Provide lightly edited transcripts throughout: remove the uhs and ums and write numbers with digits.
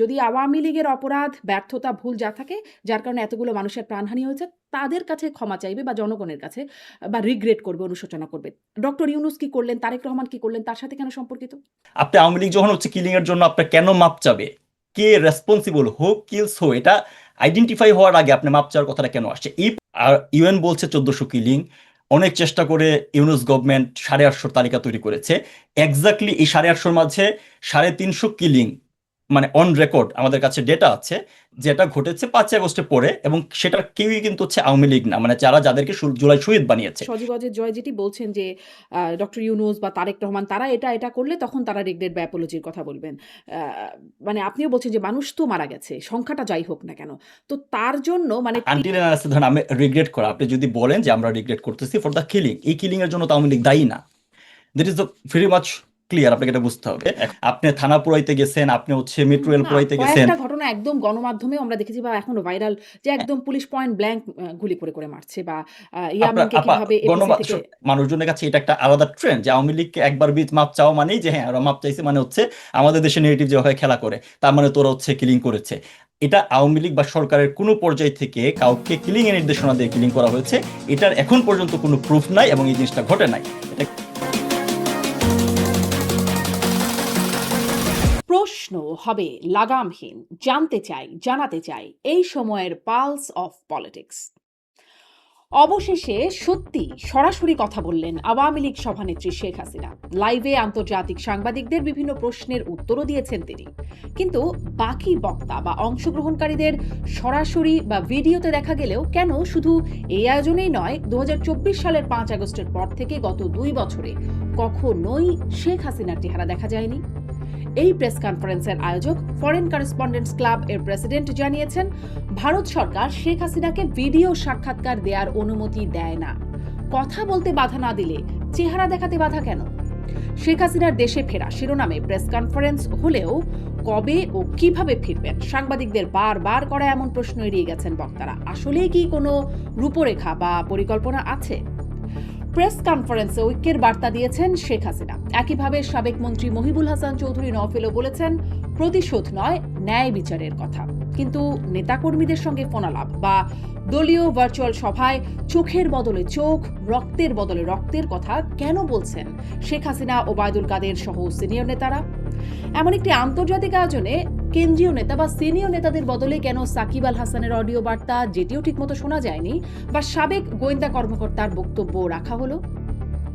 যদি আওয়ামী লীগের অপরাধ, ব্যর্থতা, ভুল যা থাকে, যার কারণে এতগুলো মানুষের প্রাণহানি হয়েছে, তাদের কাছে ক্ষমা চাইবে বা জনগণের কাছে বা রিগ্রেট করবে, অনুশোচনা করবে। ডক্টর ইউনূস কি করলেন, তারেক রহমান কি করলেন, তার সাথে কেন সম্পর্কিত? আপনি আওয়ামী লীগ যখন হচ্ছে কিলিং এর জন্য আপনার কেন মাপ চাবে, কে রেসপন্সিবল, হু কিলস হু, এটা আইডেন্টিফাই হওয়ার আগে আপনি মাপ চাওয়ার কথাটা কেন আসছে? এই আর ইউএন বলছে 1400 কিলিং, অনেক চেষ্টা করে ইউনুস গভর্নমেন্ট 850 তালিকা তৈরি করেছে। এক্স্যাক্টলি এই 850 মাঝে 350 কিলিং মানে অন রেকর্ড আমাদের কাছে ডেটা আছে, যেটা ঘটেছে 5 আগস্টের পরে, এবং সেটা কেউই কিন্তু হচ্ছে আওয়ামী লীগ না, মানে যাদেরকে জুলাই শহীদ বানিয়েছে। সজীব ওয়াজেদ জয় যেটি বলছেন যে ডক্টর ইউনূস বা তারেক রহমান তারা এটা করলে তখন তারা রিগ্রেট বা অ্যাপোলজির কথা বলবেন। আ মানে আপনিও বলছেন যে মানুষ তো মারা গেছে, সংখ্যাটা যাই হোক না কেন। তো তার জন্য মানে আনটিল এন্ড আনলেস ধরেন আমি রিগ্রেট করা, আপনি যদি বলেন যে আমরা রিগ্রেট করতেছি ফর দ্য কিলিং, এই কিলিং এর জন্য তো আওয়ামী লীগ দায়ী না। That is the very much clear, আপনাকে এটা বুঝতে হবে। আপনি থানা পুরাইতে গেছেন, আপনি হচ্ছে মেট্রো রেল না, পুরাইতে গেছেন। কয়েকটা ঘটনা একদম গণমাধ্যমেও আমরা দেখেছি বা এখনো ভাইরাল যে একদম পুলিশ পয়েন্ট ব্ল্যাঙ্ক গুলি করে মারছে বা আপনার ইয়ামিনকে আপা কিভাবে এপিসি থেকে মানুষজনের কাছে এটা একটা আলাদা ট্রেন্ড যে আওয়ামী লীগকে একবার মাপ চাওয়া মানেই যে হ্যাঁ ওরা মাপ চাইছে, মানে হচ্ছে আমাদের দেশে নেগেটিভ যেভাবে খেলা করে তার মানে তোরা হচ্ছে কিলিং করেছে। এটা আওয়ামী লীগ বা সরকারের কোনো পর্যায় থেকে কাউকে কিলিং এর নির্দেশনা দিয়ে কিলিং করা হয়েছে, এটার এখন পর্যন্ত কোনো প্রুফ নাই এবং এই জিনিসটা ঘটে নাই। এটা প্রশ্ন হবে লাগামহীন। জানতে চাই, জানাতে চাই এই সময়ের পালস অফ পলিটিক্স। অবশেষে সত্যি সরাসরি কথা বললেন আওয়ামী লীগ সভানেত্রী শেখ হাসিনা। লাইভে আন্তর্জাতিক সাংবাদিকদের বিভিন্ন প্রশ্নের উত্তরও দিয়েছেন তিনি। কিন্তু বাকি বক্তা বা অংশগ্রহণকারীদের সরাসরি বা ভিডিওতে দেখা গেলেও কেন শুধু এই আয়োজনেই নয়, 2024 সালের 5 আগস্টের পর থেকে গত 2 বছরে কখনোই শেখ হাসিনার চেহারা দেখা যায়নি? এই প্রেস কনফারেন্সের আয়োজক ফরেন করেসপন্ডেন্টস ক্লাব এর প্রেসিডেন্ট জানিয়েছেন, ভারত সরকার শেখ হাসিনাকে ভিডিও সাক্ষাৎকার দেওয়ার অনুমতি দেয় না। কথা বলতে বাধা না দিলে চেহারা দেখাতে বাধা কেন? শেখ হাসিনার দেশে ফেরা শিরোনামে প্রেস কনফারেন্স হলেও কবে ও কিভাবে ফিরবেন, সাংবাদিকদের বারবার করা এমন প্রশ্ন এড়িয়ে গেছেন বক্তারা। আসলেই কি কোনো রূপরেখা বা পরিকল্পনা আছে? প্রেস কনফারেন্সে ঐক্যের বার্তা দিয়েছেন শেখ হাসিনা। একইভাবে সাবেক মন্ত্রী মহিবুল হাসান চৌধুরী নওফেলও বলেছেন প্রতিশোধ নয়, ন্যায় বিচারের কথা। কিন্তু নেতাকর্মীদের সঙ্গে ফোনালাপ বা দলীয় ভার্চুয়াল সভায় চোখের বদলে চোখ, রক্তের বদলে রক্তের কথা কেন বলছেন শেখ হাসিনা, ওবায়দুল কাদের সহ সিনিয়র নেতারা? এমন একটি আন্তর্জাতিক আয়োজনে কেন্দ্রীয় নেতা বা সিনিয়র নেতাদের বদলে কেন সাকিব আল হাসানের অডিও বার্তা, যেটিও ঠিকমতো শোনা যায়নি, বা সাবেক গোয়েন্দা কর্মকর্তার বক্তব্য রাখা হলো?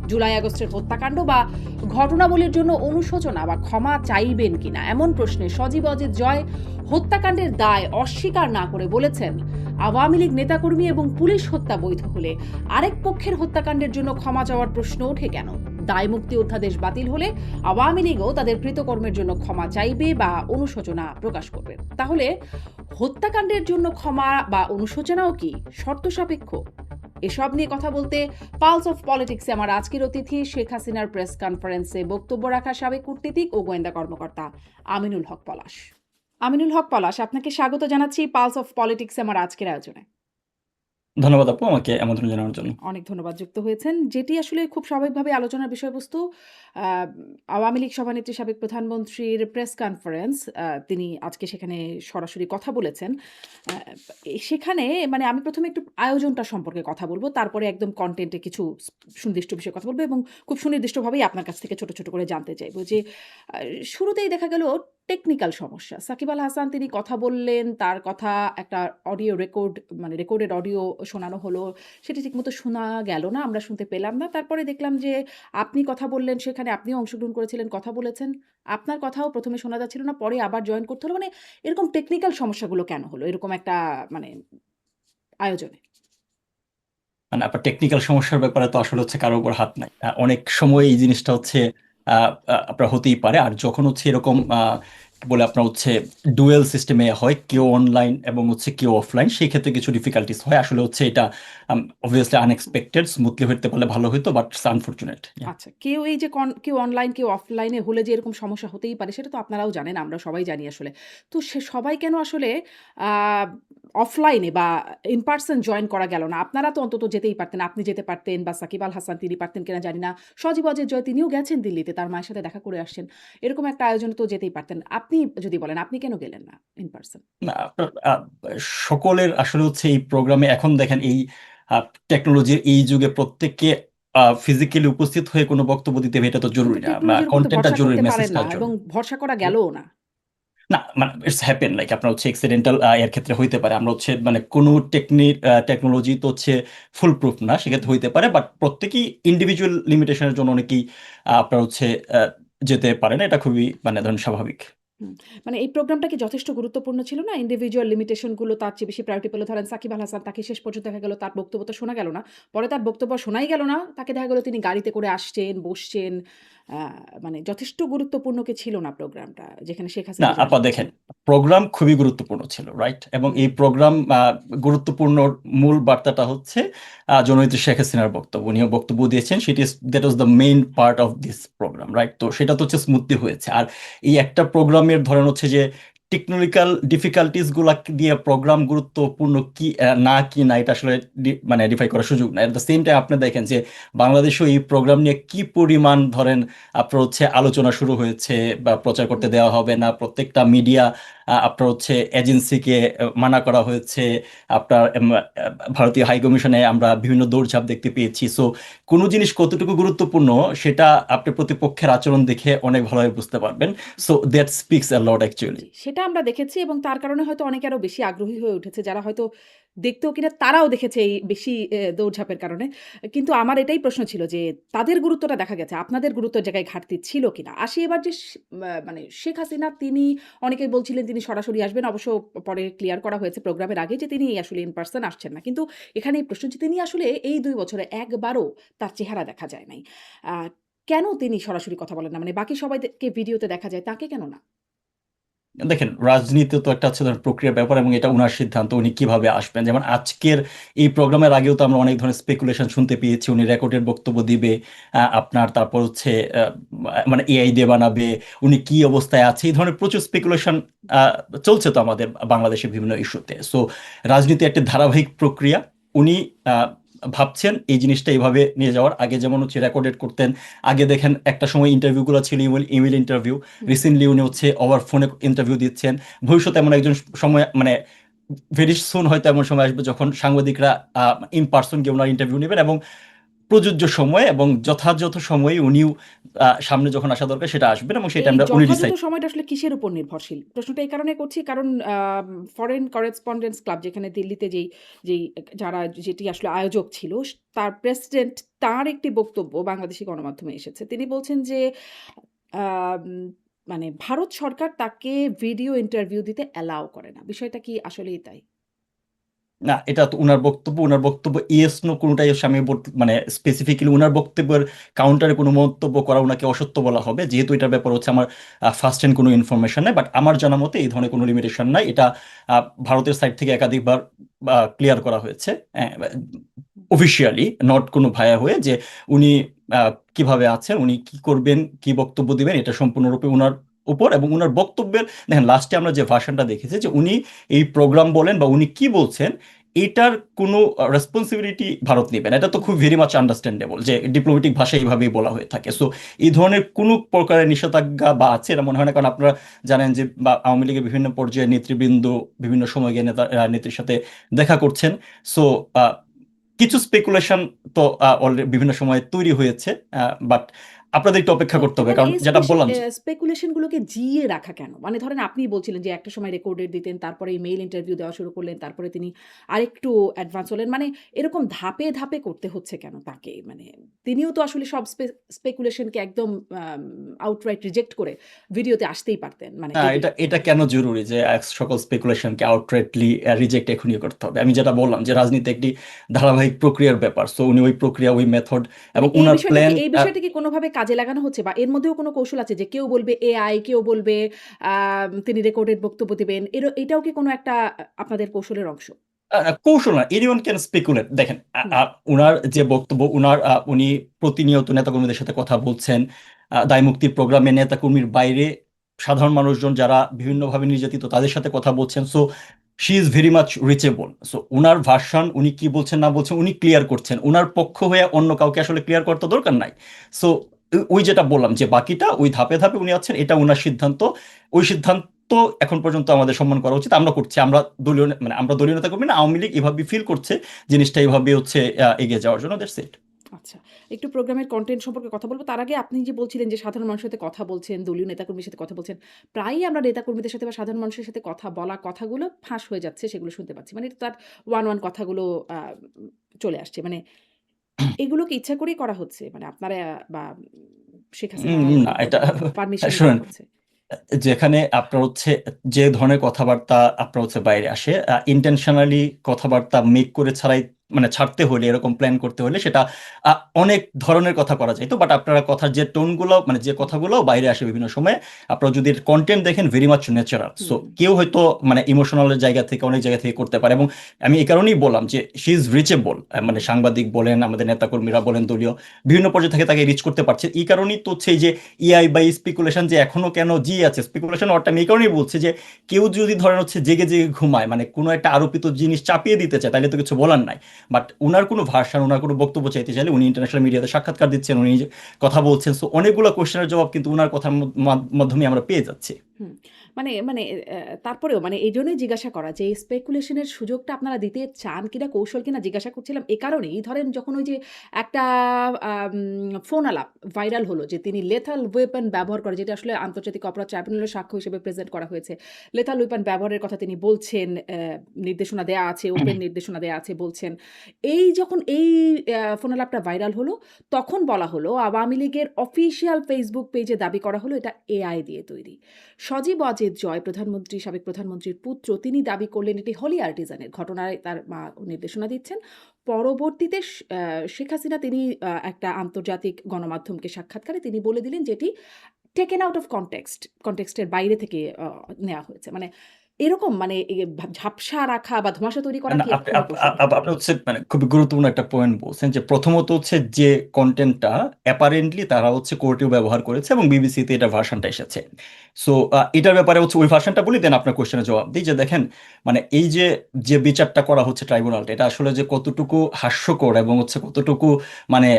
জুলাই আগস্টের হত্যাকাণ্ড বা ঘটনাবলীর জন্য অনুশোচনা বা ক্ষমা চাইবেন কিনা এমন প্রশ্নে সজীব ওয়াজেদ জয় হত্যাকাণ্ডের দায় অস্বীকার না করে বলেছেন, আওয়ামী লীগ নেতাকর্মী এবং পুলিশ হত্যা বৈধ হলে আরেক পক্ষের হত্যাকাণ্ডের জন্য ক্ষমা চাওয়ার প্রশ্ন ওঠে কেন? দায়মুক্তি অধ্যাদেশ বাতিল হলে আওয়ামী লীগও তাদের কৃতকর্মের জন্য ক্ষমা চাইবে বা অনুশোচনা প্রকাশ করবে। তাহলে হত্যাকাণ্ডের জন্য ক্ষমা বা অনুশোচনাও কি শর্ত সাপেক্ষ? এসব নিয়ে কথা বলতে পালস অফ পলিটিক্সে আমার আজকের অতিথি শেখ হাসিনার প্রেস কনফারেন্সে বক্তব্য রাখা সাবেক কূটনীতিক ও গোয়েন্দা কর্মকর্তা আমিনুল হক পলাশ। আমিনুল হক পলাশ, আপনাকে স্বাগত জানাচ্ছি পালস অফ পলিটিক্সে আমার আজকের আয়োজনে। ধন্যবাদ আপু আমাকে আমন্ত্রণ জানানোর জন্য। অনেক ধন্যবাদ যুক্ত হয়েছেন। যেটি আসলে খুব স্বাভাবিকভাবে আলোচনার বিষয়বস্তু। আ আওয়ামী লীগ সভানেত্রী সাবেক প্রধানমন্ত্রীর প্রেস কনফারেন্স, তিনি আজকে সেখানে সরাসরি কথা বলেছেন। আ সেখানে মানে আমি ১ম এ একটু আয়োজনটা সম্পর্কে কথা বলব। তারপরে একদম কনটেন্ট এ কিছু সুনির্দিষ্ট বিষয়ে কথা বলব এবং খুব সুনির্দিষ্টভাবেই আপনার কাছ থেকে ছোট করে জানতে চাইব যে আ শুরুতেই দেখা গেল টেকনিক্যাল সমস্যা। সাকিব আল হাসান তিনি কথা বললেন, তার কথা একটা অডিও রেকর্ড মানে রেকর্ডেড অডিও শোনানো হলো। সেটি ঠিকমতো শোনা গেল না, আমরা শুনতে পেলাম না। তারপরে দেখলাম যে আপনি কথা বললেন, সেখানে আপনিও অংশগ্রহণ করেছিলেন, কথা বলেছেন। আপনার কথাও ১ম এ শোনা যাচ্ছিল না, পরে আবার জয়েন করতে হলো। মানে এরকম টেকনিক্যাল সমস্যাগুলো কেন হলো? এরকম একটা মানে আয়োজনে? মানে আপনার টেকনিক্যাল সমস্যার ব্যাপারে তো আসলে হচ্ছে কারোর উপর হাত নাই। অনেক সময় এই জিনিসটা হচ্ছে আপনার হতেই পারে। আর যখন হচ্ছে এরকম কি বলে আপনার হচ্ছে ডুয়েল সিস্টেমে হয়, কেউ অনলাইন এবং হচ্ছে কেউ অফলাইন, সেই ক্ষেত্রে কিছু ডিফিকাল্টিস হয়। আসলে হচ্ছে এটা অবভিয়াসলি আনএক্সপেক্টেড, স্মুথলি হতে পারলে ভালো হতো, বাট আনফরচুনেট। আচ্ছা, কেউ এই যে কেউ অনলাইন, কেউ অফলাইনে হলে যে এরকম সমস্যা হতেই পারে, সেটা তো আপনারাও জানেন, আমরা সবাই জানি আসলে। তো সে সবাই কেন আসলে আ অফলাইনে বা ইন পারসন জয়েন করা গেল না? আপনারা তো অন্তত যেতেই পারতেন। আপনি যেতে পারতেন বা সাকিব আল হাসান তিনি পারতেন কিনা জানি না। সজীব অজয় জয় তিনিও গেছেন দিল্লিতে। তার মায়ের সাথে দেখা করে আসছেন। এরকম একটা আয়োজনে তো যেতেই পারতেন। আপনি যদি বলেন আপনি কেন গেলেন না ইন পারসন? না আপনার সকলের আসলে হচ্ছে এই প্রোগ্রামে এখন দেখেন এই টেকনোলজির এই যুগে প্রত্যেককে ফিজিক্যালি উপস্থিত হয়ে কোনো বক্তব্য দিতে হবে এটা তো কিন্তু জরুরি না, টেকনোলজির উপর তো কন্টেন্টটা ভরসা জরুরি, করতে পারেন মেসেজটা না এবং জরুরি। ভরসা করা গেলও না। না মানে ইটস হ্যাপেন লাইক আপনার হচ্ছে এক্সিডেন্টাল এর ক্ষেত্রে হইতে পারে, আমরা হচ্ছে মানে কোনো টেকনোলজি তো হচ্ছে ফুল প্রুফ না, সেক্ষেত্রে হইতে পারে, বাট প্রত্যেকেই ইন্ডিভিজুয়াল লিমিটেশনের জন্য অনেকেই আপনার হচ্ছে যেতে পারে না, এটা খুবই মানে ধরেন স্বাভাবিক। হুম, মানে এই প্রোগ্রামটা কি যথেষ্ট গুরুত্বপূর্ণ ছিল না? ইন্ডিভিজুয়াল লিমিটেশন গুলো তার চেয়ে বেশি প্রায়োরিটি পেল। ধরেন সাকিব আল হাসান তাকে শেষ পর্যন্ত দেখা গেল তার বক্তব্য তো শোনা গেল না। পরে তার বক্তব্য শোনাই গেল না। তাকে দেখা গেল তিনি গাড়িতে করে আসছেন, বসছেন। আ মানে যথেষ্ট গুরুত্বপূর্ণ কি ছিল না প্রোগ্রামটা? যেখানে শেখ না হাসিনা জয়েন আপা করছেন? দেখেন, প্রোগ্রাম খুবই গুরুত্বপূর্ণ ছিল, রাইট? এবং হুম, এই প্রোগ্রাম গুরুত্বপূর্ণ মূল বার্তাটা হচ্ছে জননেত্রী শেখ হাসিনার বক্তব্য, উনিও বক্তব্য দিয়েছেন, সেটি that was the main part of this programme, right? তো সেটা তো হচ্ছে স্মুথলি হয়েছে। আর এই একটা প্রোগ্রামের ধরেন হচ্ছে যে টেকনিক্যাল ডিফিকাল্টিস গুলা দিয়ে প্রোগ্রাম গুরুত্বপূর্ণ কি না কি না এটা আসলে মানে ডিফাই করার সুযোগ নাই। এট দ্য সেম টাইম আপনি দেখেন যে বাংলাদেশেও এই প্রোগ্রাম নিয়ে কি পরিমাণ ধরেন আপনার হচ্ছে আলোচনা শুরু হয়েছে, বা প্রচার করতে হুম, দেওয়া হবে না, প্রত্যেকটা মিডিয়া আপনার হচ্ছে এজেন্সিকে মানা করা হয়েছে, আপনার ভারতীয় হাই কমিশনে আমরা বিভিন্ন দৌড়ঝাঁপ দেখতে পেয়েছি। সো কোনো জিনিস কতটুকু গুরুত্বপূর্ণ সেটা আপনি প্রতিপক্ষের আচরণ দেখে অনেক ভালোভাবে বুঝতে পারবেন। So that speaks a lot actually. জি, সেটা আমরা দেখেছি এবং তার কারণে হয়তো অনেকে আরো বেশি আগ্রহী হয়ে উঠেছে। যারা হয়তো দেখতেও কিনা তারাও দেখেছে এই বেশি দৌড়ঝাঁপের কারণে। কিন্তু আমার এটাই প্রশ্ন ছিল যে তাদের গুরুত্বটা দেখা গেছে। আপনাদের গুরুত্বের জায়গায় ঘাটতি ছিল কিনা? আসি এবার যে মানে শেখ হাসিনা তিনি অনেকেই বলছিলেন তিনি সরাসরি আসবেন। অবশ্য পরে ক্লিয়ার করা হয়েছে প্রোগ্রামের আগে যে তিনি আসলে ইন পারসন আসছেন না। কিন্তু এখানে এই প্রশ্ন যে তিনি আসলে এই ২ বছরে একবারও তার চেহারা দেখা যায় নাই। আ কেন তিনি সরাসরি কথা বলেন না? মানে বাকি সবাইকে ভিডিওতে দেখা যায়, তাকে কেন না? দেখেন রাজনীতি তো একটা হচ্ছে ধরেন প্রক্রিয়ার ব্যাপার, এবং এটা উনার সিদ্ধান্ত, উনি কিভাবে আসবেন। যেমন আজকের এই প্রোগ্রামের আগেও তো আমরা অনেক ধরনের স্পেকুলেশন শুনতে পেয়েছি, উনি রেকর্ডের বক্তব্য দিবে, আপনার তারপর হচ্ছে মানে এআই দিয়ে বানাবে, উনি কি অবস্থায় আছে, এই ধরনের প্রচুর স্পেকুলেশন চলছে তো আমাদের বাংলাদেশের বিভিন্ন ইস্যুতে। সো রাজনীতি একটা ধারাবাহিক প্রক্রিয়া। উনি আহ, ভাবছেন এই জিনিসটা এইভাবে নিয়ে যাওয়ার, আগে যেমন হচ্ছে রেকর্ডেড করতেন, আগে দেখেন একটা সময় ইন্টারভিউগুলো ছিল ইমেল ইমেল ইন্টারভিউ, হুম। রিসেন্টলি উনি হচ্ছে ওভার ফোনে ইন্টারভিউ দিচ্ছেন। ভবিষ্যতে এমন একজন সময় মানে ভেরি সুন হয়তো এমন সময় আসবে যখন সাংবাদিকরা ইন পার্সন গিয়ে ওনার ইন্টারভিউ নেবেন, এবং প্রযোজ্য সময়ে এবং যথাযথ সময়ে উনিও সামনে যখন আসা দরকার সেটা আসবেন, এবং সেটা এই আমরা উনি যথাযথ ডিসাইড। সময়টা আসলে কিসের উপর নির্ভরশীল? প্রশ্নটা এই কারণে করছি কারণ ফরেন করেসপন্ডেন্টস ক্লাব যেখানে দিল্লিতে যেই যারা যেটি আসলে আয়োজক ছিল তার প্রেসিডেন্ট তার একটি বক্তব্য বাংলাদেশী গণমাধ্যমে এসেছে। তিনি বলছেন যে আম মানে ভারত সরকার তাকে ভিডিও ইন্টারভিউ দিতে অ্যালাও করে না। বিষয়টা কি আসলেই তাই? না এটা তো উনার বক্তব্য ইয়েস নো কোনোটাই হচ্ছে আমি মানে স্পেসিফিক্যালি উনার বক্তব্যের কাউন্টারে কোনো মন্তব্য করা ওনাকে অসত্য বলা হবে, যেহেতু এটার ব্যাপার হচ্ছে আমার ফার্স্ট হ্যান্ড কোনো ইনফরমেশন নেই, বাট আমার জানা মতে এই ধরনের কোনো লিমিটেশন নাই। এটা ভারতের সাইড থেকে একাধিকবার ক্লিয়ার করা হয়েছে অফিসিয়ালি, নট কোনো ভায়া হয়ে, যে উনি কিভাবে আছেন, উনি কি করবেন, কি বক্তব্য দিবেন, এটা সম্পূর্ণরূপে উনার উপর। এবং উনার বক্তব্যের দেখেন লাস্টে আমরা যে ভাষণটা দেখেছি, যে উনি এই প্রোগ্রাম বলেন বা উনি কি বলছেন এটার কোনো রেসপন্সিবিলিটি ভারত নেবে না। এটা তো খুব ভেরি মাচ আন্ডারস্ট্যান্ডেবল যে ডিপ্লোমেটিক ভাষায় এইভাবেই বলা হয়ে থাকে। সো এই ধরনের কোনো প্রকারের নিষেধাজ্ঞা বা আছে এটা মনে হয় না, কারণ আপনারা জানেন যে বা আওয়ামী লীগের বিভিন্ন পর্যায়ে নেতৃবৃন্দ বিভিন্ন সময় গিয়ে নেত্রীর সাথে দেখা করছেন। সো কিছু স্পেকুলেশন তো অলরেডি বিভিন্ন সময় তৈরি হয়েছে, বাট আপনাদের একটু অপেক্ষা করতে হবে, এবং কারণ এই যেটা বললাম স্পেকুলেশন গুলোকে জিইয়ে রাখা কেন? মানে ধরেন আপনিই বলছিলেন যে একটা সময় রেকর্ডেড দিতেন, তারপরে ইমেইল ইন্টারভিউ দেওয়া শুরু করলেন, তারপরে তিনি আরেকটু অ্যাডভান্স হলেন। মানে এরকম ধাপে, ধাপে করতে হচ্ছে কেন তাকে? মানে তিনিও তো আসলে সব স্পেকুলেশনকে একদম আউটরাইট রিজেক্ট করে ভিডিওতে আসতেই পারতেন। মানে যদি এটা এটা কেন জরুরি যে সকল স্পেকুলেশনকে আউটরাইটলি রিজেক্ট এখনই করতে হবে? আমি যেটা বললাম যে রাজনীতি একটি ধারাবাহিক প্রক্রিয়ার ব্যাপার, সো উনি ওই প্রক্রিয়া, ওই মেথড মানে এবং উনার প্ল্যান। এই বিষয়টা কি কোনোভাবে কাজে লাগানো হচ্ছে? বা এর মধ্যেও কোনো কৌশল আছে যে কেউ বলবে এআই, কেউ বলবে তিনি রেকর্ডেড বক্তব্য দিবেন। এটাও কি কোনো একটা আপনাদের কৌশলের অংশ? কৌশল না, এনিওয়ান ক্যান স্পেকুলেট। দেখেন হুম, উনার যে বক্তব্য, উনি প্রতিনিয়ত নেতাকর্মীদের সাথে কথা বলছেন, দায় মুক্তির প্রোগ্রামে নেতাকর্মীর বাইরে সাধারণ মানুষজন যারা বিভিন্নভাবে নির্যাতিত তাদের সাথে কথা বলছেন। So she is very much reachable. So উনার ভার্সন উনি কি বলছেন না বলছেন উনি ক্লিয়ার করছেন, উনার পক্ষ হয়ে অন্য কাউকে আসলে ক্লিয়ার করতে দরকার নাই। সো ওই যেটা বললাম যে বাকিটা ওই ধাপে ধাপে উনি আছেন, এটা উনার সিদ্ধান্ত। ওই সিদ্ধান্ত এখন পর্যন্ত আমাদের সম্মান করা উচিত, আমরা করছি। আমরা দলীয় মানে আমরা দলীয় নেতা কর্মী না, আওয়ামী লীগ এভাবে ফিল করছে জিনিসটা এইভাবে হচ্ছে এগিয়ে যাওয়ার জন্য, দ্যাটস ইট। আচ্ছা, একটু প্রোগ্রামের কনটেন্ট সম্পর্কে কথা বলব। তার আগে আপনি যে বলছিলেন যে সাধারণ মানুষের সাথে কথা বলছেন, দলীয় নেতাকর্মীর সাথে কথা বলছেন। প্রায়ই আমরা নেতাকর্মীদের সাথে বা সাধারণ মানুষের সাথে কথা বলা কথাগুলো ফাঁস হয়ে যাচ্ছে, সেগুলো শুনতে পাচ্ছি। মানে এটা তার ওয়ান কথাগুলো আ চলে আসছে। মানে এগুলো কি ইচ্ছা করেই করা হচ্ছে? মানে আপনারা বা শেখ হাসিনার না, এটা পারমিশনে শুনেন, করা হচ্ছে? যেখানে আপনার হচ্ছে যে ধরনের কথাবার্তা আপনার হচ্ছে বাইরে আসে, ইন্টেনশনালি কথাবার্তা মেক করে ছাড়াই, মানে ছাড়তে হলে এরকম প্ল্যান করতে হলে সেটা অনেক ধরনের কথা করা যায় তো, বাট আপনারা কথার যে টোনগুলো মানে যে হুম, কথাগুলো বাইরে আসে বিভিন্ন সময়ে, আপনারা যদি কন্টেন্ট দেখেন ভেরি মাচ ন্যাচারাল। সো হুম, কেউ হয়তো মানে ইমোশনালের জায়গা থেকে অনেক জায়গা থেকে করতে পারে, এবং আমি এই কারণেই বললাম যে শি ইজ রিচেবল। হুম, মানে সাংবাদিক বলেন, আমাদের নেতাকর্মীরা বলেন, দলীয় বিভিন্ন পর্যায়ে থেকে তাকে রিচ করতে পারছে। এই কারণেই তো হচ্ছে এই যে ইআই বা স্পেকুলেশন যে এখনো কেন জি আছে, স্পেকুলেশন অর্থ আমি এই কারণেই বলছি যে কেউ যদি ধরেন হচ্ছে জেগে জেগে ঘুমায়, মানে কোনো একটা আরোপিত জিনিস চাপিয়ে দিতে চায়, তাহলে তো কিছু বলার নাই। বাট উনার কোনো ভাষণ, উনার কোনো বক্তব্য চাইতে চাইলে উনি ইন্টারন্যাশনাল মিডিয়াতে সাক্ষাৎকার দিচ্ছেন, উনি কথা বলছেন। সো অনেকগুলো কোশ্চেনের জবাব কিন্তু উনার কথার মাধ্যমে আমরা পেয়ে যাচ্ছি। হুম। মানে মানে তারপরেও মানে এইজন্যই জিজ্ঞাসা করা যে স্পেকুলেশন এর সুযোগটা আপনারা দিতে চান কিনা, কৌশল কিনা জিজ্ঞাসা করছিলাম এ কারণেই। ধরেন যখন ওই যে একটা ফোন আলাপ ভাইরাল হলো যে তিনি লেথাল ওয়েপন ব্যবহার করে, যেটা আসলে আন্তর্জাতিক অপরাধ ট্রাইব্যুনালের সাক্ষ্য হিসেবে প্রেজেন্ট করা হয়েছে। লেথাল ওয়েপন ব্যবহারের কথা তিনি বলছেন, নির্দেশনা দেয়া আছে, ওপেন নির্দেশনা দেয়া আছে বলছেন। যখন ফোন আলাপটা ভাইরাল হলো, তখন বলা হলো আওয়ামী লীগের অফিসিয়াল ফেসবুক পেজে দাবি করা হলো এটা এআই দিয়ে তৈরি। সজীব ওয়াজেদ জয় সাবেক প্রধানমন্ত্রীর পুত্র, তিনি দাবি করলেন এটি হলি আর্টিজানের। ঘটনায় তার মা নির্দেশনা দিচ্ছেন। পরবর্তীতে শেখ হাসিনা তিনি একটা আন্তর্জাতিক গণমাধ্যমকে সাক্ষাৎকারে তিনি বলে দিলেন যে এটি টেকেন আউট অফ কনটেক্সটের বাইরে থেকে নেওয়া হয়েছে। মানে এরকম মানে ঝাপসা রাখা বা ধোঁয়াশা তৈরি করা না, কি এক আপনি ধরনের কৌশল নাকি? আপনি হচ্ছে মানে খুবই গুরুত্বপূর্ণ একটা পয়েন্ট বলছেন যে প্রথমত হচ্ছে যে কন্টেন্টটা অ্যাপারেন্টলি তারা হচ্ছে কোর্টেও ব্যবহার করেছে এবং বিবিসিতে এটা ভার্সনটা এসেছে। সো এটার ব্যাপারে হচ্ছে ওই ভার্সনটা বলি, দেন আপনার কোশ্চেনের জবাব দিই। যে দেখেন, মানে এই যে যে বিচারটা করা হচ্ছে ট্রাইব্যুনালটা, এটা আসলে যে কতটুকু হাস্যকর এবং হচ্ছে কতটুকু মানে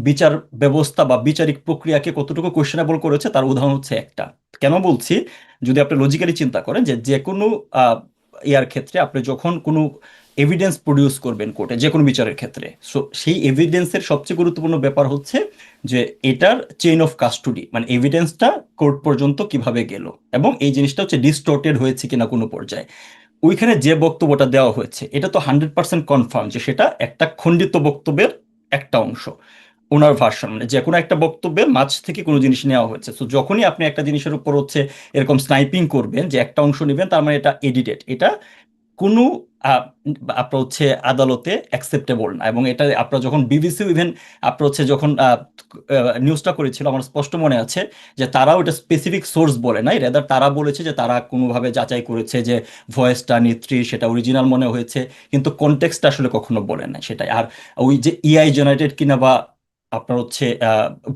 বিচার ব্যবস্থা বা বিচারিক প্রক্রিয়াকে কতটুকু কোয়েশ্চেনেবল করেছে তার উদাহরণ হচ্ছে একটা। কেন বলছি, যদি আপনি লজিক্যালি চিন্তা করেন যে যে কোনো ইয়ার ক্ষেত্রে আপনি যখন কোনো এভিডেন্স প্রডিউস করবেন কোর্টে, যে কোনো বিচারের ক্ষেত্রে, সো সেই এভিডেন্সের সবচেয়ে গুরুত্বপূর্ণ ব্যাপার হচ্ছে যে এটার চেইন অফ কাস্টডি, মানে এভিডেন্সটা কোর্ট পর্যন্ত কিভাবে গেল এবং এই জিনিসটা হচ্ছে ডিস্টর্টেড হয়েছে কিনা কোনো পর্যায়ে। ওইখানে যে বক্তব্যটা দেওয়া হয়েছে এটা তো 100% কনফার্ম যে সেটা একটা খণ্ডিত বক্তব্যের একটা অংশ। ওনার ভার্সন মানে যে কোনো একটা বক্তব্যের মাঝ থেকে কোনো জিনিস নেওয়া হয়েছে। তো যখনই আপনি একটা জিনিসের উপর হচ্ছে এরকম স্নাইপিং করবেন যে একটা অংশ নেবেন, তার মানে এটা এডিটেড, এটা কোনো আহ, আপনার হচ্ছে আদালতে অ্যাকসেপ্টেবল না। এবং এটা আপনার যখন বিবিসি ইভেন আপনার হচ্ছে যখন নিউজটা করেছিল, আমার স্পষ্ট মনে আছে যে তারাও এটা স্পেসিফিক সোর্স বলে নাই, রেদার তারা বলেছে যে তারা কোনোভাবে যাচাই করেছে যে ভয়েসটা নেত্রী সেটা অরিজিনাল মনে হয়েছে, কিন্তু কনটেক্সট আসলে কখনো বলে নাই সেটাই। আর ওই যে এআই জেনারেটেড কিনা বা আপনার হচ্ছে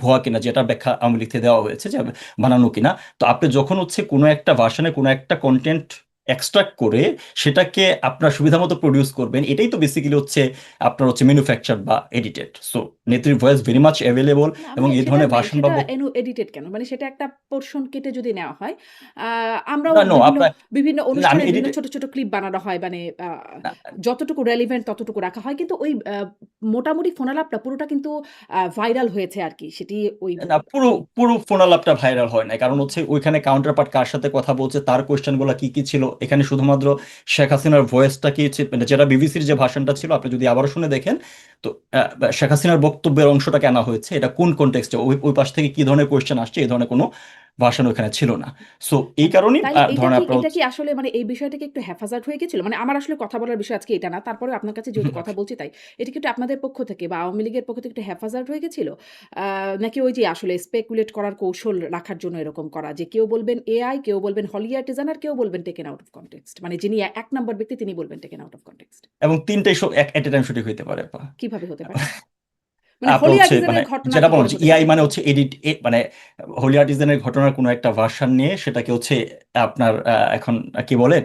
ভুয়া কিনা, যেটা ব্যাখ্যা আওয়ামী লীগ থেকে দেওয়া হয়েছে যে বানানো কিনা, তো আপনি যখন হচ্ছে কোনো একটা ভার্সনে কোনো একটা কন্টেন্ট এক্সট্রাক্ট করে সেটাকে আপনার সুবিধা মতো প্রডিউস করবেন, এটাই তো বেসিক্যালি হচ্ছে আপনার হচ্ছে ম্যানুফ্যাকচার বা এডিটেড। সো নেত্রীর ভয়েস ভেরি মাচ অ্যাভেলেবল না এবং মানে এই সেটা ধরনের ভার্সন বা এডিটেড কেন? মানে সেটা একটা পোরশন কেটে যদি নেওয়া হয়, আ আমরাও না, নো বিভিন্ন আপনার, বিভিন্ন না আমি অনুষ্ঠানে বিভিন্ন এডিটেড, ছোট, ছোট ক্লিপ বানানো হয়। মানে যতটুকু রেলেভেন্ট ততটুকু রাখা হয়। কিন্তু ওই মোটামুটি ফোনালাপটা পুরোটা কিন্তু ভাইরাল হয়েছে আরকি। সেটি ওই না পুরো জি। পুরো ফোনালাপটা ভাইরাল হয় না, কারণ হুম, হচ্ছে ওইখানে কাউন্টার পার্ট কার সাথে কথা বলছে, তার কোয়েশ্চেন গুলো কি কি ছিল। এখানে শুধুমাত্র শেখ হাসিনার ভয়েসটা কি মানে যেটা বিবিসির যে ভাষণটা ছিল, আপনি যদি আবারও শুনে দেখেন, তো শেখ হাসিনার বক্তব্যের অংশটাকে আনা হয়েছে, এটা কোন কনটেক্সটে ওই ওই পাশ থেকে কি ধরনের কোয়েশ্চেন আসছে এই ধরনের কোনো ভাষণ ওখানে ছিল না। সো এই মানে কারণেই তাইলে ধরেন আপনার এটা কি আসলে মানে এই বিষয়টা কি একটু হেফাজত হয়ে গেছিল? মানে আমার আসলে কথা বলার বিষয় আজকে এটা না। তারপরেও আপনার কাছে যেহেতু কথা বলছি তাই। এটা কি একটু আপনাদের পক্ষ থেকে বা আওয়ামী লীগের পক্ষ থেকে একটু হেফাজত হয়ে গেছিল? আ নাকি ওই যে আসলে স্পেকুলেট করার কৌশল রাখার জন্য এরকম করা? যে কেউ বলবেন এআই, কেউ বলবেন হলি আর্টিজান আর কেউ বলবেন টেকেন আউট অফ কনটেক্সট। মানে যিনি ১ নাম্বার ব্যক্তি তিনি বলবেন টেকেন আউট অফ কনটেক্সট। এবং তিনটাই এট এ টাইম শুটিং হইতে পারে আপা। কিভাবে হতে পারে? মানে আপনার হোলি হচ্ছে মানে আর্টিজানের ঘটনা যেটা কি বললাম করে যে হতে ইআই পারে? মানে হচ্ছে মানে হোলি আর্টিজানের ঘটনার কোনো একটা ভার্সন নিয়ে সেটাকে হচ্ছে আপনার এখন কি বলে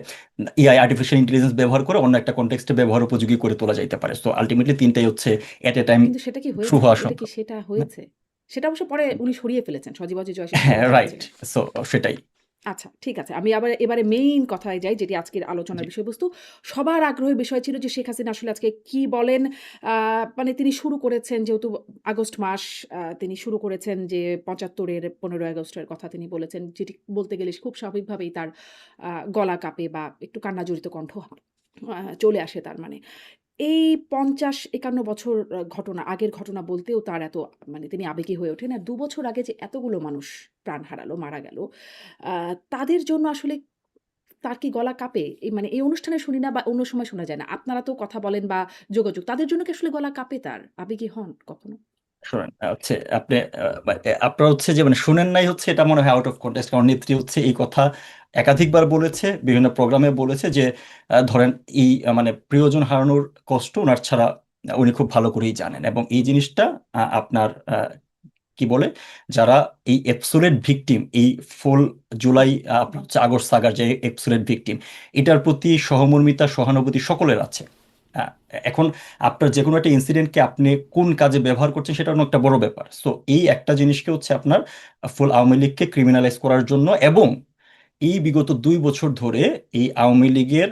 এআই আর্টিফিশিয়াল ইন্টেলিজেন্স ব্যবহার করে অন্য একটা কনটেক্সটে ব্যবহার উপযোগী করে তোলা যাইতে পারে। সো আলটিমেটলি তিনটাই হচ্ছে এট এ টাইম কিন্তু সেটা কি ট্রু হয়েছে? হওয়া এটা কি সম্ভব। সেটা হয়েছে? সেটা অবশ্য পরে উনি সরিয়ে ফেলেছেন। সজীব ওয়াজেদ জয় সেটা হ্যাঁ, সরিয়ে রাইট। ফেলেছিলেন। সো সেটাই। আচ্ছা, ঠিক আছে। আমি আবার এবারে মেইন কথায় যাই, যেটি আজকের জি। আলোচনার বিষয়বস্তু। সবার আগ্রহের বিষয় ছিল যে শেখ হাসিনা আসলে আজকে কি বলেন? আ মানে তিনি শুরু করেছেন যেহেতু আগস্ট মাস, তিনি শুরু করেছেন যে ৭৫ এর ১৫ আগস্টের কথা তিনি বলেছেন। যেটি বলতে গেলে খুব স্বাভাবিকভাবেই তার গলা কাঁপে বা একটু কান্নাজড়িত কণ্ঠ চলে আসে তার মানে। এই ৫০-৫১ বছর ঘটনা, আগের ঘটনা বলতেও তার এত মানে তিনি আবেগী হয়ে ওঠেন। আর ২ বছর আগে যে এতগুলো মানুষ প্রাণ হারালো, মারা গেল, আ তাদের জন্য আসলে তার কি গলা কাঁপে? মানে এই অনুষ্ঠানে শুনি না বা অন্য সময় শোনা যায় না। আপনারা তো কথা বলেন বা যোগাযোগ। তাদের জন্য কি আসলে গলা কাঁপে তার? আবেগী হন কখনো? শোনেন হচ্ছে আপনি আপনার হচ্ছে যে মানে শুনেন নাই হচ্ছে এটা মনে হয় আউট অফ কনটেক্সট। কারণ নেত্রী হচ্ছে এই কথা একাধিকবার বলেছে, বিভিন্ন প্রোগ্রামে বলেছে যে ধরেন এই মানে প্রিয়জন হারানোর কষ্ট ওনার ছাড়া উনি খুব ভালো করেই জানেন, এবং এই জিনিসটা আপনার কি বলে যারা এই এপসোলেট ভিকটিম, এই ফুল জুলাই আপনার হচ্ছে আগস্ট সাগার যে এপসোলেট ভিকটিম, এটার প্রতি সহমর্মিতা সহানুভূতি সকলের আছে। আহ, এখন আপনার যে কোনো একটা ইনসিডেন্টকে আপনি কোন কাজে ব্যবহার করছেন সেটা অন্য একটা বড় ব্যাপার। সো এই একটা জিনিসকে হচ্ছে আপনার ফুল আওয়ামী লীগকে ক্রিমিনালাইজ করার জন্য, এবং এই বিগত ২ বছর ধরে এই আওয়ামী লীগের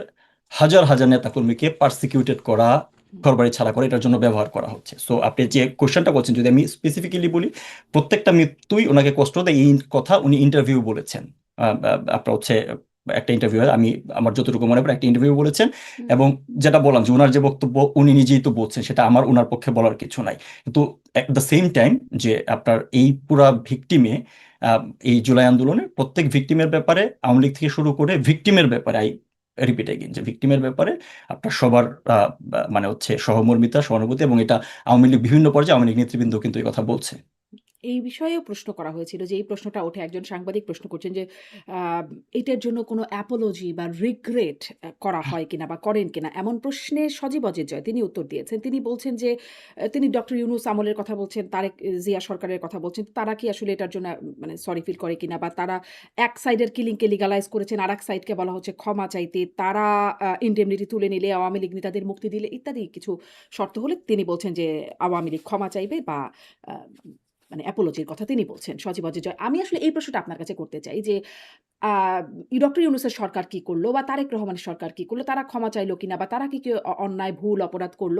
হাজার হাজার নেতাকর্মীকে পার্সিকিউটেড করা, হুম, ঘরবাড়ি ছাড়া করে এটার জন্য ব্যবহার করা হচ্ছে। সো আপনি যে কোশ্চেনটা করছেন, যদি আমি স্পেসিফিক্যালি বলি, প্রত্যেকটা মৃত্যুই ওনাকে কষ্ট দেয়, এই কথা উনি ইন্টারভিউ বলেছেন। আপনার হচ্ছে একটা ইন্টারভিউ, আমি আমার যতটুকু মনে পড়ে একটা ইন্টারভিউ বলেছেন। হুম। এবং যেটা বললাম যে ওনার যে বক্তব্য উনি নিজেই তো বলছেন, সেটা আমার ওনার পক্ষে বলার কিছু নাই। কিন্তু এট দ্য সেম টাইম যে আপনার এই পুরা ভিকটিমে, আহ, এই জুলাই আন্দোলনের প্রত্যেক ভিকটিমের ব্যাপারে আওয়ামী লীগ থেকে শুরু করে ভিকটিমের ব্যাপারে, আই রিপিট এগেইন, যে ভিকটিমের ব্যাপারে আপনার সবার মানে হচ্ছে সহমর্মিতা সহানুভূতি, এবং এটা আওয়ামী লীগ বিভিন্ন পর্যায়ে আওয়ামী লীগ নেতৃবৃন্দ কিন্তু এই কথা বলছে। এই বিষয়েও প্রশ্ন করা হয়েছিল যে এই প্রশ্নটা ওঠে, একজন সাংবাদিক প্রশ্ন করছেন যে আ এটার জন্য কোনো অ্যাপোলজি বা রিগ্রেট করা হয় কিনা বা করেন কিনা? এমন প্রশ্নে সজীব অজয় জয় তিনি উত্তর দিয়েছেন। তিনি বলছেন যে তিনি ডক্টর ইউনূস আমলের কথা বলছেন, তারেক জিয়া সরকারের কথা বলছেন। তারা কি আসলে এটার জন্য মানে সরি ফিল করে কিনা, বা তারা এক সাইডের কিলিংকে লিগালাইজ করেছেন, আরেক সাইডকে বলা হচ্ছে ক্ষমা চাইতে। তারা ইন্ডেমনিটি তুলে নিলে, আওয়ামী লীগ নেতাদের মুক্তি দিলে ইত্যাদি কিছু শর্ত হলে তিনি বলছেন যে আওয়ামী লীগ ক্ষমা চাইবে বা আ মানে অ্যাপোলজির কথা তিনি বলছেন, সজীব অজয় জয়। আমি আসলে এই প্রশ্নটা আপনার কাছে করতে চাই যে আ ডক্টর ইউনূসের সরকার কি করল বা তারেক রহমানের সরকার কি করল? তারা ক্ষমা চাইল কিনা বা তারা কি অন্যায়, ভুল, অপরাধ করল?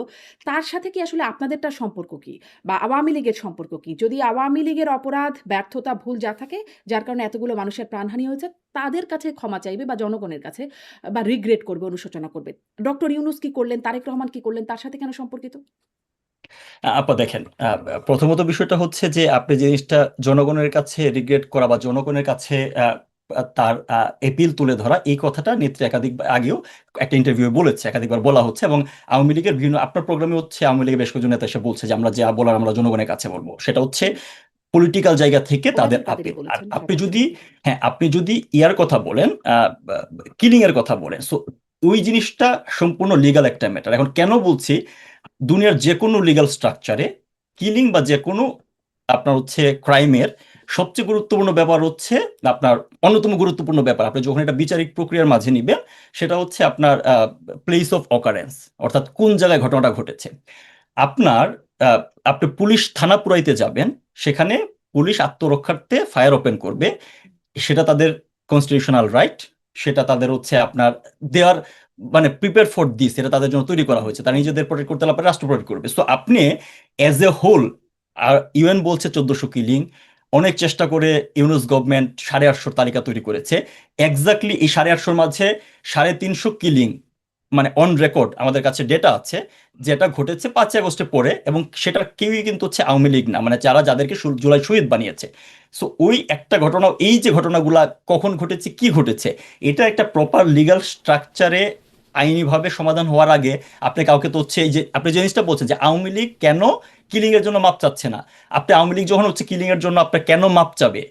তার সাথে কি আসলে আপনাদেরটার সম্পর্ক কি? বা আওয়ামী লীগের সম্পর্ক কি? যদি আওয়ামী লীগের অপরাধ, ব্যর্থতা, ভুল যা থাকে, যার কারণে এতগুলো মানুষের প্রাণহানি হয়েছে, তাদের কাছে ক্ষমা চাইবে বা জনগণের কাছে বা রিগ্রেট করবে, অনুশোচনা করবে। ডক্টর ইউনূস কি করলেন, তারেক রহমান কি করলেন, তার সাথে কেন সম্পর্কিত? আপা দেখেন, প্রথমত বিষয়টা হচ্ছে যে আপনি জিনিসটা জনগণের কাছে রিগ্রেট করা বা জনগণের কাছে তার এপিল তুলে ধরা, এই কথাটা নেত্রী একাধিক আগেও একটা ইন্টারভিউ বলেছে, একাধিকবার বলা হচ্ছে। এবং আওয়ামী লীগের বিভিন্ন আপনার প্রোগ্রামে হচ্ছে আওয়ামী লীগের বেশ কয়েকজন নেতা এসে বলছে যে আমরা যা বলার আমরা জনগণের কাছে বলবো, সেটা হচ্ছে হুম, পলিটিক্যাল জায়গা থেকে তাদের ওনাদের তাদেরই আপিল। আর বলেছেন আপনি সাধারণ যদি, জনগণ। হ্যাঁ আপনি যদি ইয়ার কথা বলেন, কিলিং এর কথা বলেন, সো ওই জিনিসটা সম্পূর্ণ লিগাল একটা ম্যাটার। এখন কেন বলছি, দুনিয়ার যে কোনো লিগাল স্ট্রাকচারে কিলিং বা যে কোনো আপনার হচ্ছে ক্রাইমের সবচেয়ে গুরুত্বপূর্ণ ব্যাপার হচ্ছে আপনার, অন্যতম গুরুত্বপূর্ণ ব্যাপার আপনি যখন এটা বিচারিক প্রক্রিয়ার মাঝে নিবেন, সেটা হচ্ছে আপনার প্লেস অফ অকারেন্স, অর্থাৎ কোন জায়গায় ঘটনাটা ঘটেছে। আপনার আহ, আপনি পুলিশ থানা পুরাইতে যাবেন, সেখানে পুলিশ আত্মরক্ষার্থে ফায়ার ওপেন করবে, সেটা তাদের কনস্টিটিউশনাল রাইট, সেটা তাদের হচ্ছে আপনার দেয়ার মানে প্রিপেয়ার ফর দিস, এটা তাদের জন্য তৈরি করা হুম, হয়েছে। তারা হুম। নিজেদের প্রোটেক্ট করতে পারে, রাষ্ট্র প্রোটেক্ট করবে। সো আপনি অ্যাজ এ হোল, আর ইউএন বলছে ১৪০০ কিলিং, অনেক চেষ্টা করে ইউনুস গভর্নমেন্ট ৮৫০ তালিকা তৈরি করেছে। এক্স্যাক্টলি এই ৮৫০ মাঝে ৩৫০ কিলিং মানে অন রেকর্ড আমাদের কাছে ডেটা আছে, যেটা ঘটেছে ৫ই আগস্টে পরে, এবং সেটা কেউই কিন্তু হচ্ছে আওয়ামী লীগ না, মানে যারা যাদেরকে জুলাই শহীদ বানিয়েছে। সো ওই একটা ঘটনা, এই যে ঘটনাগুলা কখন ঘটেছে কি ঘটেছে, এটা একটা প্রপার লিগ্যাল স্ট্রাকচারে আইনিভাবে সমাধান হওয়ার আগে আপনি কাউকে তো হচ্ছে, এই যে আপনি যে জিনিসটা বলছেন যে আওয়ামী লীগ কেন কিলিং এর জন্য মাপ চাচ্ছে না, আপনি আওয়ামী লীগ যখন হচ্ছে কিলিং এর জন্য আপনার কেন মাপ চাবে,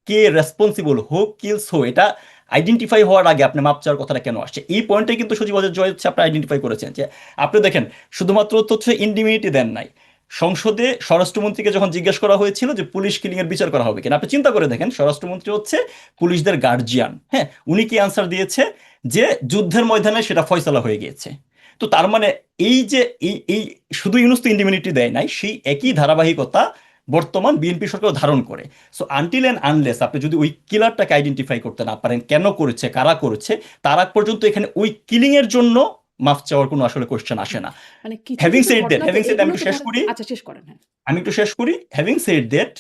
কে রেসপন্সিবল, হো কিলস হো, এটা আইডেন্টিফাই হওয়ার আগে আপনি মাপ চাওয়ার কথাটা কেন আসছে, এই পয়েন্টটাই কিন্তু সজীব ওয়াজেদ জয় হচ্ছে আপনি আইডেন্টিফাই করেছেন। যে আপনি দেখেন শুধুমাত্র তো হচ্ছে ইন্ডিমিনিটি দেন নাই, সংসদে স্বরাষ্ট্রমন্ত্রীকে যখন জিজ্ঞেস করা হয়েছিল যে পুলিশ কিলিং এর বিচার করা হবে কিনা, আপনি চিন্তা করে দেখেন স্বরাষ্ট্রমন্ত্রী হচ্ছে পুলিশদের গার্জিয়ান, হ্যাঁ, উনি কি আনসার দিয়েছে যে যুদ্ধের ময়দানে সেটা ফয়সালা হয়ে গিয়েছে। তো তার মানে এই যে এই শুধু ইউনূস তো ইন্ডিমিনিটি দেয় নাই, সেই একই ধারাবাহিকতা বর্তমান বিএনপি সরকার ধারণ করে। সো আনটিল অ্যান্ড আনলেস আপনি যদি ওই কিলারটাকে আইডেন্টিফাই করতে না পারেন, কেন করেছে, কারা করেছে, তার আগ পর্যন্ত এখানে ওই কিলিং এর জন্য মাফ চাওয়ার কোনো আসলে কোশ্চেন আসে না। মানে কিছু হ্যাভিং কিছু সেড দ্যাট, ঘটনা তো হ্যাভিং সেড আমি এগুলো একটু তো শেষ ধরেন, করি, আচ্ছা শেষ করেন, হ্যাঁ। হ্যাভিং সেড দ্যাট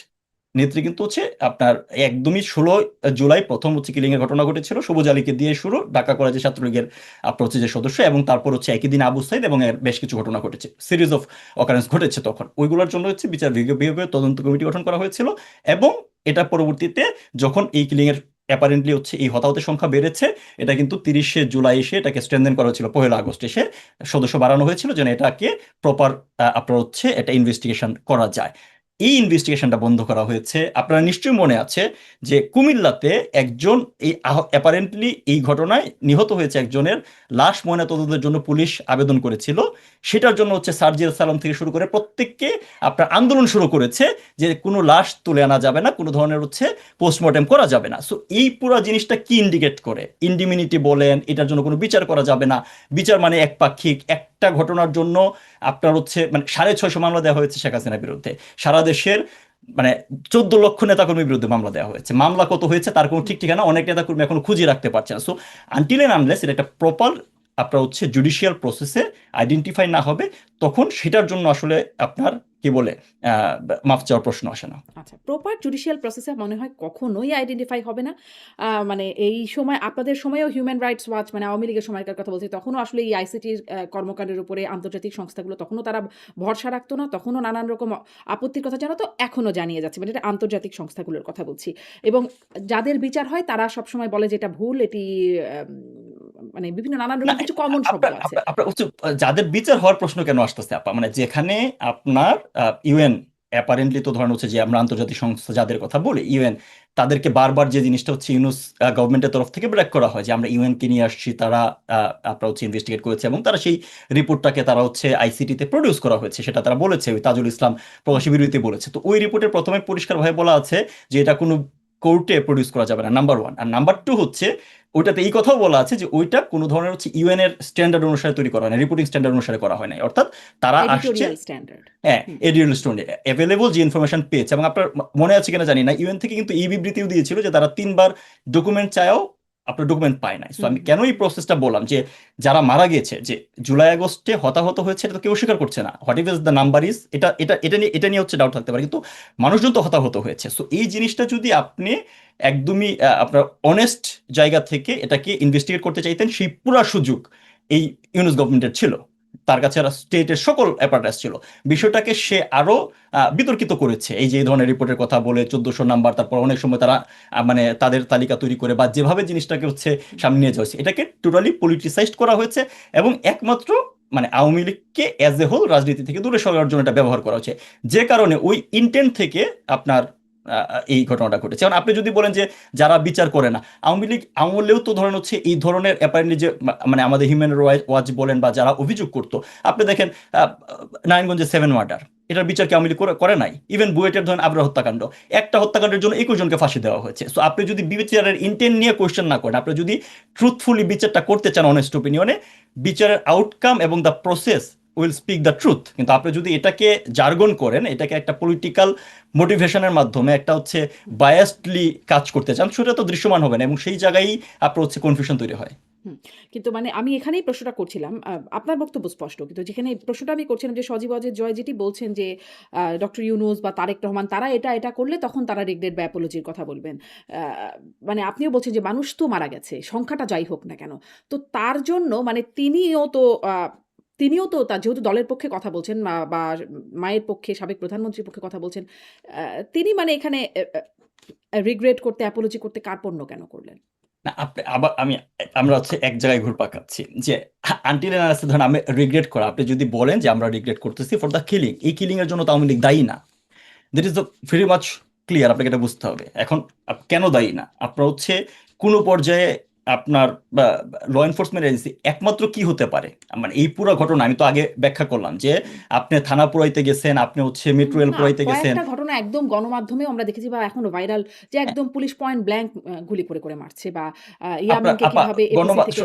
নেত্রী কিন্তু হচ্ছে আপনার একদমই 16 জুলাই প্রথম হচ্ছে কিলিং এর ঘটনা ঘটেছিল, সবুজ আলীকে দিয়ে শুরু, ঢাকা কলেজের ছাত্রলীগের আপনার হচ্ছে যে সদস্য, এবং তারপর হচ্ছে একই দিন আবু সাইদ, এবং এর বেশ কিছু ঘটনা ঘটেছে, সিরিজ অফ অকারেন্স ঘটেছে। তখন ওইগুলোর জন্য হচ্ছে বিচার বিভাগীয় তদন্ত কমিটি গঠন করা হয়েছিল, এবং এটা পরবর্তীতে যখন এই কিলিং এর অ্যাপারেন্টলি হচ্ছে এই হতাহতের সংখ্যা বেড়েছে, এটা কিন্তু 30শে জুলাই এসে এটাকে স্ট্রেনদেন করা হয়েছিল, 1 আগস্ট এসে সদস্য বাড়ানো হয়েছিল যেন এটাকে প্রপার আপনার হচ্ছে এটা ইনভেস্টিগেশন করা যায়। এই ইনভেস্টিগেশনটা বন্ধ করা হয়েছে। আপনারা নিশ্চয়ই মনে আছে যে কুমিল্লাতে একজন এই অ্যাপারেন্টলি এই ঘটনায় নিহত হয়েছে একজনের লাশ ময়নাতদন্তের জন্য পুলিশ আবেদন করেছিল, সেটার জন্য হচ্ছে সার্জিয়াল সালাম থেকে শুরু করে প্রত্যেককে আপনার আন্দোলন শুরু করেছে যে কোনো লাশ তুলে আনা যাবে না, কোনো ধরনের হচ্ছে পোস্টমর্টেম করা যাবে না। সো এই পুরো জিনিসটা কি ইন্ডিকেট করে? ইন্ডিমিনিটি বলেন, এটার জন্য কোনো বিচার করা যাবে না, বিচার মানে একপাক্ষিক, একটা ঘটনার জন্য আপনার হচ্ছে মানে 650 মামলা দেওয়া হয়েছে শেখ হাসিনার বিরুদ্ধে, সারা দেশের মানে 14 লক্ষ নেতাকর্মীর বিরুদ্ধে মামলা দেওয়া হয়েছে, মামলা কত হয়েছে তার কোনো ঠিক ঠিকানা অনেক নেতাকর্মী এখন খুঁজে রাখতে পারছে না। সো আনটিল এন্ড আনলেস এটা একটা প্রপার আপনার হচ্ছে জুডিশিয়াল প্রসেসে আইডেন্টিফাই না হবে, তখন সেটার জন্য আসলে আপনার কি বলে আহ, মাফ চাওয়ার প্রশ্ন আসে না। আচ্ছা, প্রপার জুডিশিয়াল প্রসেসে মনে হয় কখনোই আইডেন্টিফাই হবে না। মানে এই সময় আপনাদের সময়েও হিউম্যান রাইটস ওয়াচ, মানে আওয়ামী লীগের সময়কার কথা বলছি, তখনও আসলে এই আইসিটির কর্মকাণ্ডের উপরে আন্তর্জাতিক সংস্থাগুলো তখনও তারা ভরসা রাখতো না, তখনও নানান রকম আপত্তির কথা জানাতো, এখনও জানিয়ে যাচ্ছে, মানে এটা আন্তর্জাতিক সংস্থাগুলোর কথা বলছি। এবং যাদের বিচার হয় তারা সবসময় বলে যে এটা ভুল, এটি মানে বিভিন্ন নানান না, রকম কিছু কমন শব্দ আপনার আছে। আপনার আপনার হচ্ছে যাদের বিচার হওয়ার প্রশ্ন কেন আসতেছে আপা, মানে যেখানে আপনার ইউএন অ্যাপারেন্টলি তো ধরেন হচ্ছে যে আমরা আন্তর্জাতিক সংস্থা যাদের কথা বলি ইউএন, তাদেরকে বারবার যে জিনিসটা হচ্ছে ইউনুস গভর্নমেন্টের তরফ থেকে ব্রেক করা হয় যে আমরা ইউএন কে নিয়ে আসছি, তারা আপনার হচ্ছে ইনভেস্টিগেট করেছে, এবং তারা সেই রিপোর্টটাকে তারা হচ্ছে আইসিটিতে প্রডিউস করা হয়েছে, সেটা তারা বলেছে, ওই তাজুল ইসলাম প্রকাশী বিরোধী বলেছে। তো ওই রিপোর্টের প্রথমে পরিষ্কারভাবে বলা আছে যে এটা কোনো কোর্টে প্রডিউস করা যাবে না, নাম্বার ওয়ান। আর নাম্বার টু হচ্ছে ওইটাতে এই কথাও বলা আছে যে ওইটা কোনো ধরনের হচ্ছে ইউএন এর স্ট্যান্ডার্ড অনুসারে তৈরি করা হয় না, রিপোর্টিং স্ট্যান্ডার্ড অনুসারে করা হয় নাই, অর্থাৎ তারা আসছে এডিটোরিয়াল স্ট্যান্ডার্ড। হ্যাঁ এডিয়াল স্টোন অ্যাভেলেবল যে ইনফরমেশন পেয়েছে। এবং আপনার মনে আছে কিনা জানি না, ইউএন থেকে কিন্তু এই বিবৃতিও দিয়েছিল যে তারা 3বার ডকুমেন্ট চায়ও আপনার ডকুমেন্ট পায় নাই। সো আমি কেন এই প্রসেসটা বললাম যে যারা মারা গেছে, যে জুলাই আগস্টে হতাহত হয়েছে, এটা তো কেউ স্বীকার করছে না, what is the number is, এটা নিয়ে হচ্ছে ডাউট থাকতে পারে, কিন্তু মানুষজন তো হতাহত হয়েছে। সো এই জিনিসটা যদি আপনি একদমই আপনার অনেস্ট জায়গা থেকে এটাকে ইনভেস্টিগেট করতে চাইতেন, সেই পুরো সুযোগ এই ইউনুস গভর্নমেন্টের ছিল, তার কাছে স্টেটের সকল অ্যাপারেটাস ছিল। বিষয়টাকে সে আরো বিতর্কিত করেছে, এই যে এই ধরনের রিপোর্টের কথা বলে 1400 নাম্বার, তারপর অনেক সময় তারা মানে তাদের তালিকা তৈরি করে বা যেভাবে জিনিসটাকে হচ্ছে সামনে নিয়ে যাওয়া হয়েছে, এটাকে টোটালি পলিটিসাইজড করা হয়েছে, এবং একমাত্র মানে আওয়ামী লীগকে অ্যাজ এ হোল রাজনীতি থেকে দূরে সরার জন্য এটা ব্যবহার করা হচ্ছে, যে কারণে ওই ইন্টেন্ট থেকে আপনার এই ঘটনাটা ঘটেছে। এখন আপনি যদি বলেন যে যারা বিচার করে না, আওয়ামী লীগ আমলেও তো ধরেন হচ্ছে এই ধরনের অ্যাপারেন্টলি যে মানে আমাদের হিউম্যান ওয়াচ বলেন বা যারা অভিযোগ করতো, আপনি দেখেন নারায়ণগঞ্জে 7 মার্ডার, এটার বিচার কি আওয়ামী লীগ করে নাই? ইভেন বুয়েটের ধরেন আবরার হত্যাকাণ্ড, একটা হত্যাকাণ্ডের জন্য 21 জনকে ফাঁসি দেওয়া হয়েছে। সো আপনি যদি বিচারের ইন্টেন্ট নিয়ে কোয়েশ্চেন না করেন, আপনি যদি ট্রুথফুলি বিচারটা করতে চান অনেস্ট ওপিনিয়নে, বিচারের আউটকাম এবং the process will speak the truth. কিন্তু আপনি যদি এটাকে জার্গন করেন, এটাকে একটা পলিটিক্যাল মোটিভেশনের মাধ্যমে একটা হচ্ছে বায়াসডলি কাজ করতে চান, সেটা তো দৃশ্যমান হবে না, এবং সেই জায়গায় আপনার হচ্ছে কনফিউশন তৈরি হয়। হুম, কিন্তু মানে আমি এখানেই প্রশ্নটা করছিলাম, আপনার বক্তব্য স্পষ্ট, কিন্তু যেখানে প্রশ্নটা আমি করছিলাম যে সজীব ওয়াজেদ জয় যেটি বলছেন যে ডক্টর ইউনূস বা তারেক রহমান তারা এটা করলে তখন তারা রিগ্রেট বা অ্যাপোলজির কথা বলবেন। মানে আপনিও বলছেন যে মানুষ তো মারা গেছে, সংখ্যাটা যাই হোক না কেন, তো তার জন্য মানে তিনিও তো তার যেহেতু দলের পক্ষে কথা বলছেন বা মায়ের পক্ষে, সাবেক প্রধানমন্ত্রীর পক্ষে কথা বলছেন, তিনি মানে এখানে রিগ্রেট করতে, অ্যাপোলজি করতে কার্পণ্য কেন করলেন? না আপনি আবার আমরা হচ্ছে এক জায়গায় ঘুরপাক খাচ্ছি যে আনটিল এন্ড আনলেস ধরেন আমি রিগ্রেট করা, আপনি যদি বলেন যে আমরা রিগ্রেট করতেছি ফর দ্য কিলিং, এই কিলিং এর জন্য তো আওয়ামী লীগ দায়ী না, that is the very much clear, আপনাকে এটা বুঝতে হবে। এখন কেন দায়ী না? আপনার হচ্ছে কোনো পর্যায়ে আপনার ল এনফোর্সমেন্ট এজেন্সি একমাত্র কি হতে পারে? মানে এই পুরো ঘটনা আমি তো আগে ব্যাখ্যা করলাম যে হুম। আপনি থানা পুরাইতে গেছেন, আপনি হচ্ছে মেট্রো রেল না, পুরাইতে গেছেন। কয়েকটা ঘটনা একদম গণমাধ্যমেও আমরা দেখেছি বা এখনো ভাইরাল যে হ্যাঁ, একদম পুলিশ পয়েন্ট ব্ল্যাংক গুলি করে মারছে বা আপনার ইয়ামিনকে আপা কিভাবে এপিসি গণমা থেকে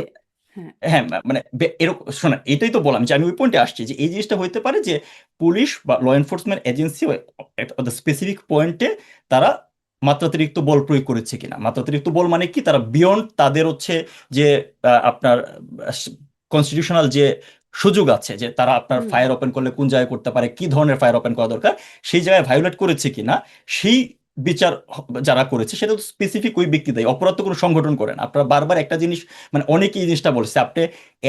হ্যাঁ, হ্যাঁ, মানে এরকম শোনেন, এটাই তো বললাম যে আমি ওই পয়েন্টে আসছি যে এই জিনিসটা হইতে পারে যে পুলিশ বা ল এনফোর্সমেন্ট এজেন্সি স্পেসিফিক পয়েন্টে তারা মাত্রাতিরিক্ত বল প্রয়োগ করেছে কিনা। মাত্রাতিরিক্ত বল মানে কি, তারা বিয়ন্ড তাদের হচ্ছে যে আপনার কনস্টিটিউশনাল যে সুযোগ আছে যে তারা আপনার হুম। ফায়ার ওপেন করলে কোন জায়গায় করতে পারে, কি ধরনের ফায়ার ওপেন করা দরকার, সেই জায়গায় ভায়োলেট করেছে কিনা, সেই বিচার যারা করেছে সেটা তো স্পেসিফিক ওই ব্যক্তি দেয়, অপরাধ তো কোনো সংগঠন করে না। আপনারা বারবার একটা জিনিস, মানে অনেকেই এই জিনিসটা বলছে, আপনি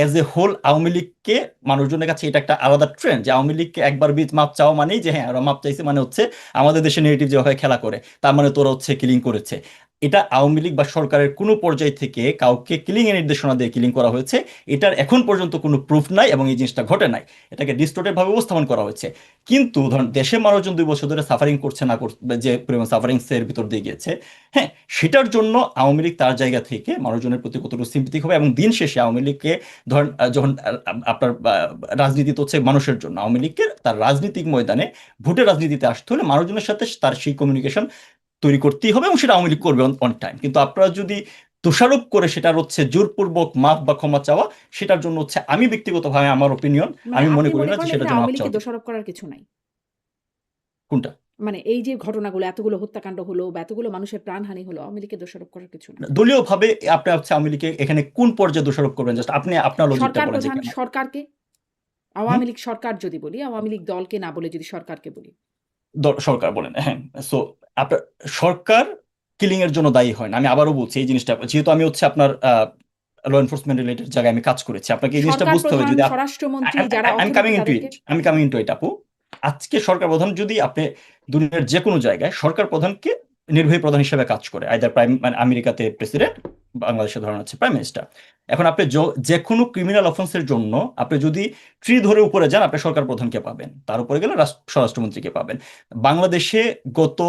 এজ এ হোল আওয়ামী লীগকে মানুষজনের কাছে এটা একটা আলাদা ট্রেন্ড যে আওয়ামী লীগকে একবার মাপ চাওয়া মানেই যে হ্যাঁ ওরা মাপ চাইছে, মানে হচ্ছে আমাদের দেশে নেগেটিভ যেভাবে খেলা করে তার মানে তোরা হচ্ছে কিলিং করেছে। এটা আওয়ামী লীগ বা সরকারের কোনো পর্যায় থেকে কাউকে কিলিং এর নির্দেশনা দিয়ে কিলিং করা হয়েছে এটার এখন পর্যন্ত কোনো প্রুফ নাই, এবং এই জিনিসটা ঘটে নাই। এটাকে ডিস্টোর্টেড ভাবে উপস্থাপন করা হয়েছে। কিন্তু ধরুন দেশের মানুষজন 2 বছর ধরে সাফারিং করছে না যে পরিমাণ সাফারিংস এর ভিতর দিয়ে গিয়েছে, হ্যাঁ, সেটার জন্য আওয়ামী লীগ তার জায়গা থেকে মানুষজনের প্রতি কতটুকু সিম্পেথিক হবে। এবং দিন শেষে আওয়ামী লীগকে ধরেন যখন আপনার রাজনীতি তো হচ্ছে মানুষের জন্য, আওয়ামী লীগকে তার রাজনৈতিক ময়দানে ভোটের রাজনীতিতে আসতে হলে মানুষজনের সাথে তার সেই কমিউনিকেশন তৈরি করতেই হবে, এবং সেটা আওয়ামী লীগ করবে অন টাইম। কিন্তু আপনারা যদি দোষারোপ করে সেটার হচ্ছে জোরপূর্বক মাফ বা ক্ষমা চাওয়া, সেটার জন্য হচ্ছে আমি ব্যক্তিগতভাবে আমার ওপিনিয়ন, মানে আমি মনে আপনি করি মনে না যে করেন সেটার এখানে জন্য আওয়ামী মাফ লীগকে চাওয়া উচিত। দোষারোপ করার কিছু নাই? কোনটা? মানে এই যে ঘটনাগুলো এতগুলো হত্যাকাণ্ড হলো বা এতগুলো মানুষের প্রাণহানি হলো, আওয়ামী লীগকে দোষারোপ করার কিছু নাই? দলীয়ভাবে আপনি হচ্ছে আওয়ামী লীগকে এখানে কোন পর্যায়ে দোষারোপ করবেন, জাস্ট আপনি আপনার লজিকটা সরকার বলেন যে প্রধান কেন। সরকারকে, হুম, আওয়ামী লীগ সরকার যদি বলি, আওয়ামী লীগ দলকে না বলে যদি সরকারকে বলি। সরকার বলেন, হ্যাঁ। সো আপনার সরকার কিলিং এর জন্য দায়ী হয় না। আমি আবারও বলছি এই জিনিসটা, যেহেতু আমি হচ্ছে আপনার ল এনফোর্সমেন্ট রিলেটেড জায়গায় আমি কাজ করেছি, আপনাকে এই জিনিসটা সরকার বুঝতে হবে। প্রধান, যদি স্বরাষ্ট্রমন্ত্রী যারা আমি অথরিটি কামিং ইনটু তাদেরকে ইট, আমি কামিং ইনটু ইট আপু। আজকে সরকার প্রধান যদি আপনি দুনিয়ার যে কোনো জায়গায় সরকার প্রধানকে নির্বাহী প্রধান হিসেবে কাজ করে, আইদার প্রাইম, মানে আমেরিকাতে প্রেসিডেন্ট, বাংলাদেশে ধরেন হচ্ছে প্রাইম মিনিস্টার। এখন আপনি যে কোনো ক্রিমিনাল অফেন্সের জন্য আপনি যদি ট্রি ধরে উপরে যান, আপনি সরকার প্রধানকে পাবেন, তার উপরে গেলে স্বরাষ্ট্রমন্ত্রীকে পাবেন। বাংলাদেশে গত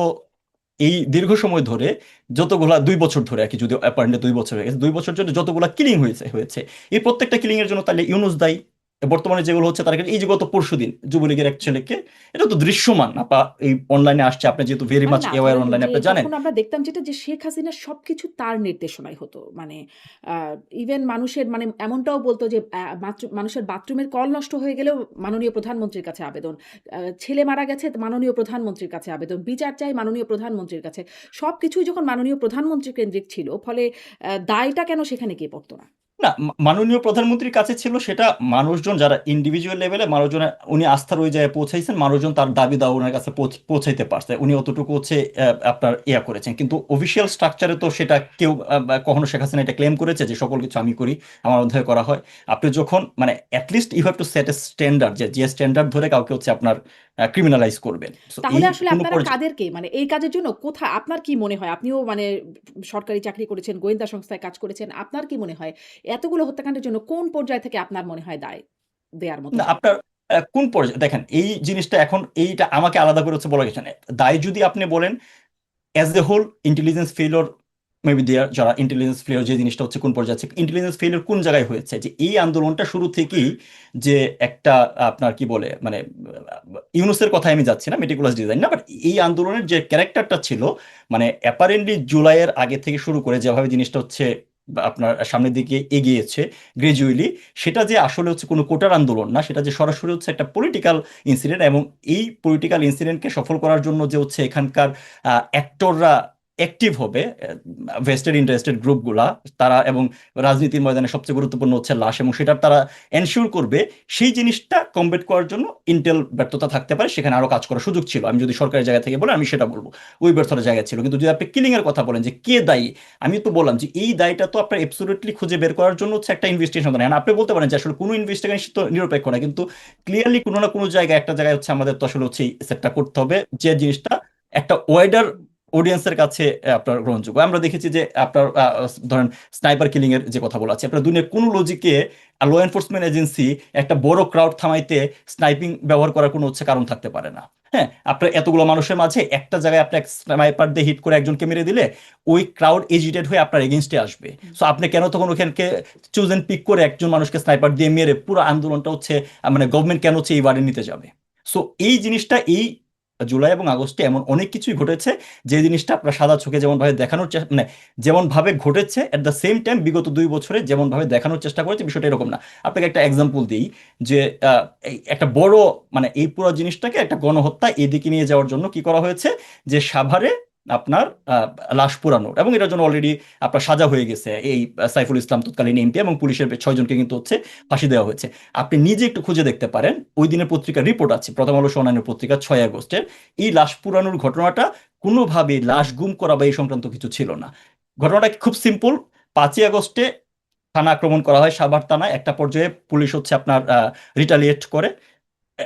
এই দীর্ঘ সময় ধরে যতগুলা 2 বছর ধরে আর কি, যদি অ্যাপারেন্টলি 2 বছর হয়ে গেছে, 2 বছর ধরে যতগুলা কিলিং হয়েছে এই প্রত্যেকটা কিলিং এর জন্য তাহলে ইউনুস দায়ী। বর্তমানে যেগুলো হচ্ছে তার এই যে গত পরশুদিন যুবলীগের এক ছেলেকে, এটা তো দৃশ্যমান আপা, এই অনলাইনে আসছে, আপনি যেহেতু ভেরি মানে মাচ না অ্যাওয়্যার ধরেন অনলাইনে যে আপনি জানেন। তখন আমরা দেখতাম যেটা যে শেখ হাসিনা সবকিছু তার নির্দেশনায় হতো। মানে ইভেন মানুষের মানে এমনটাও বলতো যে মানুষের বাথরুমের কল নষ্ট হয়ে গেলেও মাননীয় প্রধানমন্ত্রীর কাছে আবেদন। ছেলে মারা গেছে মাননীয় প্রধানমন্ত্রীর কাছে আবেদন। বিচার চাই মাননীয় প্রধানমন্ত্রীর কাছে। সবকিছুই যখন মাননীয় প্রধানমন্ত্রী কেন্দ্রিক ছিল, ফলে দায়টা কেন সেখানে গিয়ে পড়তো না? না, মাননীয় প্রধানমন্ত্রীর কাছে ছিল সেটা, মানুষজন যারা ইন্ডিভিজুয়াল লেভেলে মানুষজন, উনি আস্থার ওই জায়গায় পৌঁছাইছেন, মানুষজন তার দাবি দাওয়া ওনার কাছে পৌঁছাইতে পারছে, উনি অতটুকু হচ্ছে আপনার ইয়া করেছেন। কিন্তু অফিসিয়াল স্ট্রাকচারে তো সেটা কেউ বা কখনো শেখ হাসিনা এটা ক্লেম করেছে যে সকল কিছু আমি করি, আমার অধ্যায় করা হয়। আপনি যখন মানে at least you have to set a standard, যে স্ট্যান্ডার্ড ধরে কাউকে হচ্ছে আপনার ক্রিমিনালাইজ করবেন। So এই তাহলে আসলে কোনো আপনারা পর্যায়ে কাদেরকে মানে এই কাজের জন্য কোথায় আপনার কি মনে হয়? আপনিও মানে সরকারি চাকরি করেছেন, গোয়েন্দা সংস্থায় কাজ করেছেন। আপনার কি মনে হয় এতগুলো হত্যাকাণ্ডের জন্য কোন পর্যায় থেকে আপনার মনে হয় দায় দেয়ার মতো না, হয়? আপনার কোন পর্যায়ে দেখেন এই জিনিসটা, এখন এইটা আমাকে আলাদা করে হচ্ছে বলা গেছে না। দায় যদি আপনি বলেন as a whole, intelligence failure maybe there, যারা ইন্টেলিজেন্স ফেলিওর যে জিনিসটা হচ্ছে কোন পর্যায়ে আছে, ইন্টেলিজেন্স ফেলিওর কোন জায়গায় হয়েছে, যে এই আন্দোলনটা শুরু থেকেই যে একটা আপনার কি বলে মানে ইউনুসের কথায় আমি যাচ্ছি না, মেটিকুলাস ডিজাইন না, বাট এই আন্দোলনের যে ক্যারেক্টারটা ছিল, মানে অ্যাপারেন্টলি জুলাইয়ের আগে থেকে শুরু করে যেভাবে জিনিসটা হচ্ছে আপনার সামনের দিকে এগিয়েছে গ্রাজুয়ালি, সেটা যে আসলে হচ্ছে কোনো কোটার আন্দোলন না, সেটা যে সরাসরি হচ্ছে একটা পলিটিক্যাল ইনসিডেন্ট। এবং এই পলিটিক্যাল ইনসিডেন্টকে সফল করার জন্য যে হচ্ছে এখানকার অ্যাক্টররা অ্যাক্টিভ হবে, ভেস্টেড ইন্টারেস্টেড গ্রুপগুলা, তারা, এবং রাজনীতির ময়দানে সবচেয়ে গুরুত্বপূর্ণ হচ্ছে লাশ, এবং সেটার তারা এনশিওর করবে, সেই জিনিসটা কমবেট করার জন্য ইন্টেল ব্যর্থতা থাকতে পারে, সেখানে আরো কাজ করার সুযোগ ছিল। আমি যদি সরকারের জায়গা থেকে বলে আমি সেটা বলবো, ওই ব্যর্থতার জায়গা ছিল। কিন্তু যদি আপনি কিলিং এর কথা বলেন যে কে দায়ী, আমি তো বললাম যে এই দায়টা তো আপনার এবসলিউটলি খুঁজে বের করার জন্য হচ্ছে একটা ইনভেস্টিগেশন দেন। আপনি বলতে পারেন যে আসলে কোনো ইনভেস্টিগেশন তো নিরপেক্ষ না, কিন্তু ক্লিয়ারলি কোনো না কোনো জায়গায় একটা জায়গায় হচ্ছে আমাদের তো আসলে হচ্ছে সেটটা করতে হবে যে জিনিসটা একটা ওয়াইডার অডিয়েন্সের কাছে আপনার গ্রহণযোগ্য। আমরা দেখেছি যে আপনার ধরেন স্নাইপার কিলিং এর যে কথা বলা আছে, আপনার দুনিয়ার কোন লজিকে ল এনফোর্সমেন্ট এজেন্সি একটা বড় ক্রাউড থামাইতে স্নাইপিং ব্যবহার করার কোনো হচ্ছে কারণ থাকতে পারে না। হ্যাঁ, আপনার এতগুলো মানুষের মাঝে একটা জায়গায় আপনি স্নাইপার দিয়ে হিট করে একজনকে মেরে দিলে ওই ক্রাউড এজিটেড হয়ে আপনার এগেনস্টে আসবে। সো আপনি কেন তখন ওখানকে চুজ এন্ড পিক করে একজন মানুষকে স্নাইপার দিয়ে মেরে পুরো আন্দোলনটা হচ্ছে মানে গভর্নমেন্ট কেন হচ্ছে এই বাড়ি নিতে যাবে? সো এই জিনিসটা এই জুলাই এবং আগস্টে এমন অনেক কিছুই ঘটেছে যে জিনিসটা আপনার সাদা চোখে যেমন ভাবে দেখানোর মানে যেমন ভাবে ঘটেছে এট দ্য সেম টাইম বিগত 2 বছরে যেমন ভাবে দেখানোর চেষ্টা করেছে বিষয়টা এরকম না। আপনাকে একটা এক্সাম্পল দিই যে এই একটা বড় মানে এই পুরো জিনিসটাকে একটা গণহত্যা এদিকে নিয়ে যাওয়ার জন্য কি করা হয়েছে যে সাভারে আপনার লাশ পোড়ানোর, এবং এটার জন্য অলরেডি আপনার সাজা হয়ে গেছে এই সাইফুল ইসলাম তৎকালীন এমপি এবং পুলিশের 6 জনকে কিন্তু হচ্ছে ফাঁসি দেওয়া হয়েছে। আপনি নিজে একটু খুঁজে দেখতে পারেন, ওই দিনের পত্রিকার রিপোর্ট আছে, প্রথম আলো অন্যান্য পত্রিকা 6 আগস্টের। এই লাশ পোড়ানোর ঘটনাটা কোনোভাবে লাশ গুম করা বা এই সংক্রান্ত কিছু ছিল না। ঘটনাটা খুব সিম্পল। 5ই আগস্টে থানা আক্রমণ করা হয় সাভার থানায়, একটা পর্যায়ে পুলিশ হচ্ছে আপনার রিটালিয়েট করে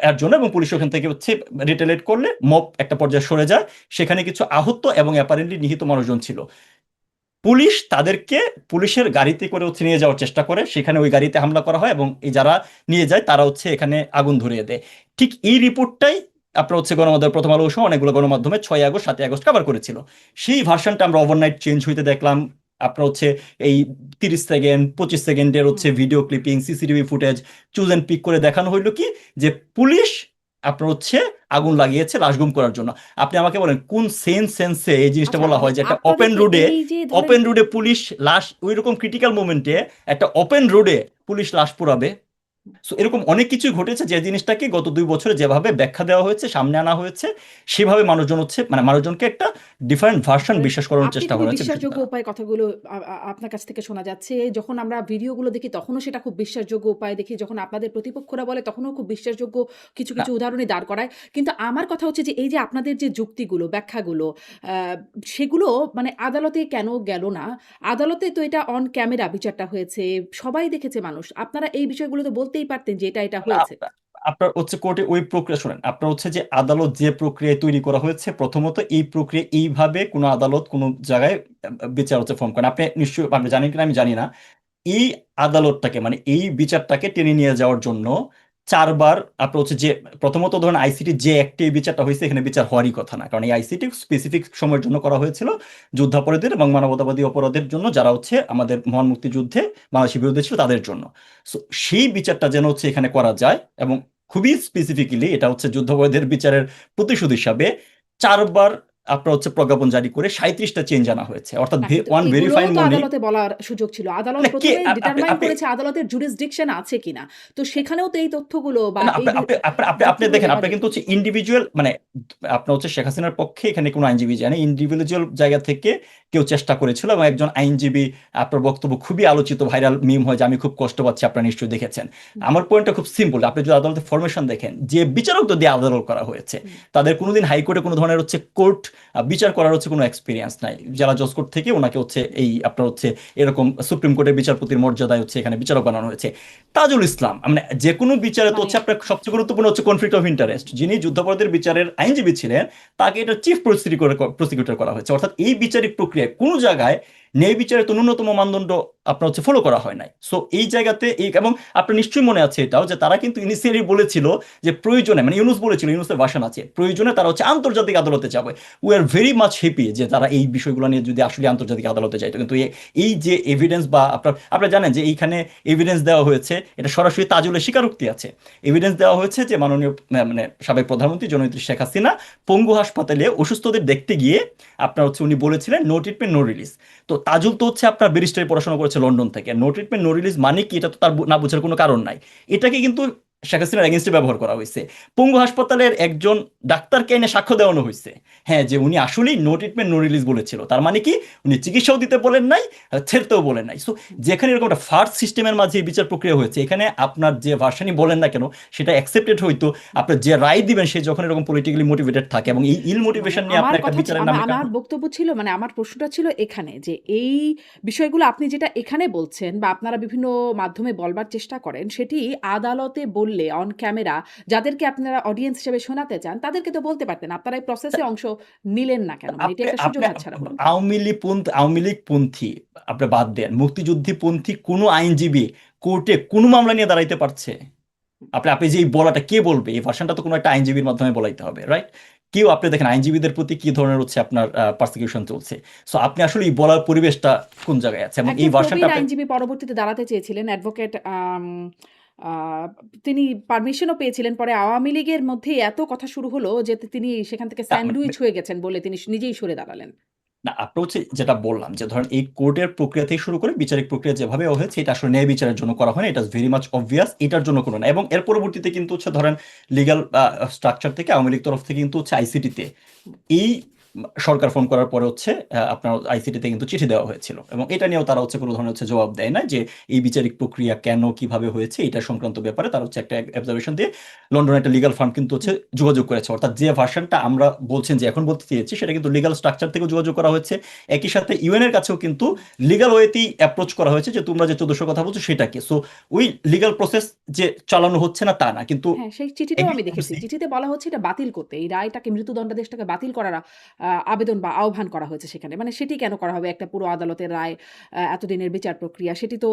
এর জন্য, এবং পুলিশ ওখান থেকে হচ্ছে রিটেলেট করলে মব একটা পর্যায়ে সরে যায়। সেখানে কিছু আহত এবং অ্যাপারেন্টলি নিহত মানুষজন ছিল। পুলিশ তাদেরকে পুলিশের গাড়িতে করে হচ্ছে নিয়ে যাওয়ার চেষ্টা করে, সেখানে ওই গাড়িতে হামলা করা হয় এবং এই যারা নিয়ে যায় তারা হচ্ছে এখানে আগুন ধরিয়ে দেয়। ঠিক এই রিপোর্টটাই আপনার হচ্ছে গণমাধ্যম প্রথম আলো সহ অনেকগুলো গণমাধ্যমে 6 আগস্ট 7 আগস্ট কভার করেছিল। সেই ভার্সনটা আমরা ওভারনাইট চেঞ্জ হইতে দেখলাম। আপনার হচ্ছে এই 30 সেকেন্ড 25 সেকেন্ডের হচ্ছে video clipping, CCTV footage choose and pick করে দেখানো হইলো কি যে পুলিশ আপনার হচ্ছে আগুন লাগিয়েছে লাশ গুম করার জন্য। আপনি আমাকে বলেন কোন সেন্সে এই জিনিসটা আচ্ছা, বলা মানে হয় যে একটা আপনাদের ওপেন কি রোডে, এই যে ধরেন ওপেন রোডে পুলিশ লাশ ওই রকম ক্রিটিক্যাল মোমেন্টে একটা ওপেন রোডে পুলিশ লাশ পোড়াবে? সো এরকম অনেক কিছুই ঘটেছে যে জিনিসটাকে গত 2 বছরে যেভাবে ব্যাখ্যা দেওয়া হয়েছে, সামনে আনা হয়েছে, সেভাবে মানুষজন হচ্ছে মানে মানুষজনকে একটা ডিফারেন্ট ভার্সন ধরেন বিশ্বাস করানোর আপনি চেষ্টা খুবই করা হচ্ছে বিষয়টা বিশ্বাসযোগ্য দ্বারা। উপায়ে কথাগুলো আপনার কাছ থেকে শোনা যাচ্ছে। যখন আমরা ভিডিওগুলো দেখি তখনও সেটা খুব বিশ্বাসযোগ্য উপায়ে দেখি। যখন আপনাদের প্রতিপক্ষরা বলে তখনও খুব বিশ্বাসযোগ্য কিছু, না, কিছু উদাহরণই দাঁড় করায়। কিন্তু আমার কথা হচ্ছে যে এই যে আপনাদের যে যুক্তিগুলো, ব্যাখ্যাগুলো আ সেগুলো মানে আদালতে কেন গেল না? আদালতে তো এটা অন ক্যামেরা বিচারটা হয়েছে। সবাই দেখেছে মানুষ। আপনারা এই বিষয়গুলো তো বলতেই পারতেন যে এটা না, হয়েছে। আপনার হচ্ছে কোর্টে ওই প্রক্রিয়া শুনেন, আপনার হচ্ছে যে আদালত যে প্রক্রিয়ায় তৈরি করা হয়েছে, প্রথমত এই প্রক্রিয়া এইভাবে কোনো আদালত কোনো জায়গায় বিচার হচ্ছে ফর্ম করেন। আপনি নিশ্চয়ই আপনি জানেন কিনা আমি জানি না, এই আদালতটাকে মানে এই বিচারটাকে টেনে নিয়ে যাওয়ার জন্য 4বার আপনার হচ্ছে যে প্রথমত ধরেন আইসিটি যে একটি বিচারটা হয়েছে এখানে বিচার হওয়ারই কথা না, কারণ এই আইসিটি স্পেসিফিক সময়ের জন্য করা হয়েছিল যুদ্ধাপরাধীদের এবং মানবতাবাদী অপরাধের জন্য, যারা হচ্ছে আমাদের মহান মুক্তিযুদ্ধে বাংলাদেশের বিরুদ্ধে ছিল তাদের জন্য। সো সেই বিচারটা যেন হচ্ছে এখানে করা যায়, এবং খুবই স্পেসিফিক্যালি এটা হচ্ছে যুদ্ধাপরাধীদের বিচারের প্রতিশোধ হিসাবে 4বার আপনার হচ্ছে প্রজ্ঞাপন জারি করে 37টা চেঞ্জ আনা হয়েছে, অর্থাৎ না কিন্তু ওয়ান ভেরি এগুলোও ফাইন তো মর্নিং। আদালতে বলার সুযোগ ছিল। আদালত মানে কে ১ম এ আপনি ডিটারমাইন আপনি করেছে আদালতের jurisdiction আছে কিনা। তো সেখানেও তো এই তথ্যগুলো বা না, এই আপনি যুক্তিগুলো দেখেন, দেওয়া আপনার যেত। কিন্তু হচ্ছে ইন্ডিভিজুয়াল মানে আপনার হচ্ছে শেখ হাসিনার পক্ষে এখানে কোনো আইনজীবী জানে, ইন্ডিভিজুয়াল জায়গা থেকে কেউ চেষ্টা করেছিল এবং একজন আইনজীবী আপনার বক্তব্য খুবই আলোচিত ভাইরাল মিম হয় যে আমি খুব কষ্ট পাচ্ছি, আপনারা নিশ্চয়ই দেখেছেন। হুম, আমার পয়েন্টটা খুব সিম্পল, আপনি যদি আদালতের ফরমেশন দেখেন যে বিচারকদের দিয়ে আদালত করা হয়েছে, হুম। তাদের কোনোদিন হাইকোর্টে কোনো ধরনের হচ্ছে কোর্ট বিচার করার হচ্ছে কোনো এক্সপিরিয়েন্স নাই। যারা জজ কোর্ট থেকে ওনাকে হচ্ছে এই আপনার হচ্ছে এরকম সুপ্রিম কোর্টের বিচারপতির মর্যাদায় হচ্ছে এখানে বিচারক বানানো হয়েছে। তাজুল ইসলাম মানে যে কোনো বিচারে তো মানে হচ্ছে আপনার সবচেয়ে গুরুত্বপূর্ণ হচ্ছে কনফ্লিক্ট অফ ইন্টারেস্ট, যিনি যুদ্ধাপরাধের বিচারের আইনজীবী ছিলেন, তাকে এটা চিফ প্রসিকিউটর করা হয়েছে। অর্থাৎ এই বিচারিক প্রক্রিয়ায় কোনো জায়গায় ন্যায় বিচারের তো ন্যূনতম মানদণ্ড আপনার হচ্ছে ফলো করা হয় নাই। সো এই জায়গাতে এই এবং আপনার নিশ্চয়ই মনে আছে এটাও যে তারা কিন্তু ইনিশিয়ালি বলেছিল যে প্রয়োজনে মানে ইউনুস বলেছিল, ইউনুসের ভাষণ আছে, প্রয়োজনে তারা হচ্ছে আন্তর্জাতিক আদালতে যাবে। We are very much happy যে তারা এই বিষয়গুলো নিয়ে যদি আসলে আন্তর্জাতিক আদালতে যাইতো, কিন্তু এই যে এভিডেন্স বা আপনারা জানেন যে এইখানে এভিডেন্স দেওয়া হয়েছে, এটা সরাসরি তাজুলের স্বীকারোক্তি আছে। এভিডেন্স দেওয়া হয়েছে যে মাননীয় মানে সাবেক প্রধানমন্ত্রী জননেত্রী শেখ হাসিনা পঙ্গু হাসপাতালে অসুস্থদের দেখতে গিয়ে আপনার হচ্ছে উনি বলেছিলেন নো ট্রিটমেন্ট নো রিলিজ। তো তাজুল তো হচ্ছে আপনার ব্যারিস্টারি পড়াশোনা করেছে লন্ডন থেকে, নো ট্রিটমেন্ট নো রিলিজ মানে কি এটা তো তার না বোঝার কোনো কারণ নাই। এটাকে কিন্তু শেখ হাসিনার এগেনস্টে ব্যবহার করা হয়েছে। পঙ্গু হাসপাতালের একজন ডাক্তারকে এনে সাক্ষ্য দেওয়ানো হয়েছে, হ্যাঁ, যে উনি আসলেই নো ট্রিটমেন্ট নো রিলিজ বলেছিল, তার মানে কি উনি চিকিৎসাও দিতে বলেন নাই, ছেড়তেও বলেন নাই। সো যেখানে এরকম একটা ফার্স্ট সিস্টেমের মাঝে এই বিচার প্রক্রিয়া হয়েছে, এখানে আপনার যে ভার্সানই বলেন না কেন সেটা অ্যাকসেপ্টেড হইতো। আপনার যে রায় দিবেন সে যখন এরকম পলিটিক্যালি মোটিভেটেড থাকে এবং এই ইল মানে মোটিভেশন নিয়ে আপনি আমার একটা কথা বিচারের নামে আমার বক্তব্য ছিল মানে আমার প্রশ্নটা ছিল এখানে যে এই বিষয়গুলো আপনি যেটা এখানে বলছেন বা আপনারা বিভিন্ন মাধ্যমে বলবার চেষ্টা করেন সেটি আদালতে বললে অন ক্যামেরা যাদেরকে আপনারা অডিয়েন্স হিসেবে শোনাতে চান তাদেরকে তো বলতে পারতেন। আপনারা এই প্রসেসে অংশ নিলেন না কেন? মানে এটা আপনি একটা সুযোগ আপনি হাতছাড়া হলো। আওয়ামী লীগ পন্থী আপনি বাদ দেন, মুক্তিযুদ্ধী পন্থী কোনো আইনজীবী কোর্টে কোনো মামলা নিয়ে দাঁড়াইতে পারছে? আপনি আপনি যে এই বলাটা কে বলবে, এই ভার্সনটা তো কোনো একটা আইনজীবীর মাধ্যমে বলাইতে হবে, রাইট? কেউ আপনি দেখেন আইনজীবীদের প্রতি কি ধরনের হচ্ছে আপনার পারসিকিউশন চলছে। সো আপনি আসলে এই বলার পরিবেশটা কোন জায়গায় আছে, এবং এই একজন ভার্সনটা প্রবীণ আপনি আইনজীবী পরবর্তীতে দাঁড়াতে চেয়েছিলেন অ্যাডভোকেট তিনি পারমিশনও পেয়েছিলেন। পরে আওয়ামী লীগের মধ্যেই এত কথা শুরু হলো যে তিনি সেখান থেকে না, মানে স্যান্ডউইচ হয়ে গেছেন বলে তিনি নিজেই সরে দাঁড়ালেন। না, আপনি হচ্ছে যেটা বললাম যে ধরেন এই কোর্টের প্রক্রিয়া থেকে শুরু করে বিচারিক প্রক্রিয়া যেভাবে হয়েছে, এটা আসলে ন্যায় বিচারের জন্য করা হয় না, এটা ভেরি মাচ অবভিয়াস, এটার জন্য কোনো না। এবং এর পরবর্তীতে কিন্তু হচ্ছে ধরেন লিগ্যাল স্ট্রাকচার থেকে আওয়ামী লীগ তরফ থেকে কিন্তু হচ্ছে আইসিটিতে এই সরকার ফোন করার পরে হচ্ছে আপনার আইসিটিতে কিন্তু চিঠি দেওয়া হয়েছিল, এবং এটা নিয়েও তারা হচ্ছে কোনো ধরনের হচ্ছে জবাব দেয় না যে এই বিচারিক প্রক্রিয়া কেন কিভাবে হয়েছে এটা সংক্রান্ত ব্যাপারে তারা হচ্ছে একটা অবজারভেশন দিয়ে লন্ডনে একটা লিগাল ফার্ম কিন্তু হচ্ছে যোগাযোগ করেছে। অর্থাৎ যে ভার্সনটা আমরা বলছেন যে এখন বলতে চেয়েছি, সেটা কিন্তু লিগাল স্ট্রাকচার থেকে যোগাযোগ করা হয়েছে। একই সাথে ইউএন এর কাছেও কিন্তু লিগাল ওয়েতেই অ্যাপ্রোচ করা হয়েছে যে তোমরা যে 1400 কথা বলছো সেটা কি। সো ওই লিগাল প্রসেস যে চালানো হচ্ছে না তা না, কিন্তু হ্যাঁ, সেই চিঠিটাও আমি দেখেছি। চিঠিতে বলা হচ্ছে এটা বাতিল করতে। এই রায়টাকে মৃত্যুদণ্ডাদেশটাকে বাতিল করার আবেদন বা আহ্বান করা হয়েছে সেখানে। মানে সেটি কেন করা হবে? একটা পুরো আদালতের রায়, এতদিনের বিচার প্রক্রিয়া সেটি তো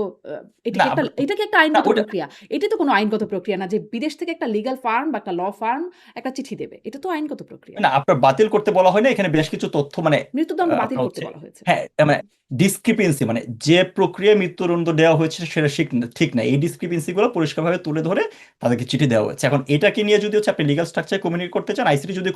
না এটা কি একটা না আইনগত ওটা প্রক্রিয়া? এটি তো কোনো আইনগত প্রক্রিয়া না যে বিদেশ থেকে একটা লিগ্যাল ফার্ম বা একটা ল ফার্ম একটা চিঠি দেবে। এটা তো আইনগত প্রক্রিয়া। না, আপনার বাতিল করতে বলা হয় না, এখানে বেশ কিছু তথ্য মানে মৃত্যুদণ্ড বাতিল আপনার করতে হচ্ছে বলা হয়েছে। হ্যাঁ মানে ডিসক্রিপেন্সি, মানে যে প্রক্রিয়ায় মৃত্যুদণ্ড দেওয়া হয়েছে সেটা ঠিক না, এই ডিসক্রিপেন্সি গুলো পরিষ্কারভাবে তুলে ধরে তাদেরকে চিঠি দেওয়া হয়েছে। এখন এটাকে নিয়ে যদি হচ্ছে আপনি লিগাল স্ট্রাকচার কমিউনিকেট করতে চান, আইসিটি যদি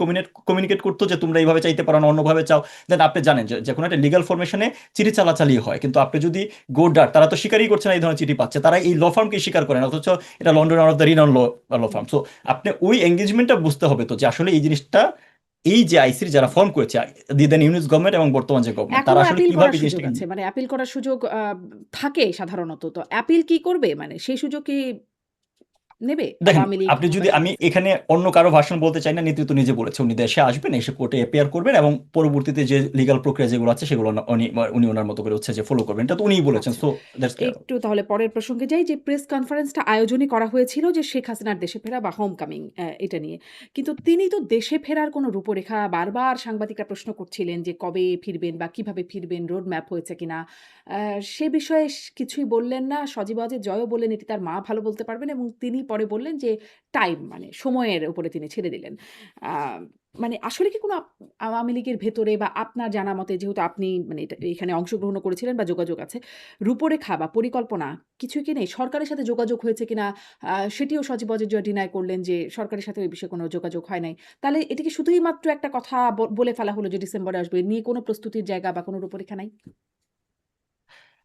কমিউনিকেট করতো যে তোমরা এইভাবে চাইতে পারো না অন্যভাবে চাও, দেন আপনি জানেন যে কোনো একটা লিগাল ফরমেশনে চিঠি চালাচালি হয়। কিন্তু আপনি যদি গোডার, তারা তো স্বীকারই করছে না এই ধরনের চিঠি পাচ্ছে, তারা এই ল ফার্মকে স্বীকার করেন, অথচ এটা London of the renowned law firm. So আপনি ওই এঙ্গেজমেন্টটা বুঝতে হবে তো যে আসলে এই জিনিসটা, এই যে আইসির যারা ফর্ম করেছে, দেন ইউনিস গভর্নমেন্ট এবং বর্তমান যে গভর্নমেন্ট, তারা এখনো আসলে অ্যাপিল কিভাবে করার এই সুযোগ জিনিসটাকে আছে। মানে অ্যাপিল করার সুযোগ থাকে সাধারণত। তো অ্যাপিল কি করবে? মানে সেই সুযোগ কি নেবে দেখেন, আওয়ামী লীগ আপনি যদি, ক্ষমতাসীন আমি আছে? এখানে অন্য কারো ভাষণ বলতে চাই না, নেতৃত্ব নিজে বলেছে উনি দেশে আসবেন, এসে কোর্টে অ্যাপিয়ার করবেন এবং পরবর্তীতে যে লিগাল প্রক্রিয়া যেগুলো আছে সেগুলো উনি উনি ওনার মতো করে হচ্ছে যে ফলো করবেন, এটা তো উনিই বলেছেন। আচ্ছা। So that's clear. একটু তাহলে পরের প্রসঙ্গে যাই যে প্রেস কনফারেন্সটা আয়োজনই করা হয়েছিল যে শেখ হাসিনার দেশে ফেরা বা হোম কামিং এটা নিয়ে। কিন্তু তিনি তো দেশে ফেরার কোনো রূপরেখা বারবার সাংবাদিকরা প্রশ্ন করছিলেন যে কবে ফিরবেন বা কিভাবে ফিরবেন, রোড ম্যাপ হয়েছে কিনা? সে বিষয়ে কিছুই বললেন না। সজীব ওয়াজেদ জয়ও বললেন এটি তার মা ভালো বলতে পারবেন এবং তিনি পরে বললেন যে টাইম মানে সময়ের উপরে তিনি ছেড়ে দিলেন। আ মানে আসলে কি কোনো আওয়ামী লীগের ভেতরে বা আপনার জানা মতে যেহেতু আপনি মানে এখানে অংশগ্রহণও করেছিলেন বা যোগাযোগ আছে, রূপরেখা বা পরিকল্পনা কিছুই কি নেই? সরকারের সাথে যোগাযোগ হয়েছে কিনা সেটিও সজীব ওয়াজেদ জয় ডিনাই করলেন যে সরকারের সাথে ওই বিষয়ে কোনো যোগাযোগ হয় নাই। তাহলে এটি কি শুধুই মাত্র একটা কথা বলে ফেলা হলো যে ডিসেম্বরে আসবে। এ নিয়ে কোনো প্রস্তুতির জায়গা বা কোনো রূপরেখা নাই?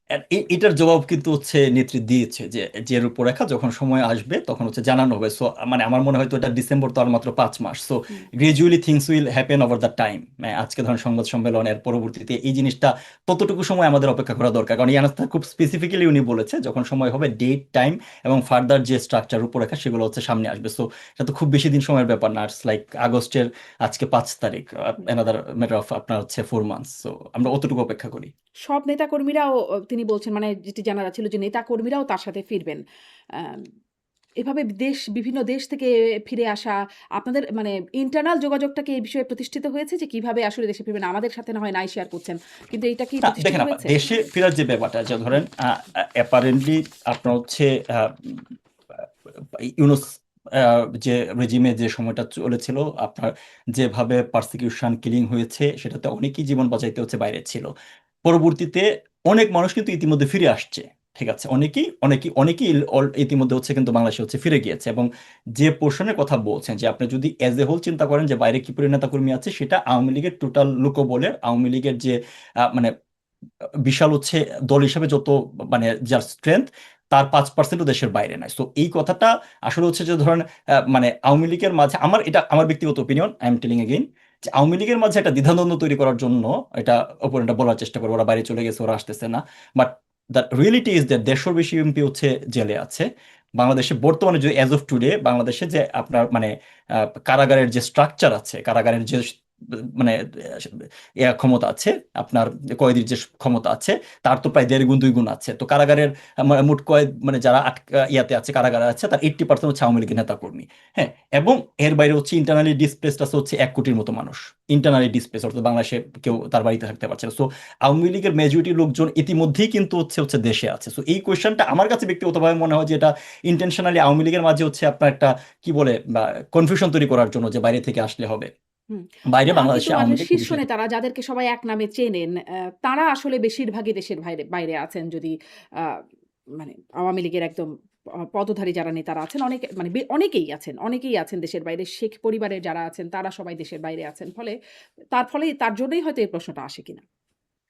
আর এটার জবাব কিন্তু হচ্ছে নেত্রী দিয়েছে যে যে রূপরেখা যখন সময় আসবে তখন হচ্ছে জানানো হবে। সো মানে আমার মনে হয় তো এটা ডিসেম্বর তো আর মাত্র 5 মাস। So hmm. Gradually things will happen over the time. আজকে ধরেন সংবাদ সম্মেলনের পরবর্তীতে এই জিনিসটা ততটুকু সময় আমাদের অপেক্ষা করা দরকার, কারণ ইয়ানাস্তা খুব স্পেসিফিক্যালি উনি বলেছে যখন সময় হবে ডেট টাইম এবং ফার্দার যে স্ট্রাকচার রূপরেখা সেগুলো হচ্ছে সামনে আসবে। সো এটা তো খুব বেশি দিন সময়ের ব্যাপার না, ইটস লাইক আগস্টের আজকে 5 তারিখ, হুম। অ্যানাদার ম্যাটার অফ আপনার হচ্ছে 4 মান্থস। সো আমরা অতটুকু অপেক্ষা করি। সব নেতাকর্মীরাও তিনি বলছেন মানে যেটি জানা যাচ্ছিল যে নেতাকর্মীরাও তার সাথে ফিরবেন। আম এভাবে বিভিন্ন দেশ থেকে ফিরে আসা আপনাদের মানে ইন্টারনাল যোগাযোগটা কি এই বিষয়ে প্রতিষ্ঠিত হয়েছে যে কিভাবে আসলে দেশে ফিরবেন? আমাদের সাথে না হয় নাই শেয়ার করছেন। কিন্তু এইটা কি না প্রতিষ্ঠিত দেখেন, হয়েছে? দেশে ফেরার যে ব্যাপারটা, যে ধরেন অ্যাপারেন্টলি আপনার হচ্ছে ইউনুস যে রেজিমে যে সময়টা চলেছিল, আপনার যেভাবে পারসিকিউশন কিলিং হয়েছে সেটাতে অনেকেই জীবন বাঁচাইতে হচ্ছে বাইরে ছিল। পরবর্তীতে অনেক মানুষ কিন্তু ইতিমধ্যে ফিরে আসছে। ঠিক আছে, অনেকেই ইতিমধ্যে হচ্ছে কিন্তু বাংলাদেশে হচ্ছে ফিরে গিয়েছে। এবং যে পোর্শনের কথা বলছেন যে আপনি যদি এজ এ হোল চিন্তা করেন যে বাইরে কি পরিমাণ নেতাকর্মী আছে, সেটা আওয়ামী লীগের টোটাল লোকবলের, আওয়ামী লীগের যে মানে বিশাল হচ্ছে দল হিসাবে যত মানে যার স্ট্রেংথ, তার 5%ও দেশের বাইরে নাই। সো এই কথাটা আসলে হচ্ছে যে ধরেন মানে আওয়ামী লীগের মাঝে, আমার ব্যক্তিগত opinion, I am telling again, যে আওয়ামী লীগের মাঝে একটা দ্বিধাদ্বন্দ্ব তৈরি করার জন্য এটা অপোনেন্টরা বলার চেষ্টা করে ওরা বাইরে চলে গেছে, ওরা আসতেছে না। But the reality is that 150 বেশি এমপি হচ্ছে জেলে আছে বাংলাদেশে বর্তমানে। যে অ্যাজ অফ টুডে বাংলাদেশে যে আপনার মানে কারাগারের যে স্ট্রাকচার আছে, কারাগারের যে মানে ক্ষমতা আছে, আপনার কয়েদির যে ক্ষমতা আছে তার তো প্রায় 1.5 গুণ 2 গুণ আছে। তো কারাগারের মোট কয়েদ মানে যারা ইয়াতে আছে, কারাগারে আছে, তার 80% হচ্ছে আওয়ামী লীগের নেতাকর্মী। হ্যাঁ, এবং এর বাইরে হচ্ছে ইন্টারনালি ডিসপ্লেসড আছে হচ্ছে 1 কোটির মতো মানুষ। ইন্টারনালি ডিসপ্লেস অর্থাৎ বাংলাদেশে কেউ তার বাড়িতে থাকতে পারছে না। সো আওয়ামী লীগের মেজরিটি লোকজন ইতিমধ্যেই কিন্তু হচ্ছে হচ্ছে দেশে আছে। সো এই কোয়েশ্চেনটা আমার কাছে ব্যক্তিগতভাবে মনে হয় যে এটা ইন্টেনশনালি আওয়ামী লীগের মাঝে হচ্ছে আপনার একটা কি বলে বা কনফিউশন তৈরি করার জন্য, যে বাইরে থেকে আসলে হবে। হুম। বাইরে না, কিন্তু বাংলাদেশে আওয়ামী লীগ শীর্ষ বিষয়টা নেতারা যাদেরকে সবাই এক নামে চেনেন, তারা আসলে বেশিরভাগই দেশের বাইরে আছেন। যদি আ মানে আওয়ামী লীগের একদম পদধারী যারা নেতারা আছেন, অনেকে মানে অনেকেই আছেন দেশের বাইরে। শেখ পরিবারের যারা আছেন তারা সবাই দেশের বাইরে আছেন। ফলে তার জন্যই হয়তো এই প্রশ্নটা আসে কিনা।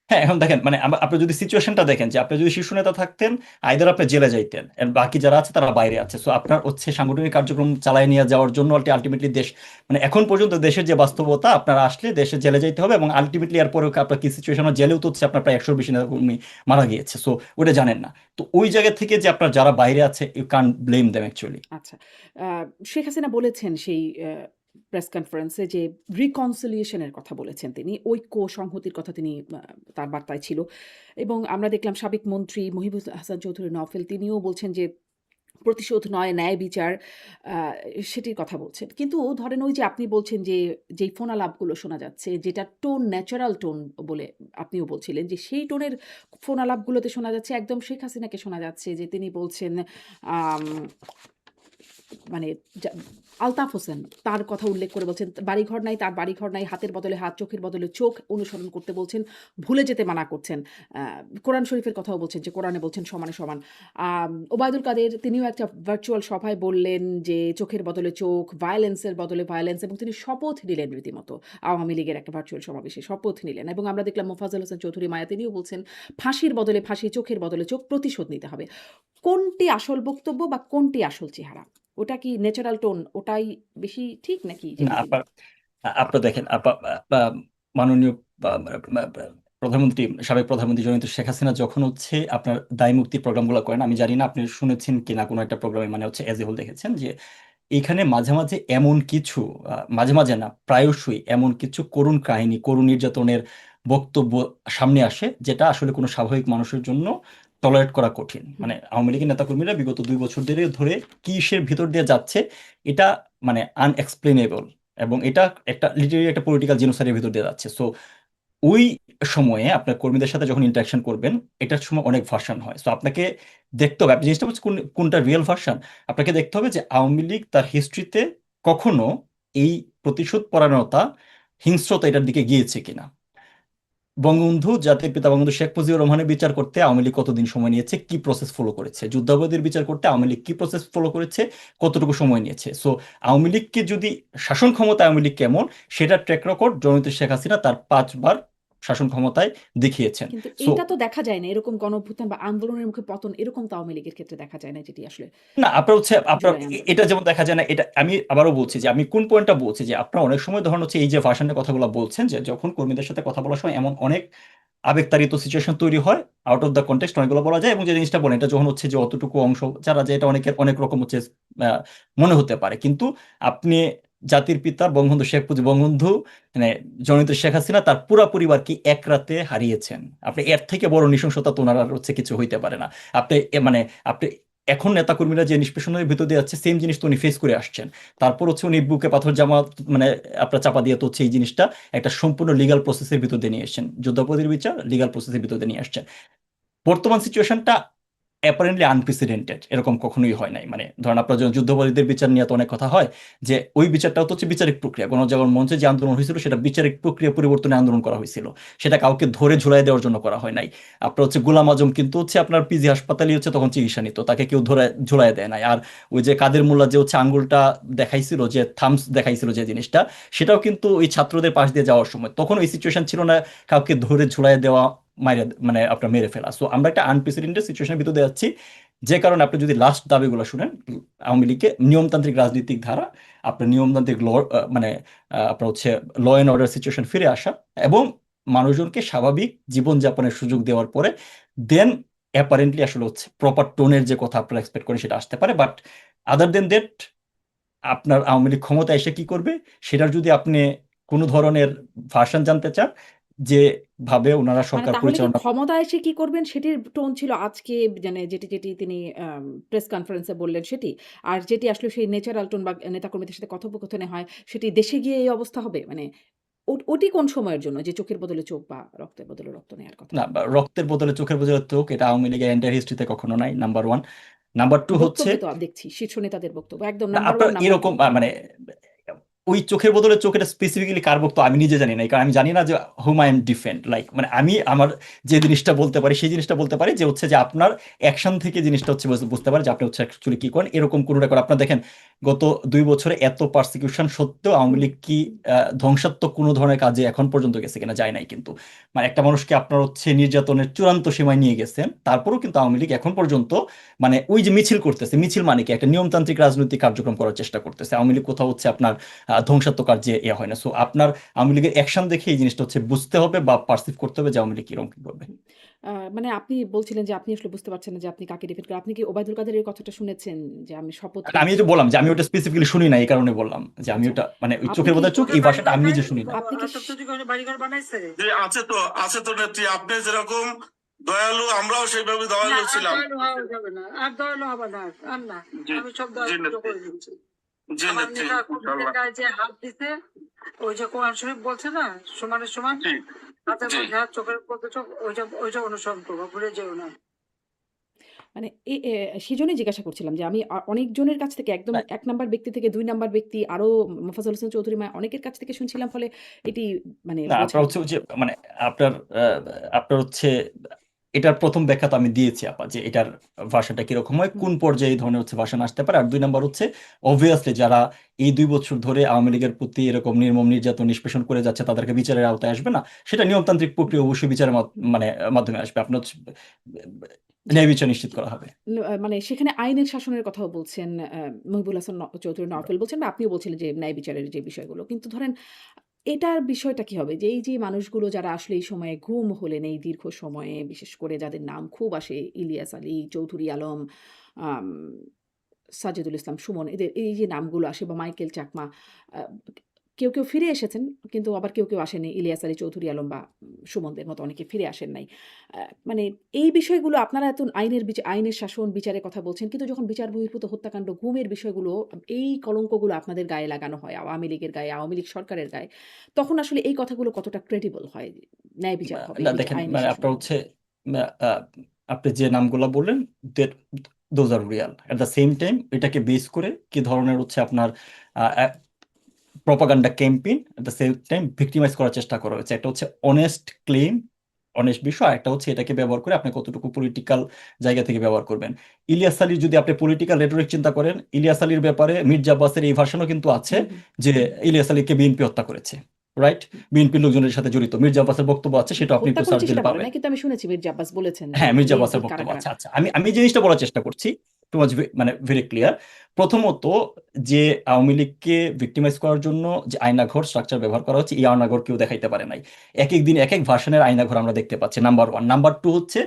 হ্যাঁ, এখন দেখেন মানে আপনি যদি সিচুয়েশনটা দেখেন যে আপনি যদি শীর্ষ নেতা থাকতেন, আইদার আপনি জেলে যাইতেন, আর বাকি যারা আছে তারা বাইরে আছে। সো আপনার হচ্ছে সাংগঠনিক কার্যক্রম চালায় নিয়ে যাওয়ার জন্য আলটিমেটলি দেশ মানে এখন পর্যন্ত দেশের যে বাস্তবতা, আপনারা আসলে দেশে জেলে যাইতে হবে, এবং আলটিমেটলি এরপরে আপনার কি সিচুয়েশন, জেলেও তো হচ্ছে আপনার প্রায় 100-এর বেশি নেতাকর্মী মারা গিয়েছে। সো ওটা জানেন না। তো ওই জায়গা থেকে যে আপনার যারা বাইরে আছে, you can blame them actually. আচ্ছা। আ শেখ হাসিনা বলেছেন সেই প্রেস কনফারেন্সে যে reconciliation এর কথা বলেছেন তিনি। ঐক্য, সংহতির কথা তিনি তার বার্তায় ছিল। এবং আমরা দেখলাম সাবেক মন্ত্রী মহিবুল হাসান চৌধুরী নওফেল তিনিও বলছেন যে প্রতিশোধ নয়, ন্যায় বিচার, আ সেটির কথা বলছেন। কিন্তু ধরেন ওই যে আপনি বলছেন যে, যেই ফোনালাপগুলো শোনা যাচ্ছে, যেটা টোন ন্যাচারাল টোন বলে আপনিও বলছিলেন যে, সেই টোনের ফোনালাপগুলোতে শোনা যাচ্ছে একদম শেখ হাসিনাকে শোনা যাচ্ছে যে তিনি বলছেন আম মানে যা আলতাফ হোসেন তার কথা উল্লেখ করে বলছেন, বাড়িঘর নাই, তার বাড়িঘর নাই, হাতের বদলে হাত, চোখের বদলে চোখ অনুসরণ করতে বলছেন, ভুলে যেতে মানা করছেন। আ কোরআন শরীফের কথাও বলছেন যে, কোরআনে বলছেন সমানে সমান। ওবায়দুল কাদের তিনিও একটা ভার্চুয়াল সভায় বললেন যে, চোখের বদলে চোখ, ভায়োলেন্স এর বদলে ভায়োলেন্স, এবং তিনি শপথ নিলেন রীতিমতো। আওয়ামী লীগের একটা ভার্চুয়াল সমাবেশে শপথ নিলেন। এবং আমরা দেখলাম মোফাজ্জল হোসেন চৌধুরী মায়া তিনিও বলছেন, ফাঁসির বদলে ফাঁসি, চোখের বদলে চোখ, প্রতিশোধ নিতে হবে। কোনটি আসল বক্তব্য বা কোনটি আসল চেহারা? ওটা কি ন্যাচারাল টোন ওটাই বেশি ঠিক নাকি না, যেটি তিনি আপনার আপনার দেখেন মাননীয় প্রধানমন্ত্রী, সাবেক প্রধানমন্ত্রী জননেত্রী শেখ হাসিনা যখন হচ্ছে আপনার দায় মুক্তি প্রোগ্রামগুলো করেন, আমি জানি না আপনি শুনেছেন কিনা কোনো একটা প্রোগ্রামে, মানে হচ্ছে এজ এ হোল দেখেছেন যে এখানে মাঝে মাঝে এমন কিছু মাঝে মাঝে না, প্রায়শই এমন কিছু করুণ কাহিনী, করুণ নির্যাতনের বক্তব্য সামনে আসে, যেটা আসলে কোনো স্বাভাবিক মানুষের জন্য টলারেট করা কঠিন। হুম, মানে আওয়ামী লীগের নেতাকর্মীরা বিগত 2 বছর ধরে কিসের ভিতর দিয়ে যাচ্ছে, এটা মানে আনএক্সপ্লেনেবল, এবং এটা একটা লিটারেলি একটা পলিটিক্যাল জিনোসাইডের ভিতর দিয়ে যাচ্ছে। সো ওই সময়ে আপনার কর্মীদের সাথে যখন ইন্টারাকশন করবেন, এটার সময় অনেক ভার্সন হয়। সো আপনাকে দেখতে হবে, আপনি জিনিসটা হচ্ছে কোনটা রিয়েল ভার্সন। আপনাকে দেখতে হবে যে আওয়ামী লীগ তার হিস্ট্রিতে কখনো এই প্রতিশোধ পরায়ণতা, হিংস্রতা এটার দিকে গিয়েছে কিনা। বঙ্গবন্ধু, জাতির পিতা বঙ্গবন্ধু শেখ মুজিবুর রহমানের বিচার করতে আওয়ামী লীগ কতদিন সময় নিয়েছে, কি প্রসেস ফলো করেছে, যুদ্ধাপরাধীর বিচার করতে আওয়ামী লীগ কি প্রসেস ফলো করেছে, কতটুকু সময় নিয়েছে। সো আওয়ামী লীগকে যদি শাসন ক্ষমতা আওয়ামী লীগ কেমন, সেটা ট্র্যাক রেকর্ড জননেত্রী শেখ হাসিনা তার 5 বার শাসন ক্ষমতায় দেখিয়েছেন। কিন্তু সো এইটা তো দেখা যায় না। এরকম গণঅভ্যুত্থান বা আন্দোলনের মুখে পতন এরকম তো আওয়ামী লীগের ক্ষেত্রে দেখা যায় না, যেটি আসলে না, আপনার হচ্ছে আপনার জুলাই আন্দোলন। এটা যেমন দেখা যায় না, এটা আমি আবারও বলছি যে আমি কোন পয়েন্টটা বলছি, যে আপনার অনেক সময় ধরুন হচ্ছে এই যে ভার্সনের কথাগুলো বলছেন, যে যখন কর্মীদের সাথে কথা বলার সময় এমন অনেক আবেগতাড়িত সিচুয়েশন তৈরি হয়, আউট অফ দ্য কন্টেক্সট অনেকগুলো বলা যায়, এবং যে জিনিসটা বলেন এটা যখন হচ্ছে যে অতটুকু অংশ যারা, যে এটা অনেকের অনেক রকম হচ্ছে আহ, মনে হতে পারে, কিন্তু আপনি জাতির পিতা বঙ্গবন্ধু শেখ মুজিব, বঙ্গবন্ধু মানে জননেত্রী শেখ হাসিনা তার পুরা পরিবারকে এক রাতে হারিয়েছেন। আপনি এর থেকে বড় নৃশংসতা তো ওনার আর হচ্ছে কিছু হইতে পারে না। আপনি মানে আপনি এখন নেতাকর্মীরা যে নিষ্পেষণের ভিতর দিয়ে যাচ্ছে, সেম জিনিস তো উনি ফেস করে আসছেন। তারপর হচ্ছে উনি বুকে পাথর জামা মানে আপনার চাপা দিয়ে তো হচ্ছে এই জিনিসটা একটা সম্পূর্ণ লিগাল প্রসেসের ভিতর দিয়ে নিয়ে এসেছেন, যুদ্ধাপরাধীর বিচার লিগাল প্রসেসের ভিতর দিয়ে নিয়ে আসছেন। বর্তমান সিচুয়েশনটা অ্যাপারেন্টলি আনপ্রেসিডেন্টেড, এরকম কখনোই হয় নাই। মানে ধরেন আপনার যখন যুদ্ধাপরাধীদের বিচার নিয়ে তো অনেক কথা হয়, যে ওই বিচারটাও তো হচ্ছে বিচারিক প্রক্রিয়া, গণজাগরণ মঞ্চে যে আন্দোলন হয়েছিল সেটা বিচারিক প্রক্রিয়া পরিবর্তনে আন্দোলন করা হয়েছিল, সেটা কাউকে ধরে ঝুলাই দেওয়ার জন্য করা হয় নাই। আপনার হচ্ছে গোলাম আজম কিন্তু হচ্ছে আপনার পিজি হাসপাতালে হচ্ছে তখন চিকিৎসা নিত, তাকে কেউ ধরে ঝুলাই দেয় নাই। আর ওই যে কাদের মোল্লা যে হচ্ছে আঙ্গুলটা দেখাইছিল, যে থামস দেখাইছিল যে জিনিসটা, সেটাও কিন্তু ওই ছাত্রদের পাশ দিয়ে যাওয়ার সময়, তখন ওই সিচুয়েশন ছিল না কাউকে ধরে ঝুলাই দেওয়া, মাইরে মানে আপনার মেরে ফেলা। সো আমরা একটা আনপ্রেসিডেন্টেড সিচুয়েশনের ভিতরে দিয়ে যাচ্ছি, যে কারণে আপনি যদি লাস্ট দাবিগুলো শুনেন, আওয়ামী লীগকে নিয়মতান্ত্রিক রাজনৈতিক ধারা, আপনার নিয়মতান্ত্রিক ল মানে আপনার হচ্ছে ল অ্যান্ড অর্ডার সিচুয়েশন ফিরে আসা, এবং মানুষজনকে স্বাভাবিক জীবনযাপনের সুযোগ দেওয়ার পরে দেন অ্যাপারেন্টলি আসলে হচ্ছে প্রপার টোনের যে কথা আপনারা এক্সপেক্ট করেন সেটা আসতে পারে। বাট আদার দেন দ্যাট, আপনার আওয়ামী লীগ ক্ষমতা এসে কি করবে সেটার যদি আপনি কোনো ধরনের ভার্সন জানতে চান, যেভাবে ওনারা মানে সরকার তাহলে কি পরিচালনা ক্ষমতায় এসে কি করবেন সেটির টোন ছিল আজকে মানে যেটি তিনি প্রেস কনফারেন্সে বললেন সেটি? আর যেটি আসলে সেই ন্যাচারাল টোন বা নেতাকর্মীদের সাথে কথোপকথনে হয় সেটি দেশে গিয়ে এই অবস্থা হবে? মানে ওটি কোন সময়ের জন্য যে চোখের বদলে চোখ বা রক্তের বদলে রক্ত নেয়ার কথা? না, রক্তের বদলে চোখের বদলে চোখ, এটা আওয়ামী লীগের এন্টায়ার হিস্ট্রিতে কখনো নাই, নাম্বার 1। নাম্বার 2 হচ্ছে, বক্তব্যে তো দেখছি শীর্ষ নেতাদের বক্তব্য। একদম না, নাম্বার আপনার 1, নাম্বার 2। এরকম মানে ওই চোখের বদলে চোখ, এটা স্পেসিফিক্যালি কার বক্তব্য আমি নিজে জানি না, কারণ আমি জানি না যে হুম আই এম ডিফেন্ড, লাইক মানে আমি আমার যে জিনিসটা বলতে পারি সেই জিনিসটা বলতে পারি, যে হচ্ছে যে আপনার অ্যাকশন থেকে জিনিসটা হচ্ছে বুঝতে পারি যে আপনি হচ্ছে অ্যাকচুয়ালি কি করেন, এরকম কোনো রেকর্ড আপনার দেখেন গত 2 বছরে এত পারসিকিউশন সত্ত্বেও আওয়ামী হুম। লীগ কি ধ্বংসাত্মক কোনো ধরনের কাজে এখন পর্যন্ত গেছে কিনা, যায় নাই কিন্তু। মানে একটা মানুষকে আপনার হচ্ছে নির্যাতনের চূড়ান্ত সীমায় নিয়ে গেছেন, তারপরেও কিন্তু আওয়ামী লীগ এখন পর্যন্ত মানে ওই যে মিছিল করতেছে, মিছিল মানে কি একটা নিয়মতান্ত্রিক রাজনৈতিক কার্যক্রম করার চেষ্টা করতেছে। আওয়ামী লীগ কোথাও হচ্ছে আপনার ধ্বংসাত্মক কার্যে হয় না। সো আপনার আওয়ামী লীগের অ্যাকশন দেখে এই জিনিসটা হচ্ছে বুঝতে হবে বা পারসিভ করতে হবে যে আওয়ামী লীগ কিরকম কি করবে। মানে আপনি বলছিলেন যে আপনি আসলে বুঝতে পারছেন না যে আপনি কাকে ডিফেন্ড করেন। আপনি কি ওবায়দুল কাদেরের কথাটা শুনেছেন? যে আমি শপথ আমি নিচ্ছি। যে বললাম যে আমি ওটা স্পেসিফিক্যালি শুনি না, এই কারণে বললাম যে আমি আচ্ছা। ওটা মানে ওই আপনি চোখের কি বোধহয় চোখ, এই ভাষাটা আমি নিজে শুনি না। আপনি কি আটক তৈরি করে বাড়িঘর বানাইছে? যে আছে তো নেত্রী, আপনি যেরকম দয়ালু আমরাও সেইভাবে না, দয়ালু আর ছিলাম। দয়ালু হওয়া যাবে না। আর দয়ালু হবে না। আর না। জি আমি সব জি দয়ালু নেত্রী, করে দিচ্ছি। জি আমার নেত্রী, নেতা কর্মীদের ইনশাআল্লাহ। গায়ে যে হাত দিছে, ওই যে কোরআন শরীফ বলছে না, সমানে সমান, জি হাতের জি মধ্যে হাত, চোখের মধ্যে চোখ, ওইটা অনুসরণ করবো, ভুলে যেও না। মানে সেজন্যই জিজ্ঞাসা করছিলাম যে আমি অনেকজনের কাছ থেকে একদম না, ১ নাম্বার ব্যক্তি থেকে ২ নাম্বার ব্যক্তি আরো মোফাজ্জল হোসেন চৌধুরী অনেকের কাছ থেকে শুনছিলাম ফলে এটি মানে না, বোঝা আপনার হচ্ছে যে মানে আপনার আপনার হচ্ছে এটার প্রথম ব্যাখ্যা তো আমি দিয়েছি আপা, যে এটার ভাষাটা কিরকম হয়, হুম, কোন পর্যায়ে এই ধরনের হচ্ছে ভাষা আসতে পারে। আর 2 নাম্বার হচ্ছে অবভিয়াসলি যারা এই 2 বছর ধরে আওয়ামী লীগের প্রতি এরকম নির্মম নির্যাতন নিষ্পেষণ করে যাচ্ছে তাদেরকে বিচারের আওতায় আসবে না, সেটা নিয়মতান্ত্রিক প্রক্রিয়া অবশ্যই বিচারের মানে মাধ্যমে আসবে, আপনার হচ্ছে জি। ন্যায় বিচার নিশ্চিত করা হবে। মানে সেখানে আইনের শাসনের কথাও বলছেন মহিবুল হাসান চৌধুরী নওফেল বলছেন বা আপনিও বলছিলেন যে ন্যায় বিচারের যে বিষয়গুলো। কিন্তু ধরেন এটার বিষয়টা কি হবে? যে এই যে মানুষগুলো যারা আসলে এই সময়ে গুম হলেন এই দীর্ঘ সময়ে, বিশেষ করে যাদের নাম খুব আসে ইলিয়াস আলী, চৌধুরী আলম, আম সাজেদুল ইসলাম সুমন, এদের এই যে নামগুলো আসে বা মাইকেল চাকমা, আ কেউ ফিরে এসেছেন কিন্তু আবার কেউ আসেনি। ইলিয়াস আলী, চৌধুরী আলম বা সুমনদের মতো অনেকে ফিরে আসেন নাই। আ মানে এই বিষয়গুলো আপনারা এত আইনের শাসন, বিচারের কথা বলছেন। কিন্তু যখন বিচার বহির্ভূত হত্যাকাণ্ড, গুমের বিষয়গুলো, এই কলঙ্কগুলো আপনাদের গায়ে লাগানো হয়, আওয়ামী লীগের গায়ে, আওয়ামী লীগ সরকারের গায়ে, তখন আসলে এই কথাগুলো কতটা ক্রেডিবল হয়? ন্যায় বিচার হবে, না এই দেখেন, আইনের মানে শাসন আপনার হবে। হচ্ছে আপনি যে নামগুলো বললেন, those are Real. At the same time এটাকে বেস করে কি ধরনের হচ্ছে আপনার propaganda campaign, at the same time victimise করার চেষ্টা করা হয়েছে। একটা হচ্ছে অনেস্ট ক্লেম, অনেস্ট বিষয়, আর একটা হচ্ছে এটাকে ব্যবহার করে আপনি কতটুকু পলিটিক্যাল জায়গা থেকে ব্যবহার করবেন। ইলিয়াস আলীর যদি আপনি পলিটিক্যাল রেটরিক চিন্তা করেন, ইলিয়াস আলীর ব্যাপারে মির্জা আব্বাসের এই ভাষণও কিন্তু আছে হুম, হুম, যে ইলিয়াস আলীকে বিএনপি হত্যা করেছে, রাইট? হুম। বিএনপির লোকজনের সাথে জড়িত মির্জা আব্বাসের বক্তব্য আছে, সেটা আপনি হত্যা একটু করার সার্চ দিলে চেষ্টা করে পাবেন। নাই কিন্তু আমি শুনেছি মির্জা আব্বাস বলেছেন যে হ্যাঁ, মির্জা আব্বাসের বিএনপির বক্তব্য কারা আছে। আচ্ছা, আমি যে জিনিসটা বলার চেষ্টা করছি, টু মাচ মানে ভেরি ক্লিয়ার। প্রথমত, যে আওয়ামী লীগকে ভিক্টিমাইজ করার জন্য যে আয়নাঘর স্ট্রাকচার ব্যবহার করা হচ্ছে, এই আয়নাঘর কেউ দেখাইতে পারে নাই। এক এক দিন এক এক ভার্সনের আয়নাঘর আমরা দেখতে পাচ্ছি, নাম্বার 1। নাম্বার 2 হচ্ছে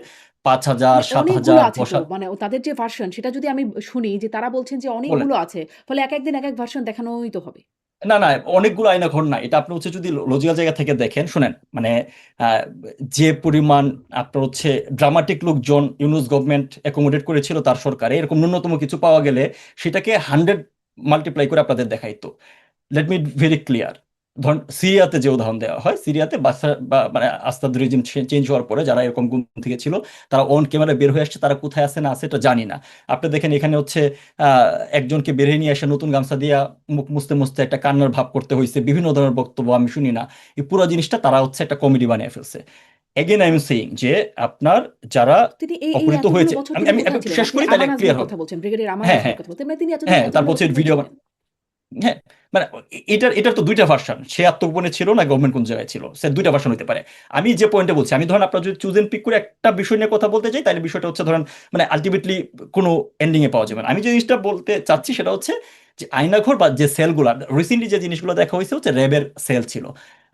5,000, মানে অনেকগুলো 7,000, আছে তো। 10,000 মানে তাদের যে ভার্সন সেটা যদি আমি শুনি যে তারা বলছেন যে বলেন। অনেকগুলো আছে। ফলে একেক দিন একেক ভার্সন দেখানোই তো হবে। না না, অনেকগুলো আয়নাঘর না, এটা আপনি হচ্ছে যদি লজিক্যাল জায়গা থেকে দেখেন, শুনেন মানে আহ, যে পরিমাণ আপনার হচ্ছে ড্রামাটিক লোকজন ইউনুস গভর্নমেন্ট অ্যাকোমোডেট করেছিল তার সরকারে, এরকম ন্যূনতম কিছু পাওয়া গেলে সেটাকে 100 মাল্টিপ্লাই করে আপনাদের দেখাইতো। Let me very clear. ধরুন সিরিয়াতে যে উদাহরণ দেওয়া হয়, সিরিয়াতে মানে আস্তাদ রেজিম চেঞ্জ হওয়ার পরে যারা এরকম গুম থেকে ছিল তারা অন ক্যামেরা বের হয়ে আসছে, তারা কোথায় আছে না আছে এটা জানি না। আপনি দেখেন এখানে হচ্ছে একজনকে বেরিয়ে নিয়ে এসে নতুন গামছা দিয়া মুখ মুছতে মুছতে একটা কান্নার ভাব করতে হয়েছে, বিভিন্ন ধরনের বক্তব্য আমি শুনি না। এই পুরো জিনিসটা তারা হচ্ছে একটা কমেডি বানিয়ে ফেলছে। এগেন আই এম সেইং যে আপনার যারা তিনি এই অপহৃত এতগুলো হয়েছে, বছর আমি তিনি আমি কোথায় আমি ছিলেন? শেষ আপনি করি তাহলে আমান ক্লিয়ার আজমের হবে। কথা বলছেন, ব্রিগেডিয়ার আমান হ্যাঁ আজমের হ্যাঁ কথা বলছেন। মানে তিনি হ্যাঁ, এতগুলো তারপর বছর হচ্ছে কোথায় ভিডিও, ছিলেন? হ্যাঁ, মানে এটার তো 2টা ভার্সন, সে আত্মগোপনে ছিল না গভর্নমেন্ট কোন জায়গায় ছিল, সে 2টা ভার্সন হতে পারে। আমি যে পয়েন্টে বলছি, আমি ধরেন আপনার যদি চুজ এন্ড পিক করে একটা বিষয় নিয়ে কথা বলতে চাই, তাহলে বিষয়টা হচ্ছে ধরেন মানে আলটিমেটলি কোনো এন্ডিং এ পাওয়া যাবে না। আমি যে জিনিসটা বলতে চাচ্ছি সেটা হচ্ছে যে আয়নাঘর বা যে সেলগুলো রিসেন্টলি যে জিনিসগুলো দেখা হয়েছে হচ্ছে র্যাবের সেল ছিল।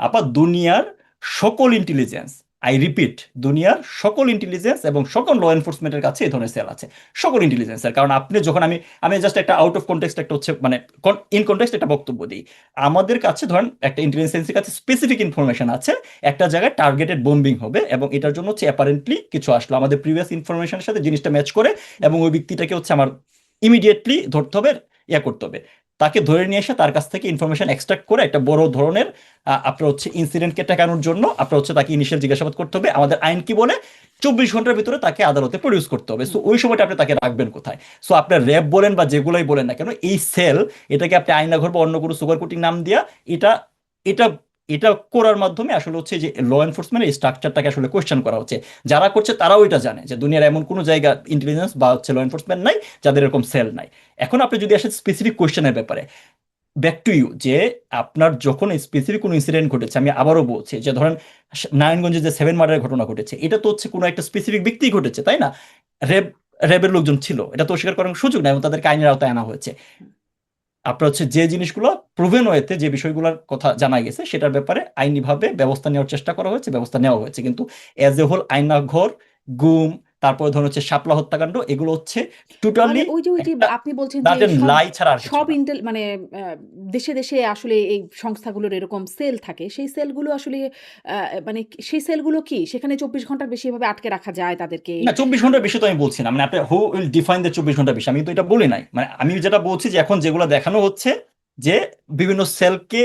আবার দুনিয়ার সকল ইন্টেলিজেন্স আই রিপিট, দুনিয়ার সকল ইন্টেলিজেন্স এবং সকল ল এনফোর্সমেন্টের কাছে এই ধরনের সেল আছে, সকল ইন্টেলিজেন্সের। কারণ আপনি যখন আমি জাস্ট একটা আউট অফ কনটেক্সট একটা হচ্ছে মানে ইন কনটেক্সট একটা বক্তব্য দিই, আমাদের কাছে ধরেন একটা ইন্টেলিজেন্সের কাছে স্পেসিফিক ইনফরমেশন আছে একটা জায়গায় টার্গেটেড বোম্বিং হবে এবং এটার জন্য হচ্ছে অ্যাপারেন্টলি কিছু আসলো আমাদের প্রিভিয়াস ইনফরমেশনের সাথে জিনিসটা ম্যাচ করে এবং ওই ব্যক্তিটাকে হচ্ছে আমার ইমিডিয়েটলি ধরতে হবে, করতে হবে, তাকে ধরে নিয়ে এসে তার কাছ থেকে ইনফরমেশন এক্সট্রাক্ট করে একটা বড় ধরনের আপনার হচ্ছে ইনসিডেন্টকে ঠেকানোর জন্য আপনার হচ্ছে তাকে ইনিশিয়াল জিজ্ঞাসাবাদ করতে হবে। আমাদের আইন কি বলে 24 ঘন্টার ভিতরে তাকে আদালতে প্রডিউস করতে হবে। সো ওই সময়টা আপনি তাকে রাখবেন কোথায়? সো আপনার র্যাব বলেন বা যেগুলোই বলেন না কেন, এই সেল এটাকে আপনি আয়নাঘর বা অন্য কোনো সুপার কোটিং নাম দিয়া এটা এটা এটা করার মাধ্যমে আসলে হচ্ছে যে ল এনফোর্সমেন্ট এই স্ট্রাকচারটাকে আসলে কোয়েশ্চেন করা হচ্ছে। যারা করছে তারাও এটা জানে যে দুনিয়ার এমন কোনো জায়গা ইন্টেলিজেন্স বা হচ্ছে ল এনফোর্সমেন্ট নাই যাদের এরকম সেল নাই। এখন আপনি যদি আসেন স্পেসিফিক কোয়েশ্চেনের ব্যাপারে, ব্যাক টু ইউ, যে আপনার যখন স্পেসিফিক কোনো ইনসিডেন্ট ঘটেছে, আমি আবারও বলছি যে ধরেন নারায়ণগঞ্জে যে 7 মার্ডারের ঘটনা ঘটেছে, এটা তো হচ্ছে কোনো একটা স্পেসিফিক ব্যক্তি ঘটেছে, তাই না? র্যাব র্যাবের লোকজন ছিল, এটা তো অস্বীকার করার সুযোগ নাই এবং তাদেরকে আইনের আওতায় আনা হয়েছে। আপনার হচ্ছে যে জিনিসগুলো প্রুভেন ওয়েতে যে বিষয়গুলোর কথা জানা গেছে সেটার ব্যাপারে আইনিভাবে ব্যবস্থা নেওয়ার চেষ্টা করা হয়েছে, ব্যবস্থা নেওয়া হয়েছে। কিন্তু এজ এ হোল আয়নাঘর, গুম, তারপরে ধরুন হচ্ছে শাপলা হত্যাকাণ্ড, এগুলো হচ্ছে টোটালি ওই যে একটা আপনি বলছেন যে দাঁতের সব লাই ছাড়া আর কিছু সব না। মানে দেশে দেশে আসলে এই সংস্থাগুলোর এরকম সেল থাকে, সেই সেলগুলো আসলে মানে সেই সেলগুলো কি সেখানে 24 ঘন্টার বেশি এভাবে আটকে রাখা যায় তাদেরকে? না, 24 ঘন্টার বেশি তো আমি বলছি না, মানে আপনি হু উইল ডিফাইন দ্য 24 ঘন্টার বেশি, আমি তো এটা বলি নাই। মানে আমি যেটা বলছি যে এখন যেগুলো দেখানো হচ্ছে যে বিভিন্ন সেলকে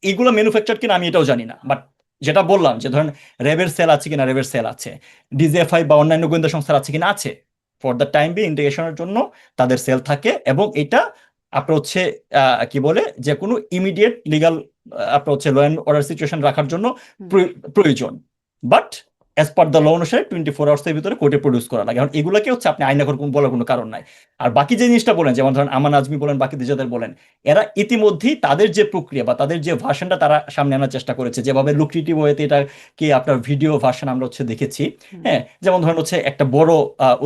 এগুলো ম্যানুফ্যাকচার কিনা আমি এটাও জানি না, বাট যেটা বললাম যে ধরেন র্যাবের সেল আছে কিনা, র্যাবের সেল আছে, ডিজিএফআই বা অন্যান্য গোয়েন্দা সংস্থার আছে কিনা, আছে। ফর দ্য টাইম বি ইন্টিগ্রেশনের জন্য তাদের সেল থাকে এবং এটা আপনার হচ্ছে কি বলে যে কোনো ইমিডিয়েট লিগাল আপনার হচ্ছে ল অ্যান্ড অর্ডার সিচুয়েশন রাখার জন্য হুম। প্রয়োজন। But as per the law অনুসারে 24 আওয়ার্সের ভিতরে কোর্টে প্রডিউস করা লাগে। এখন এগুলোকে হচ্ছে আপনি আইনাঘর বলার কোনো কারণ নাই। আর বাকি যে জিনিসটা বলেন, যেমন ধরেন আমান আজমি বলেন, বাকি যাদের বলেন, এরা ইতিমধ্যেই তাদের যে প্রক্রিয়া বা তাদের যে ভার্সনটা তারা সামনে আনার চেষ্টা করেছে, যেভাবে লুক্রেটিভ ওয়েতে এটাকে আপনার ভিডিও ভার্সন আমরা হচ্ছে দেখেছি। হুম। হ্যাঁ, যেমন ধরেন হচ্ছে একটা বড়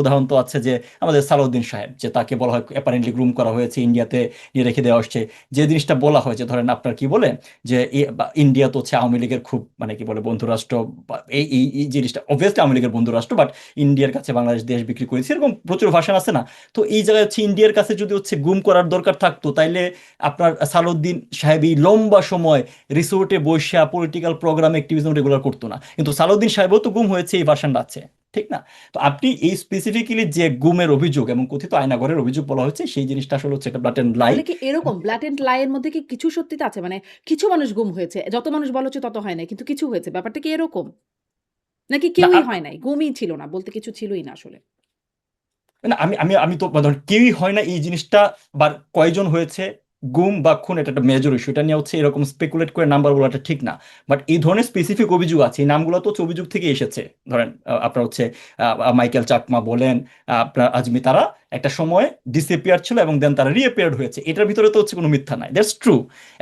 উদাহরণ তো আছে যে আমাদের সালাউদ্দিন সাহেব, যে তাকে বলা হয় অ্যাপারেন্টলি গ্রুম করা হয়েছে, ইন্ডিয়াতে নিয়ে রেখে দেওয়া হচ্ছে। যে জিনিসটা বলা হয় যে ধরেন আপনার কি বলে যে ইন্ডিয়া তো হচ্ছে আওয়ামী লীগের খুব মানে কি বলে বন্ধুরাষ্ট্র, এই এই এই জিনিসটা অবভিয়াসলি আওয়ামী লীগের বন্ধুরাষ্ট্র, বাট ইন্ডিয়ার কাছে বাংলাদেশ দেশ বিক্রি করেছে, এরকম প্রচুর ভাষণ আছে না? তো এই জায়গায় হচ্ছে ইন্ডিয়ার কাছে যদি হচ্ছে গুম করার দরকার থাকতো, তাইলে আপনার সালাউদ্দিন সাহেব এই লম্বা সময় রিসোর্টে বসে পলিটিক্যাল প্রোগ্রাম অ্যাক্টিভিজম রেগুলার করতো না। কিন্তু সালাউদ্দিন সাহেবও তো গুম হয়েছে, এই ভাষণটা আছে, ঠিক না? তো আপনি এই স্পেসিফিক্যালি যে গুমের অভিযোগ এবং কথিত আয়নাঘরের অভিযোগ বলা হচ্ছে, সেই জিনিসটা আসলে হচ্ছে একটা ব্লাটেন্ট লাই। তাহলে কি এরকম ব্ল্যাটেন্ট লাইয়ের মধ্যে কি কিছু সত্যিতা আছে? মানে কিছু মানুষ গুম হয়েছে, যত মানুষ বলা হচ্ছে তত হয় নাই, কিন্তু কিছু হয়েছে, ব্যাপারটা কি এরকম? নাকি না কেউই হয় নাই, গুমই ছিল না, বলতে কিছু ছিলই না আসলে? না, আমি আমি আমি তো ধরেন কেউই হয় না এই জিনিসটা, বা কয়জন হয়েছে গুম বা খুন, এটা একটা মেজর ইস্যু। এটা নিয়ে হচ্ছে এরকম স্পেকুলেট করে নাম্বার বলাটা ঠিক না। বাট এই ধরনের স্পেসিফিক অভিযোগ আছে, এই নামগুলো তো হচ্ছে অভিযোগ থেকে এসেছে। ধরেন আপনার হচ্ছে মাইকেল চাকমা বলেন, আপনার আজমি, তারা একটা সময় ডিসঅ্যাপিয়ার ছিল এবং দেন তারা রিঅ্যাপিয়ার্ড হয়েছে। এটার ভিতরে তো হচ্ছে কোনো মিথ্যা নাই, দ্যাটস ট্রু।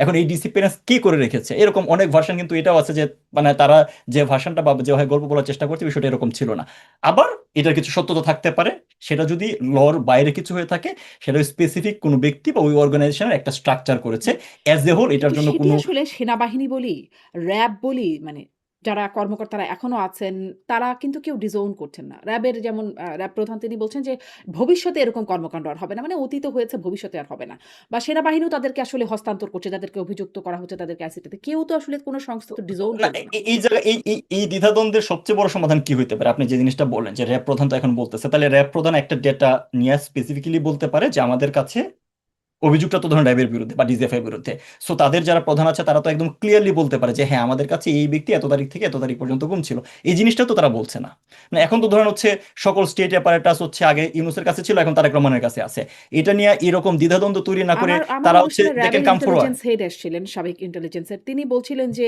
এখন এই ডিসঅ্যাপিয়ারেন্স কে করে রেখেছে, এরকম অনেক ভার্সন কিন্তু এটাও আছে যে মানে তারা যে ভার্সনটা বা যেভাবে গল্প বলার চেষ্টা করছে বিষয়টা এরকম ছিল না। আবার এটার কিছু সত্যতা থাকতে পারে, সেটা যদি লর বাইরে কিছু হয়ে থাকে, সেটা স্পেসিফিক কোনো ব্যক্তি বা ওই অর্গানাইজেশনের একটা স্ট্রাকচার করেছে। অ্যাজ এ হোল এটার কিন্তু জন্য সেটি কোনো আসলে সেনাবাহিনী বলি, র‍্যাব বলি, মানে যারা কর্মকর্তারা এখনো আছেন, তারা কিন্তু কেউ ডিসওন করছেন না। র‍্যাবের যেমন র‍্যাব প্রধান তিনি বলছেন যে ভবিষ্যতে এরকম কর্মকাণ্ড আর হবে না। মানে অতীতে হয়েছে, ভবিষ্যতে আর হবে না। বা সেনাবাহিনীও তাদেরকে আসলে হস্তান্তর করছে, যাদেরকে অভিযুক্ত করা হচ্ছে তাদেরকে আইসিটিতে। কেউ তো আসলে কোনো সংস্থা তো ডিসওন না। করবে না। এই জায়গায় এই দ্বিধাদ্বন্দ্বের সবচেয়ে বড় সমাধান কি হইতে পারে? আপনি যে জিনিসটা বললেন যে র্যাব প্রধান তো এখন বলতেছে, তাহলে র্যাব প্রধান একটা ডেটা নিয়ে স্পেসিফিক্যালি বলতে পারে যে আমাদের কাছে অভিযোগটা তো ধরেন র্যাবের বিরুদ্ধে বা ডিজিএফআই বিরুদ্ধে। সো তাদের যারা প্রধান আছে তারা তো একদম ক্লিয়ারলি বলতে পারে যে হ্যাঁ, আমাদের কাছে এই ব্যক্তি এত তারিখ থেকে এত তারিখ পর্যন্ত গুম ছিল। এই জিনিসটা তো তারা বলছে না। মানে এখন তো ধরেন হচ্ছে সকল স্টেট অ্যাপারেটাস হচ্ছে আগে ইউনূসের কাছে ছিল, এখন তারেক রহমানের কাছে আছে। এটা নিয়ে এরকম দ্বিধাদ্বন্দ্ব তৈরি না করে আমার তারা হচ্ছে অনুষ্ঠানে দে ক্যান র‍্যাবের কাম ফরওয়ার্ড। ইন্টেলিজেন্স হেড এসছিলেন, সাবেক ইন্টেলিজেন্সের। তিনি বলছিলেন যে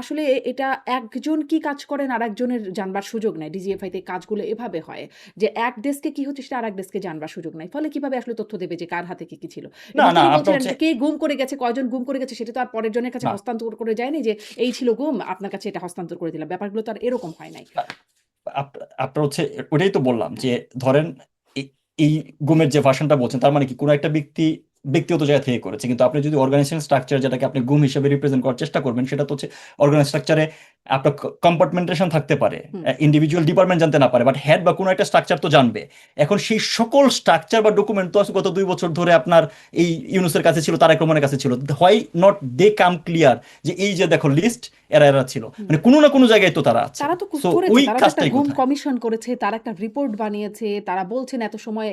আসলে এটা একজন কি কাজ করেন আরেকজনের জানবার সুযোগ নাই। ডিজিএফআই তে কাজগুলো এভাবে হয় যে এক ডেস্কে কি হচ্ছে সেটা আরেক ডেস্কে জানবার সুযোগ নাই। ফলে কিভাবে আসলে তথ্য দেবে যে কার হাতে কি ছিল? না এবং না তিনি আপনার বলছিলেন হচ্ছে যে কে গুম করে গেছে, কয়জন গুম করে গেছে সেটা তো আর পরের জনের কাছে না হস্তান্তর করে যায়নি যে এই ছিল গুম, আপনার কাছে এটা হস্তান্তর করে দিলাম। ব্যাপারগুলো তো আর এরকম হয় নাই। আপনার হচ্ছে ওটাই তো বললাম যে ধরেন এই এই গুমের যে ভার্সনটা বলছেন, তার মানে কি কোনো একটা ব্যক্তিগত জায়গা থেকে করেছে। কিন্তু আপনি যদি অর্গানাইজেশন স্ট্রাকচার, যেটাকে আপনি গুম হিসেবে রিপ্রেজেন্ট করার চেষ্টা করবেন, সেটা তো হচ্ছে অর্গানাইজেশন স্ট্রাকচারে আপনার কম্পার্টমেন্টেশন থাকতে পারে, হুম। ইন্ডিভিজুয়াল ডিপার্টমেন্ট জানতে না পারে, বাট হেড বা কোনো একটা স্ট্রাকচার তো জানবে। এখন সেই সকল স্ট্রাকচার বা ডকুমেন্ট তো গত 2 বছর ধরে আপনার এই ইউনুসের কাছে ছিল, তারেক রহমানের কাছে ছিল। Why not they come clear যে এই যে দেখো লিস্ট, এরা এরা ছিল, হুম। মানে কোনো না কোনো জায়গায় তো তারা আছে। তারা তো সো করেছে, ওই তারা তো একটা কাজটাই গুম কোথায়? কমিশন করেছে, তারা একটা রিপোর্ট বানিয়েছে, তারা বলছেন এত সময়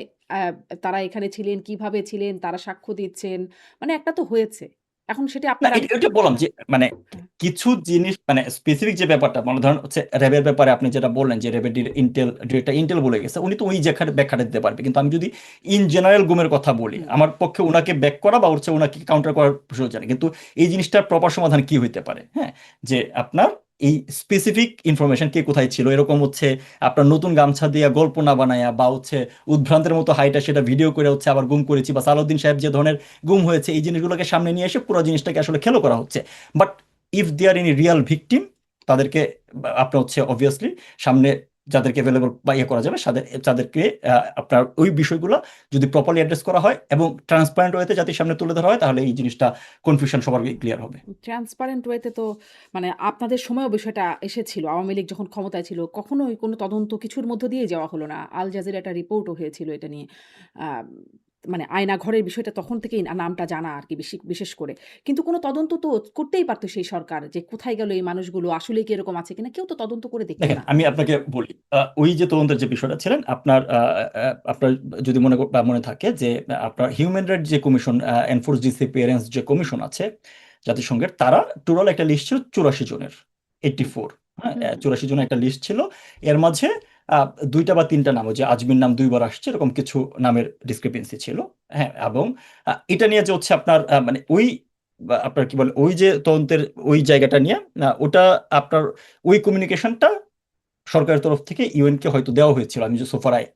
তারা এখানে ছিলেন, কিভাবে ছিলেন, তারা সাক্ষ্য দিচ্ছেন, মানে একটা তো হয়েছে। এখন সেটা না, আপনারা এটা বললাম যে মানে হ্যাঁ। কিছু জিনিস মানে স্পেসিফিক যে ব্যাপারটা, মানে ধরেন হচ্ছে র্যাবের ব্যাপারে আপনি যেটা বললেন যে র্যাবের ইন্টেল ডিরেক্টর ইন্টেল বলে গেছে, উনি তো ওই জায়গায় ব্যাখ্যাটা দিতে পারবে। কিন্তু আমি যদি ইন জেনারেল গুমের কথা বলি, হুম। আমার পক্ষে ওনাকে ব্যাক করা বা হচ্ছে ওনাকে কাউন্টার করার প্রশ্ন জানে, কিন্তু এই জিনিসটার প্রপার সমাধান কি হইতে পারে? হ্যাঁ, যে আপনার এই স্পেসিফিক ইনফরমেশন কে কোথায় ছিল, এরকম হচ্ছে আপনার নতুন গামছা দিয়ে গল্প না বানায়া বা হচ্ছে উদ্ভ্রান্তের মতো হাইটা সেটা ভিডিও করে হচ্ছে আবার গুম করেছি, বা সালাউদ্দিন সাহেব যে ধরনের গুম হয়েছে এই জিনিসগুলোকে সামনে নিয়ে এসে পুরো জিনিসটাকে আসলে খেলো করা হচ্ছে। But if they are any real victim, তাদেরকে আপনার হচ্ছে অবভিয়াসলি সামনে যাদেরকে অ্যাভেলেবল বা ইয়ে করা যাবে তাদেরকে আপনার ওই বিষয়গুলো যদি প্রপারলি অ্যাড্রেস করা হয় এবং ট্রান্সপারেন্ট ওয়েতে জাতির সামনে তুলে ধরা হয়, তাহলে এই জিনিসটা কনফিউশন সবার ক্লিয়ার হবে। ট্রান্সপারেন্ট ওয়েতে তো মানে আপনাদের সময়ও বিষয়টা এসেছিল। আওয়ামী লীগ যখন ক্ষমতায় ছিল কখনোই কোনো তদন্ত কিছুর মধ্য দিয়ে যাওয়া হলো না। আল জাজিরা একটা রিপোর্টও হয়েছিল এটা নিয়ে। আ মানে আয়নাঘরের বিষয়টা তখন থেকেই নামটা জানা আরকি বিশেষ করে। কিন্তু কোনো তদন্ত তো করতেই পারত সেই সরকার যে কোথায় গেল এই মানুষগুলো, আসলেই কি এরকম আছে কিনা? কেউ তো তদন্ত করে দেখল দেখেন, না। আমি আপনাকে বলি, ওই যে তদন্তের যে বিষয়টা ছিলেন আপনার যদি মনে থাকে যে আপনার হিউম্যান রাইট যে কমিশন, এনফোর্স ডিসঅ্যাপিয়ারেন্স যে কমিশন আছে জাতিসংঘের, তারা টোটাল একটা লিস্ট ছিল 84 জনের, হুম, 84, হ্যাঁ, হুম, 84 জনের একটা লিস্ট ছিল। এর মাঝে 2টা বা 3টা নাম, ওই যে আজমির নাম 2বার আসছে, এরকম কিছু নামের ডিসক্রিপেন্সি ছিল। হ্যাঁ, এবং এটা নিয়ে যে হচ্ছে আপনার মানে ওই আপনার কি বলে ওই যে তদন্তের ওই জায়গাটা নিয়ে ওটা আপনার ওই কমিউনিকেশনটা সরকারের তরফ থেকে ইউএনকে হয়তো দেওয়া হয়েছিল। আমি যে সোফারায়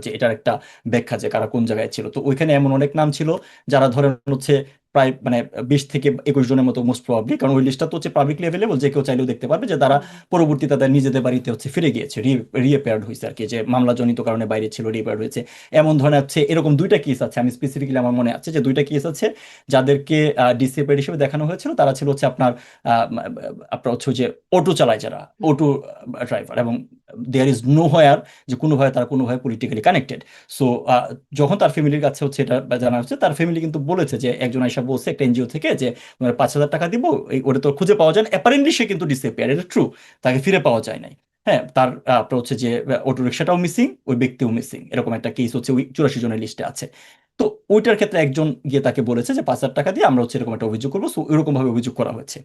যে এটার একটা ব্যাখ্যা যে কারা কোন জায়গায় ছিল, তো ওইখানে এমন অনেক নাম ছিল যারা ধরেন হচ্ছে প্রায় মানে 20 থেকে 21 জনের মতো মোস্ট প্রবাবলি, কারণ ওই লিস্টটা তো হচ্ছে পাবলিকলি অ্যাভেলেবল, যে কেউ চাইলেও দেখতে পারবে, যে তারা হুম, পরবর্তীতে তাদের নিজেদের বাড়িতে হচ্ছে ফিরে গিয়েছে, রিঅ্যাপেয়ার্ড হয়েছে আর কি, যে মামলাজনিত কারণে বাইরে ছিল, রিঅ্যাপেয়ার্ড হয়েছে। এমন ধরনের হচ্ছে এরকম 2টা কেস আছে, আমি স্পেসিফিক্যালি আমার মনে আছে যে 2টা কেস আছে যাদেরকে ডিসঅ্যাপিয়ার্ড হিসেবে দেখানো হয়েছিল। তারা ছিল হচ্ছে আপনার হচ্ছে যে অটো চালায় যারা, হুম, অটো ড্রাইভার, এবং দেয়ার ইজ নো হোয়ার যে কোনোভাবে তারা কোনোভাবে পলিটিক্যালি কানেক্টেড। সো যখন তার ফ্যামিলির কাছে হচ্ছে এটা জানা হচ্ছে, তার ফ্যামিলি কিন্তু বলেছে যে একজন আইসা বলছে একটা এনজিও থেকে যে 5,000 টাকা দিব, ওটা তো খুঁজে পাওয়া যায় না। অ্যাপারেন্টলি সে কিন্তু ডিসঅ্যাপিয়ার, এটা ট্রু, তাকে ফিরে পাওয়া যায় নাই। হ্যাঁ, তার আপনার হচ্ছে যে অটো রিক্সাটাও মিসিং, ওই ব্যক্তিও মিসিং, এরকম একটা কেস হচ্ছে ওই 84 জনের লিস্টে আছে। তো ওইটার ক্ষেত্রে একজন গিয়ে তাকে বলেছে যে 5,000 টাকা দিয়ে আমরা হচ্ছে এরকম একটা অভিযোগ করবো। সো এরকম ভাবে অভিযোগ করা হয়েছে।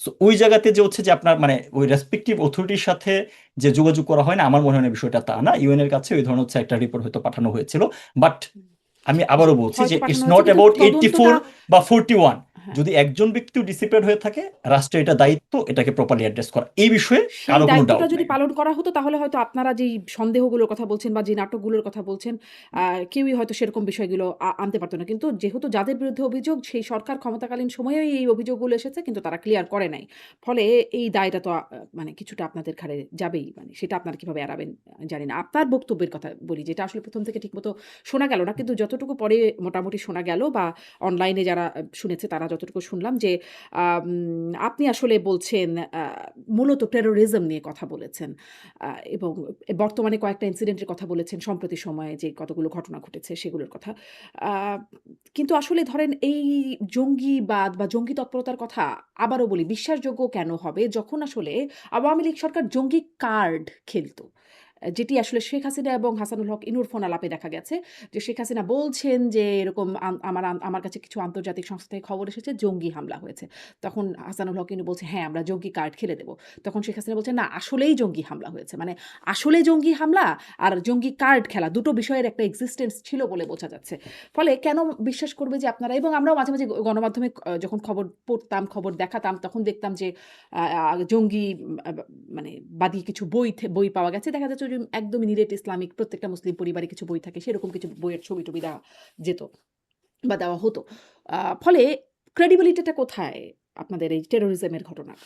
সো ওই জায়গাতে যে হচ্ছে যে আপনার মানে ওই রেসপেক্টিভ অথরিটির সাথে যে যোগাযোগ করা হয় না, আমার মনে হয় না বিষয়টা তা না। ইউএন এর কাছে ওই ধরনের হচ্ছে একটা রিপোর্ট হয়তো পাঠানো হয়েছিল। বাট হুম। আমি আবারও বলছি যে হয়তো ইটস পাঠানো হয়েছে নট কিন্তু অ্যাবাউট তদন্তটা 84 বা 41। হ্যাঁ। যদি একজন ব্যক্তিও ডিসিপ্লিন হয়ে থাকে, রাষ্ট্রের এটা দায়িত্ব এটাকে প্রপারলি অ্যাড্রেস করা, এই বিষয়ে সেই কারো কোনো দায়িত্বটা ডাউট যদি নাই। পালন করা হতো তাহলে হয়তো আপনারা যেই সন্দেহগুলোর কথা বলছেন বা যে নাটকগুলোর কথা বলছেন কেউই হয়তো সেরকম বিষয়গুলো আনতে পারত না। কিন্তু যেহেতু যাদের বিরুদ্ধে অভিযোগ সেই সরকার ক্ষমতাকালীন সময়েই এই অভিযোগগুলো এসেছে কিন্তু তারা ক্লিয়ার করে নাই। ফলে এই দায়টা তো মানে কিছুটা আপনাদের ঘাড়ে যাবেই। মানে সেটা আপনারা কিভাবে এড়াবেন জানি না। আপনার বক্তব্যের কথা বলি যেটা আসলে ১ম থেকে ঠিকমতো শোনা গেল না। কিন্তু যতটুকু পরে মোটামুটি শোনা গেল বা অনলাইনে যারা শুনেছে তারা যতটুকু শুনলাম যে আপনি আসলে বলছেন মূলত টেরোরিজম নিয়ে কথা বলেছেন। আ এবং বর্তমানে কয়েকটা ইনসিডেন্টের কথা বলেছেন সম্প্রতি সময়ে যে কতগুলো ঘটনা ঘটেছে সেগুলোর কথা। আ কিন্তু আসলে ধরেন এই জঙ্গিবাদ বা জঙ্গি তৎপরতার কথা আবারও বলি বিশ্বাসযোগ্য কেন হবে যখন আসলে আওয়ামী লীগ সরকার জঙ্গি কার্ড খেলত। যেটি আসলে শেখ হাসিনা এবং হাসানুল হক ইনুর ফোন আলাপে দেখা গেছে যে শেখ হাসিনা বলছেন যে এরকম আমার কাছে কিছু আন্তর্জাতিক সংস্থা থেকে খবর এসেছে জঙ্গি হামলা হয়েছে। তখন হাসানুল হক ইনু বলছে, "হ্যাঁ, আমরা জঙ্গি কার্ড খেলে দেব।" তখন শেখ হাসিনা বলছে, "না, আসলেই জঙ্গি হামলা হয়েছে।" মানে আসলে জঙ্গি হামলা আর জঙ্গি কার্ড খেলা দুটো বিষয়ের একটা এক্সিস্টেন্স ছিল বলে বোঝা যাচ্ছে। ফলে কেন বিশ্বাস করবে যে আপনারা এবং আমরাও মাঝে, মাঝে গণমাধ্যমে যখন খবর পড়তাম, খবর দেখাতাম তখন দেখতাম যে আ আ জঙ্গি মানে বাদী কিছু বই পাওয়া গেছে। দেখা যাচ্ছে যে একদমই নিরেট ইসলামিক প্রত্যেকটা মুসলিম পরিবারে কিছু বই থাকে। সেরকম কিছু বইয়ের ছবি-টবি দেওয়া যেত বা দেওয়া হতো। ফলে ক্রেডিবিলিটি টা কোথায় আপনাদের এই টেরোরিজম এর ঘটনার?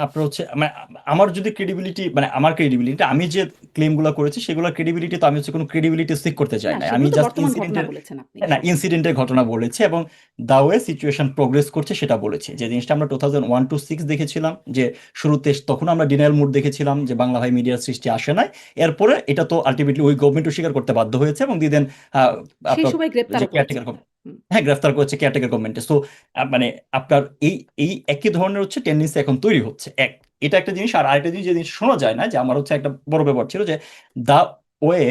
আপনার হচ্ছে মানে আমার যদি ক্রেডিবিলিটি মানে আমার ক্রেডিবিলিটি আমি যে ক্লেমগুলো করেছি সেগুলোর ক্রেডিবিলিটি তো আমি হচ্ছে কোনো ক্রেডিবিলিটি সিক করতে চাই না, না, আমি সেগুলো তো জাস্ট বর্তমান ঘটনা ইনসিডেন্টের বলেছেন আপনি না সবই। ইনসিডেন্টের ঘটনা বলেছি এবং দা ওয়ে সিচুয়েশন প্রোগ্রেস করছে সেটা বলেছি। যে জিনিসটা আমরা 2001-06 দেখেছিলাম যে শুরুতে তখন আমরা ডিনায়াল মুড দেখেছিলাম যে বাংলা ভাই মিডিয়ার সৃষ্টি আসে নাই, এরপরে এটা তো আলটিমেটলি ওই গভর্নমেন্টও স্বীকার করতে বাধ্য হয়েছে এবং দিদেন সেই আপনার সময় যে গ্রেপ্তারও করেছে। কেয়ারটেকার হুম। হ্যাঁ গ্রেফতার করেছে কেয়ারটেকার গভর্নমেন্টে। সো মানে আপনার এই এই একই ধরনের হচ্ছে টেন্ডেন্সি এখন তৈরি হচ্ছে এটা একটা জিনিস। আর আরেকটা জিনিস যে জিনিস শোনা যায় না, যে আমার হচ্ছে একটা বড় ব্যাপার ছিল যে দা ওয়ে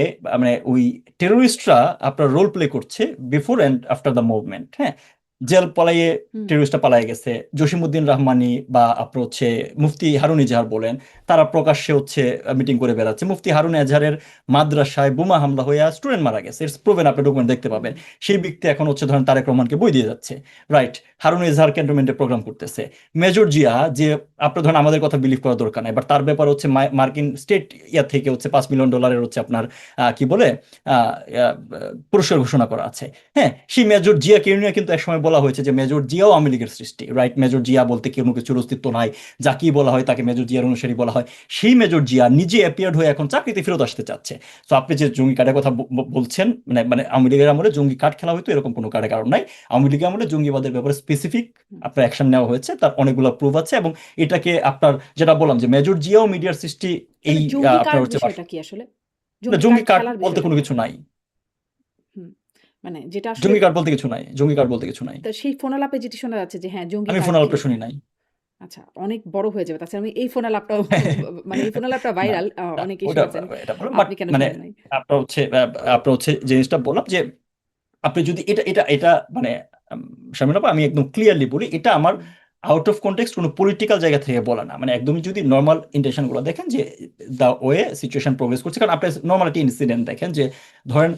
মানে ওই টেরোরিস্টরা আপনার রোল প্লে করছে before and after the movement. হ্যাঁ, জেল পলাইয়ে হুম। টেরোরিস্টরা পালায়ে গেছে, জসিমউদ্দিন রহমানি বা আপনার হচ্ছে মুফতি হারুন ইজাহার বলেন, তারা প্রকাশ্যে হচ্ছে মিটিং করে বেড়াচ্ছে। মুফতি হারুন এজাহারের মাদ্রাসায় বোমা হামলা হয়ে স্টুডেন্ট মারা গেছে, ইটস প্রুভেন, আপনি ডকুমেন্ট দেখতে পাবেন। সেই ব্যক্তি এখন হচ্ছে ধরেন তারেক রহমানকে বই দিয়ে যাচ্ছে, রাইট? হারুন এজাহার ক্যান্টনমেন্টে প্রোগ্রাম করতেছে। মেজর জিয়া যে আপনার ধরেন আমাদের কথা বিলিভ করার দরকার নাই, বাট তার ব্যাপার হচ্ছে মার্কিন স্টেট ইয়া থেকে হচ্ছে $5 মিলিয়ন হচ্ছে আপনার কি বলে আহ, আহ, পুরস্কার ঘোষণা করা আছে। হ্যাঁ, সেই মেজর জিয়াকে নিয়ে কিন্তু একসময় বলা হয়েছে যে মেজর জিয়াও আওয়ামী লীগের সৃষ্টি, রাইট? মেজর জিয়া বলতে কোনো কিছুর অস্তিত্ব নাই, যাকেই বলা হয় তাকে মেজর জিয়ার অনুসারী বলা হয়। সেই মেজর জিয়া নিজে অ্যাপিয়ার্ড হয়ে এখন চাকরিতে ফেরত আসতে চাচ্ছে। তো আপনি যে জঙ্গি কার্ডের কথা বলছেন, মানে মানে আওয়ামী লীগের আমলে জঙ্গি কার্ড খেলা হয়তো, এরকম কোনো কার্ডের কারণ নাই। আওয়ামী লীগের আমলে জঙ্গিবাদের ব্যাপারে স্পেসিফিক আপনার অ্যাকশন নেওয়া হয়েছে, তার অনেকগুলো প্রুফ আছে। এবং এটাকে আপনার যেটা বললাম যে মেজর জিয়াও মিডিয়ার সৃষ্টি এই তাহলে জঙ্গি আপনার কার্ড হচ্ছে বিষয়টা কি আসলে? না, জঙ্গি জঙ্গি কার্ড কার্ড খেলার বলতে বিষয়টা কোনো কি? কিছু নাই। হুম। মানে যেটা আসলে জঙ্গি কার্ড বলতে কিছু নাই, জঙ্গি কার্ড বলতে কিছু নাই। তা সেই ফোনালাপে যেটি শোনা যাচ্ছে যে হ্যাঁ, জঙ্গি আমি ফোন কার্ড আলাপটা খেলেছে। শুনি নাই। আচ্ছা, অনেক বড় হয়ে যাবে। তাছাড়া আমি এই ফোনালাপটাও মানে এই ফোনালাপটা না, ভাইরাল, না, অনেকেই ওটা শুনেছেন। এটা বললাম, বাট আপনি কেন মানে শুনেন নাই? আপনার হচ্ছে জিনিসটা বললাম যে আপনি যদি এটা এটা এটা মানে শামিন আপা, আমি একদম ক্লিয়ারলি বলি, এটা আমার হুম। আউট অফ কনটেক্সট কোনো পলিটিক্যাল জায়গা থেকে বলা না। মানে একদমই যদি নর্মাল ইন্টেনশন গুলো দেখেন যে দা ওয়ে সিচুয়েশন প্রোগ্রেস করছে, কারণ আপনি নর্মাল একটা ইনসিডেন্ট দেখেন যে ধরেন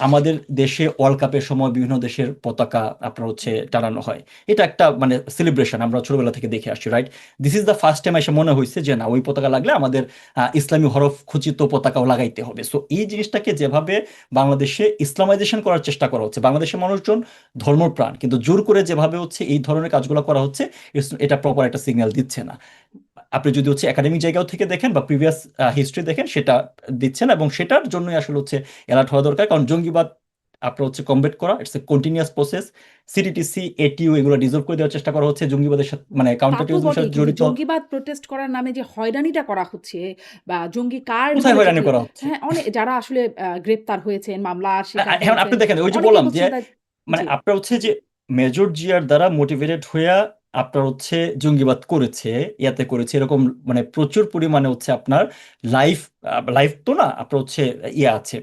আমাদের দেশে ওয়ার্ল্ড কাপের সময় বিভিন্ন দেশের পতাকা আপনার হচ্ছে টানানো হয়, এটা একটা মানে সেলিব্রেশন আমরা ছোটবেলা থেকে দেখে আসছি, right? This is the first time এসে মনে হয়েছে যে না, ওই পতাকা লাগলে আমাদের ইসলামী হরফ খচিত পতাকাও লাগাইতে হবে। সো এই জিনিসটাকে যেভাবে বাংলাদেশে ইসলামাইজেশন করার চেষ্টা করা হচ্ছে, বাংলাদেশের মানুষজন ধর্মপ্রাণ, কিন্তু জোর করে যেভাবে হচ্ছে এই ধরনের কাজগুলো করা হচ্ছে, এটা প্রপার একটা সিগন্যাল দিচ্ছে না। আপনি যদি হচ্ছে একাডেমিক জায়গাও থেকে দেখেন বা প্রিভিয়াস হিস্ট্রি দেখেন, সেটা দিচ্ছে না। এবং সেটার জন্যই আসলে হচ্ছে অ্যালার্ট হওয়া দরকার, কারণ জঙ্গিবাদ আপনার হচ্ছে কমবেট করা, it's a continuous process. CTTC, ATU এগুলো ডিজলভ করে দেওয়ার চেষ্টা করা হচ্ছে, জঙ্গিবাদের সাথে মানে তা কাউন্টার তো টেরোরিজমের বটেই, সাথে কিন্তু জড়িত। জঙ্গিবাদ প্রোটেস্ট করার নামে যে হয়রানিটা করা হচ্ছে বা জঙ্গি কার্ড কোথায় বলে হয়রানি যেটি, করা হচ্ছে? হ্যাঁ, অনেক যারা আসলে গ্রেপ্তার হয়েছেন, মামলার শিকার এখন আপনি হয়েছেন, দেখেন ওই যে অনেকেই বললাম যে বলছেন মানে জি। আপনার হচ্ছে যে মেজর জিয়ার দ্বারা মোটিভেটেড হইয়া আপনার হচ্ছে জঙ্গিবাদ করেছে, ইয়াতে করেছে, এরকম মানে প্রচুর পরিমাণে হচ্ছে আপনার লাইফ লাইফ তো না, আপনার হচ্ছে ইয়ে আছে,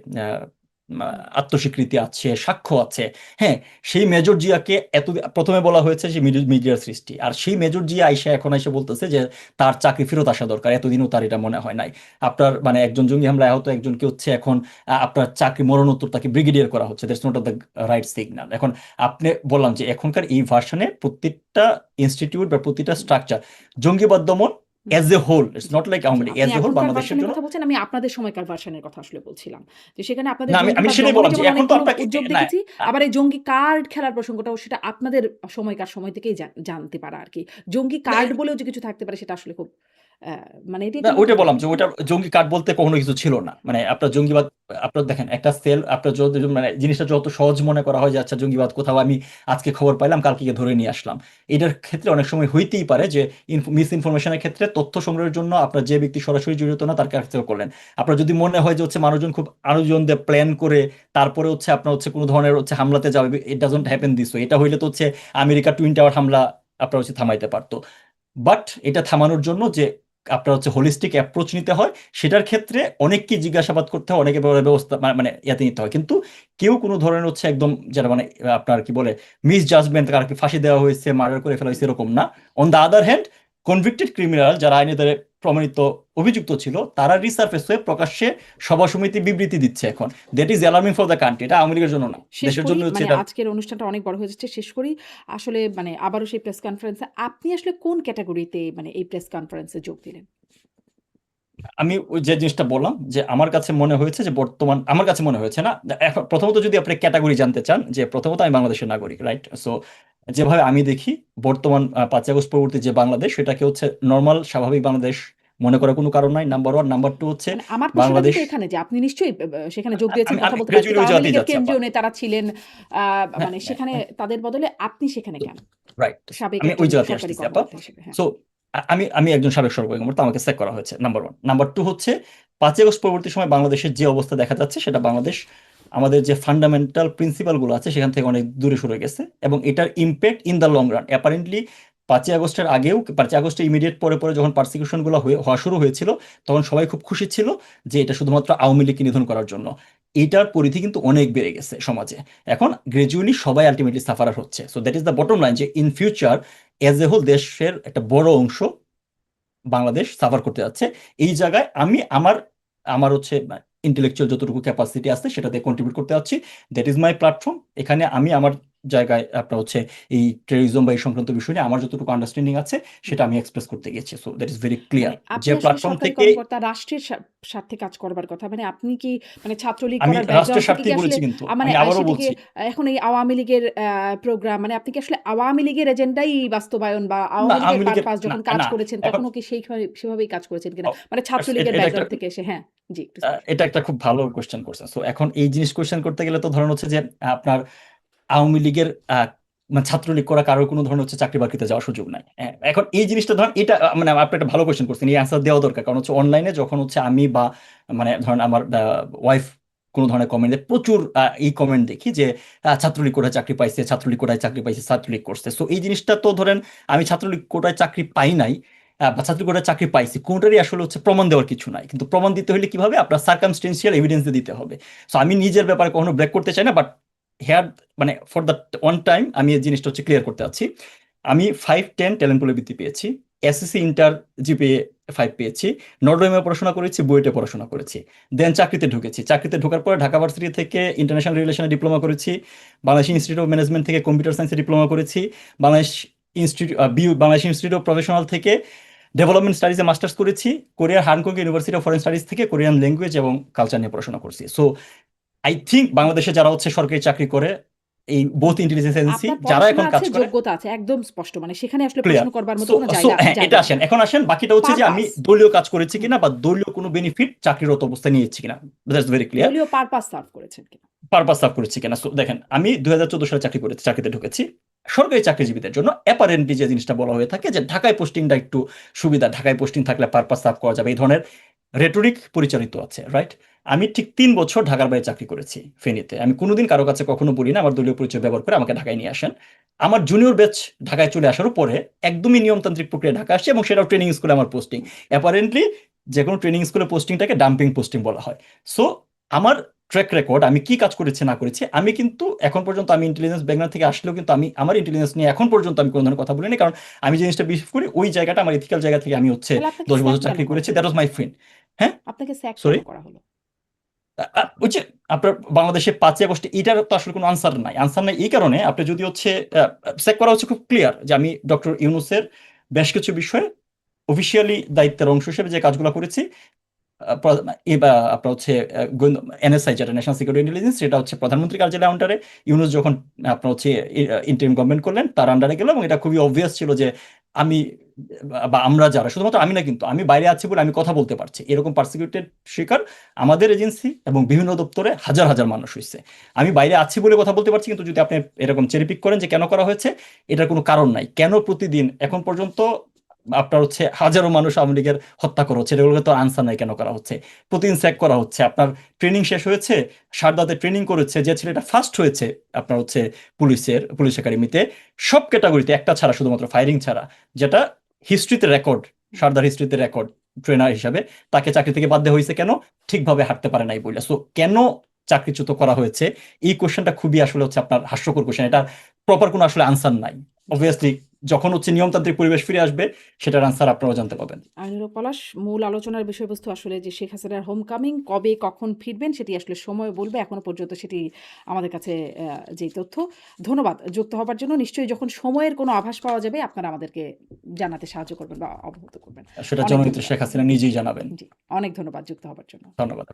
আত্মস্বীকৃতি আছে, সাক্ষ্য আছে। হ্যাঁ, সেই মেজর জিয়াকে এত প্রথমে বলা হয়েছে যে মিডিয়ার সৃষ্টি, আর সেই মেজর জিয়া আইসা এখন এসে বলতেছে যে তার চাকরি ফেরত আসা দরকার, এতদিনও তার এটা মনে হয় নাই। আপনার মানে একজন জঙ্গি হামলায় আহত একজনকে হচ্ছে এখন আপনার চাকরি মরণোত্তর তাকে ব্রিগেডিয়ার করা হচ্ছে, that's not the right signal. এখন আপনি বললাম যে এখনকার এই ভার্সনে প্রত্যেকটা ইনস্টিটিউট বা প্রতিটা স্ট্রাকচার জঙ্গিবাদ দমন অ্যাজ এ হোল, ইটস জি, নট লাইক আওয়ামী লীগ, আপনি অ্যাজ এ হোল এখনকার বাংলাদেশের ভার্সনের জন্য। কথা বলছেন, আমি আপনাদের সময়কার ভার্সনের কথা আসলে বলছিলাম। যে সেখানে আপনাদের না, আমি আমি জঙ্গিবাদ সেটাই দমনে বললাম যে যেমন এখন তো অনেকগুলো আপনাকে উদ্যোগ না দেখেছি, আবার এই জঙ্গি কার্ড খেলার প্রসঙ্গটাও সেটা আপনাদের সময়কার সময় থেকেই জানতে পারা আরকি। জঙ্গি না, কার্ড বলেও যে কিছু থাকতে পারে সেটা আসলে খুব মানে এটি না, একটি ওইটা নতুন বললাম তথ্য। যে ওইটা জঙ্গি কার্ড বলতে কখনো কিছু ছিল না। মানে আপনার জঙ্গিবাদ, আপনার দেখেন একটা সেল, আপনার যত মানে জিনিসটা যত সহজ মনে করা হয় যে আচ্ছা জঙ্গিবাদ কোথাও আমি আজকে খবর পাইলাম কালকে গিয়ে ধরে নিয়ে আসলাম, এটার ক্ষেত্রে অনেক সময় হইতেই পারে যে মিস ইনফরমেশনের ক্ষেত্রে তথ্য সংগ্রহের জন্য আপনার যে ব্যক্তি সরাসরি জড়িত না তার কাছেও করলেন। আপনার যদি মনে হয় যে হচ্ছে মানুষজন খুব আয়োজন দিয়ে প্ল্যান করে তারপরে হচ্ছে আপনার হচ্ছে কোনো ধরনের হচ্ছে হামলাতে যাবে, it doesn't happen this way. এটা হইলে তো হচ্ছে আমেরিকা টুইন টাওয়ার হামলা আপনার হচ্ছে থামাইতে পারতো। বাট এটা থামানোর জন্য যে আপনার হচ্ছে হোলিস্টিক অ্যাপ্রোচ নিতে হয়, সেটার ক্ষেত্রে অনেককে জিজ্ঞাসাবাদ করতে হয়, অনেকে ব্যবস্থা মানে ইয়াতে নিতে হয়। কিন্তু কেউ কোনো ধরনের হচ্ছে একদম যারা মানে আপনার কি বলে মিস জাজমেন্ট, কারকে ফাঁসি দেওয়া হয়েছে, মার্ডার করে ফেলা হয়েছে, এরকম না। On the other hand convicted criminal যারা আইনে দ্বারা প্রমাণিত অভিযুক্ত ছিল, তারা রিসার্ফেস হয়ে প্রকাশ্যে সভা সমিতি বিবৃতি দিচ্ছে এখন। That is alarming for the country. এটা আওয়ামী লীগের জন্য না, শেষ দেশের করি, জন্য হচ্ছে মানে এটা। আজকের অনুষ্ঠানটা অনেক বড় হয়ে যাচ্ছে, শেষ করি। আসলে মানে আবারও সেই প্রেস কনফারেন্সে আপনি আসলে কোন ক্যাটাগরিতে মানে এই প্রেস কনফারেন্সে যোগ দিলেন? আমি ওই যে জিনিসটা বললাম যে আমার কাছে মনে হয়েছে যে বর্তমান, আমার কাছে মনে হয়েছে না, এখন প্রথমত যদি আপনি ক্যাটাগরি জানতে চান, যে প্রথমত আমি বাংলাদেশের নাগরিক, রাইট? সো যেভাবে আমি দেখি বর্তমান 5 আগস্ট পরবর্তী যে বাংলাদেশ, সেটাকে হচ্ছে নর্মাল স্বাভাবিক বাংলাদেশ মনে করার কোনো কারণ নাই, নাম্বার 1। নাম্বার 2 হচ্ছে মানে আমার প্রশ্নটা বাংলাদেশ, কিন্তু এখানে যে আপনি নিশ্চয়ই সেখানে যোগ দিয়েছেন, আমি কথা আমি বলতে পারেন। গ্রাজুয়ালি কিন্তু ওই আওয়ামী জায়গাতেই লীগের যাচ্ছি আপা। কেন্দ্রীয় নেতারা ছিলেন। হ্যাঁ, মানে হ্যাঁ, সেখানে হ্যাঁ, তাদের বদলে আপনি সেখানে কেন? রাইট। সাবেক আমি ওই একজন জায়গাতে সরকারি আসতেছি আপা। কর্মকর্তা হিসেবে। হ্যাঁ। সো আমি একজন সাবেক সরকারি কর্মকর্তা, আমাকে স্যাক করা হয়েছে, নাম্বার 1। নাম্বার 2 হচ্ছে 5 আগস্ট পরবর্তী সময় বাংলাদেশের যে অবস্থা দেখা যাচ্ছে, সেটা বাংলাদেশ আমাদের যে ফান্ডামেন্টাল প্রিন্সিপাল গুলো আছে সেখান থেকে অনেক দূরে সরে গেছে, এবং এটার impact in the long run apparently 5 আগস্টের আগেও, 5 আগস্টের ইমিডিয়েট পরে পরে যখন পারসিকিউশন গুলো হওয়া শুরু হয়েছিল, তখন সবাই খুব খুশি ছিল যে এটা শুধুমাত্র আওয়ামী লীগকে নিধন করার জন্য। এটার পরিধি কিন্তু অনেক বেড়ে গেছে সমাজে। এখন গ্রাজুয়ালি সবাই আলটিমেটলি সাফারার হচ্ছে। So that is the bottom line, যে in future as a whole দেশের একটা বড় অংশ বাংলাদেশ সাফার করতে যাচ্ছে। এই জায়গায় আমি আমার আমার হচ্ছে ইন্টেলেকচুয়াল যতটুকু ক্যাপাসিটি আছে সেটাতে কন্ট্রিবিউট করতে যাচ্ছি। That is my platform. এখানে আমি আমার জায়গায় আপনার হচ্ছে এই টেরোরিজম বা এই সংক্রান্ত বিষয় নিয়ে আমার যতটুকু আন্ডারস্ট্যান্ডিং আছে সেটা আমি এক্সপ্রেস করতে গেছি। So that is very clear, মানে আপনি যে আসলে প্ল্যাটফর্ম সরকারি থেকে কর্মকর্তা, রাষ্ট্রের স্বার্থে কাজ করবার কথা। মানে আপনি কি মানে ছাত্রলীগ আমি করার রাষ্ট্রের ব্যাকগ্রাউন্ড থেকে স্বার্থেই কি আসলে বলেছি, কিন্তু মানে আমি আবারও সেটি কি বলছি, এখন এই আওয়ামী লীগের প্রোগ্রাম, মানে আপনি কি আসলে আওয়ামী লীগের এজেন্ডাই বাস্তবায়ন বা না আওয়ামী লীগের আওয়ামী লীগের পারপাস না, যখন কাজ না করেছেন এখন তখনও কি সেভাবেই কাজ করেছেন কিনা? মানে ছাত্রলীগের এটা একটা ব্যাকগ্রাউন্ড থেকে এসে। হ্যাঁ, জি একটু স্পষ্ট এটা একটা খুব ভালো কোশ্চেন করছেন। সো এখন এই জিনিস কোশ্চেন করতে গেলে তো ধরেন হচ্ছে যে আপনার আওয়ামী লীগের মানে ছাত্রলীগ করা কারোর কোনো ধরনের হচ্ছে চাকরি বাকরিতে যাওয়ার সুযোগ নাই। হ্যাঁ, এখন এই জিনিসটা ধরেন এটা মানে আপনি একটা ভালো কোশ্চেন করছেন, এই অ্যান্সার দেওয়া দরকার। কারণ হচ্ছে অনলাইনে যখন হচ্ছে আমি বা মানে ধরেন আমার ওয়াইফ কোনো ধরনের কমেন্টে প্রচুর এই কমেন্ট দেখি যে ছাত্রলীগ কোটায় চাকরি পাইছে, ছাত্রলীগ কোটায় চাকরি পাইছে, ছাত্রলীগ করছে। সো এই জিনিসটা তো ধরেন আমি ছাত্রলীগ কোটায় চাকরি পাই নাই বা ছাত্রলীগ কোটায় চাকরি পাইছি, কোনটারই আসলে হচ্ছে প্রমাণ দেওয়ার কিছু নাই। কিন্তু প্রমাণ দিতে হলে কিভাবে, আপনার সার্কামস্টেন্সিয়াল এভিডেন্স দিতে হবে। সো আমি নিজের ব্যাপারে কখনো ব্রেক করতে চাই না, বাট হেয়ার মানে ফর দ্য ওয়ান টাইম আমি এই জিনিসটা হচ্ছে ক্লিয়ার করতে চাচ্ছি। আমি 5-10 ট্যালেন্ট পুলে বৃত্তি পেয়েছি, এসএসসি ইন্টার জিপিএ 5 পেয়েছি, নর্ডওয়েমে পড়াশোনা করেছি, বুয়েটে পড়াশোনা করেছি, দেন চাকরিতে ঢুকেছি। চাকরিতে ঢোকার পরে ঢাকা ভার্সিটি থেকে ইন্টারন্যাশনাল রিলেশনে ডিপ্লোমা করেছি, বাংলাদেশ ইনস্টিটিউট অফ ম্যানেজমেন্ট থেকে কম্পিউটার সায়েন্সে ডিপ্লোমা করেছি, Bangladesh Bangladesh institute of professional থেকে ডেভেলপমেন্ট স্টাডিজে মাস্টার্স করেছি, কোরিয়ার হানকং ইউনিভার্সিটি অফ ফরেন স্টাডিজ থেকে কোরিয়ান ল্যাঙ্গুয়েজ এবং কালচার নিয়ে পড়াশোনা করছি। সো আই থিঙ্ক বাংলাদেশে যারা হচ্ছে সরকারি চাকরি করে, এই বোথ ইন্টেলিজেন্স এজেন্সি আপনার যারা পড়াশোনা এখন আছে, কাজ করে, যোগ্যতা আছে, একদম স্পষ্ট। মানে সেখানে আসলে ক্লিয়ার। প্রশ্ন করবার মতো সো কোনো সো জায়গা হ্যাঁ, এটা জায়গা নেই। আসেন, এখন আসেন বাকিটা হচ্ছে যে আমি পারপাস দলীয় কাজ করেছি কিনা বা দলীয় কোনো বেনিফিট চাকরিরত অবস্থায় নিয়েছি কিনা, দ্যাটস ভেরি ক্লিয়ার। দলীয় পারপাস সার্ভ করেছেন কিনা? পারপাস সার্ভ করেছি কিনা। সো দেখেন, আমি 2014 সালে চাকরি করেছি, চাকরিতে ঢুকেছি সরকারি চাকরিজীবীদের জন্য অ্যাপারেন্টলি যে জিনিসটা বলা হয়ে থাকে যে ঢাকায় পোস্টিংটা একটু সুবিধা, ঢাকায় পোস্টিং থাকলে পারপাস সার্ভ করা যাবে, এই ধরনের রেটরিক পরিচালিত আছে, রাইট। আমি ঠিক 3 বছর ঢাকার বাইরে চাকরি করেছি ফেনীতে। আমি কোনোদিন কারো কাছে কখনো বলি না আমার দলীয় পরিচয় ব্যবহার করে আমাকে ঢাকায় নিয়ে আসেন। আমার জুনিয়র ব্যাচ ঢাকায় চলে আসার পরে একদমই নিয়মতান্ত্রিক প্রক্রিয়া ঢাকা আসছে, এবং সেটাও ট্রেনিং স্কুলে আমার পোস্টিং। অ্যাপারেন্টলি যে কোনো ট্রেনিং স্কুলে পোস্টিংটাকে ডাম্পিং পোস্টিং বলা হয়। সো আমার ট্র্যাক রেকর্ড, আমি কি কাজ করেছি না করেছি, আমি কিন্তু এখন পর্যন্ত, আমি ইন্টেলিজেন্স ব্যাকগ্রাউন্ড থেকে আসলেও কিন্তু আমি আমার ইন্টেলিজেন্স নিয়ে এখন পর্যন্ত আমি কোনো ধরনের কথা বলিনি। কারণ আমি যে জিনিসটা বিলিভ করি ওই জায়গাটা আমার এথিক্যাল জায়গা থেকে আমি হচ্ছে তাহলে আপনাকে 10 স্যাক বছর কেন চাকরি করা করেছি, হলো? That was my friend. হ্যাঁ, আপনাকে স্যাক কেন সরি। করা হলো? ওই যে আপনার বাংলাদেশে 5 আগস্টে এটার তো আসলে কোনো আনসার নাই। আনসার নাই এই কারণে, আপনি যদি হচ্ছে চেক করা হচ্ছে খুব ক্লিয়ার যে আমি ডক্টর ইউনূসের বেশ কিছু বিষয়ে অফিসিয়ালি দায়িত্বের অংশ হিসেবে যে কাজগুলো করেছি, আপনার হচ্ছে এনএসআই, যেটা ন্যাশনাল সিকিউরিটি ইন্টেলিজেন্স, সেটা হচ্ছে প্রধানমন্ত্রী কার্যালয়ের আন্ডারে। ইউনূস যখন আপনার হচ্ছে ইন্টারিম গভর্নমেন্ট করলেন তার আন্ডারে গেল, এবং এটা খুবই অবভিয়াস ছিল যে আমি বা আমরা যারা, শুধুমাত্র আমি না কিন্তু, আমি বাইরে আছি বলে আমি কথা বলতে পারছি, এরকম পার্সিকিউটেড শিকার আমাদের এজেন্সি এবং বিভিন্ন দপ্তরে হাজার হাজার মানুষ হয়েছে। আমি বাইরে আছি বলে কথা বলতে পারছি, কিন্তু যদি আপনি এরকম চেরিপিক করেন যে কেন করা হয়েছে, এটার কোনো কারণ নাই। কেন প্রতিদিন এখন পর্যন্ত আপনার হচ্ছে হাজারো মানুষ আওয়ামী লীগের হত্যা করা হচ্ছে, এগুলো তো আনসার নাই কেন করা হচ্ছে। প্রতিদিন স্যাক করা হচ্ছে। আপনার ট্রেনিং শেষ হয়েছে, সারদাতে ট্রেনিং করেছে যে ছেলেটা ফার্স্ট হয়েছে আপনার হচ্ছে পুলিশ একাডেমিতে, সব ক্যাটাগরিতে একটা ছাড়া, শুধুমাত্র ফায়ারিং ছাড়া, যেটা হিস্ট্রিতে রেকর্ড, সারদার হিস্ট্রিতে রেকর্ড, ট্রেনার হিসাবে তাকে চাকরি থেকে বাদ দেওয়া হয়েছে কেন? ঠিকভাবে হাঁটতে পারে নাই বলে। সো কেন চাকরিচ্যুত করা হয়েছে, এই কোশ্চেনটা খুবই আসলে হচ্ছে আপনার হাস্যকর কোশ্চেন। এটা প্রপার কোনো আসলে আনসার নাই। অবভিয়াসলি যখন হচ্ছে নিয়মতান্ত্রিক পরিবেশ ফিরে আসবে সেটার আনসার আপনারাও জানতে পাবেন। আইনুল পলাশ, মূল আলোচনার বিষয়বস্তু আসলে যে শেখ হাসিনার হোমকামিং, কবে কখন ফিরবেন সেটি আসলে সময় বলবে। এখনো পর্যন্ত সেটি আমাদের কাছে যেই তথ্য। ধন্যবাদ যুক্ত হবার জন্য। নিশ্চয়ই যখন সময়ের কোনো আভাস পাওয়া যাবে আপনারা আমাদেরকে জানাতে সাহায্য করবেন বা অবগত করবেন। সেটা অনেক জননেত্রী ধন্যবাদ। শেখ হাসিনা নিজেই জানাবেন। জি, অনেক ধন্যবাদ যুক্ত হবার জন্য। ধন্যবাদ।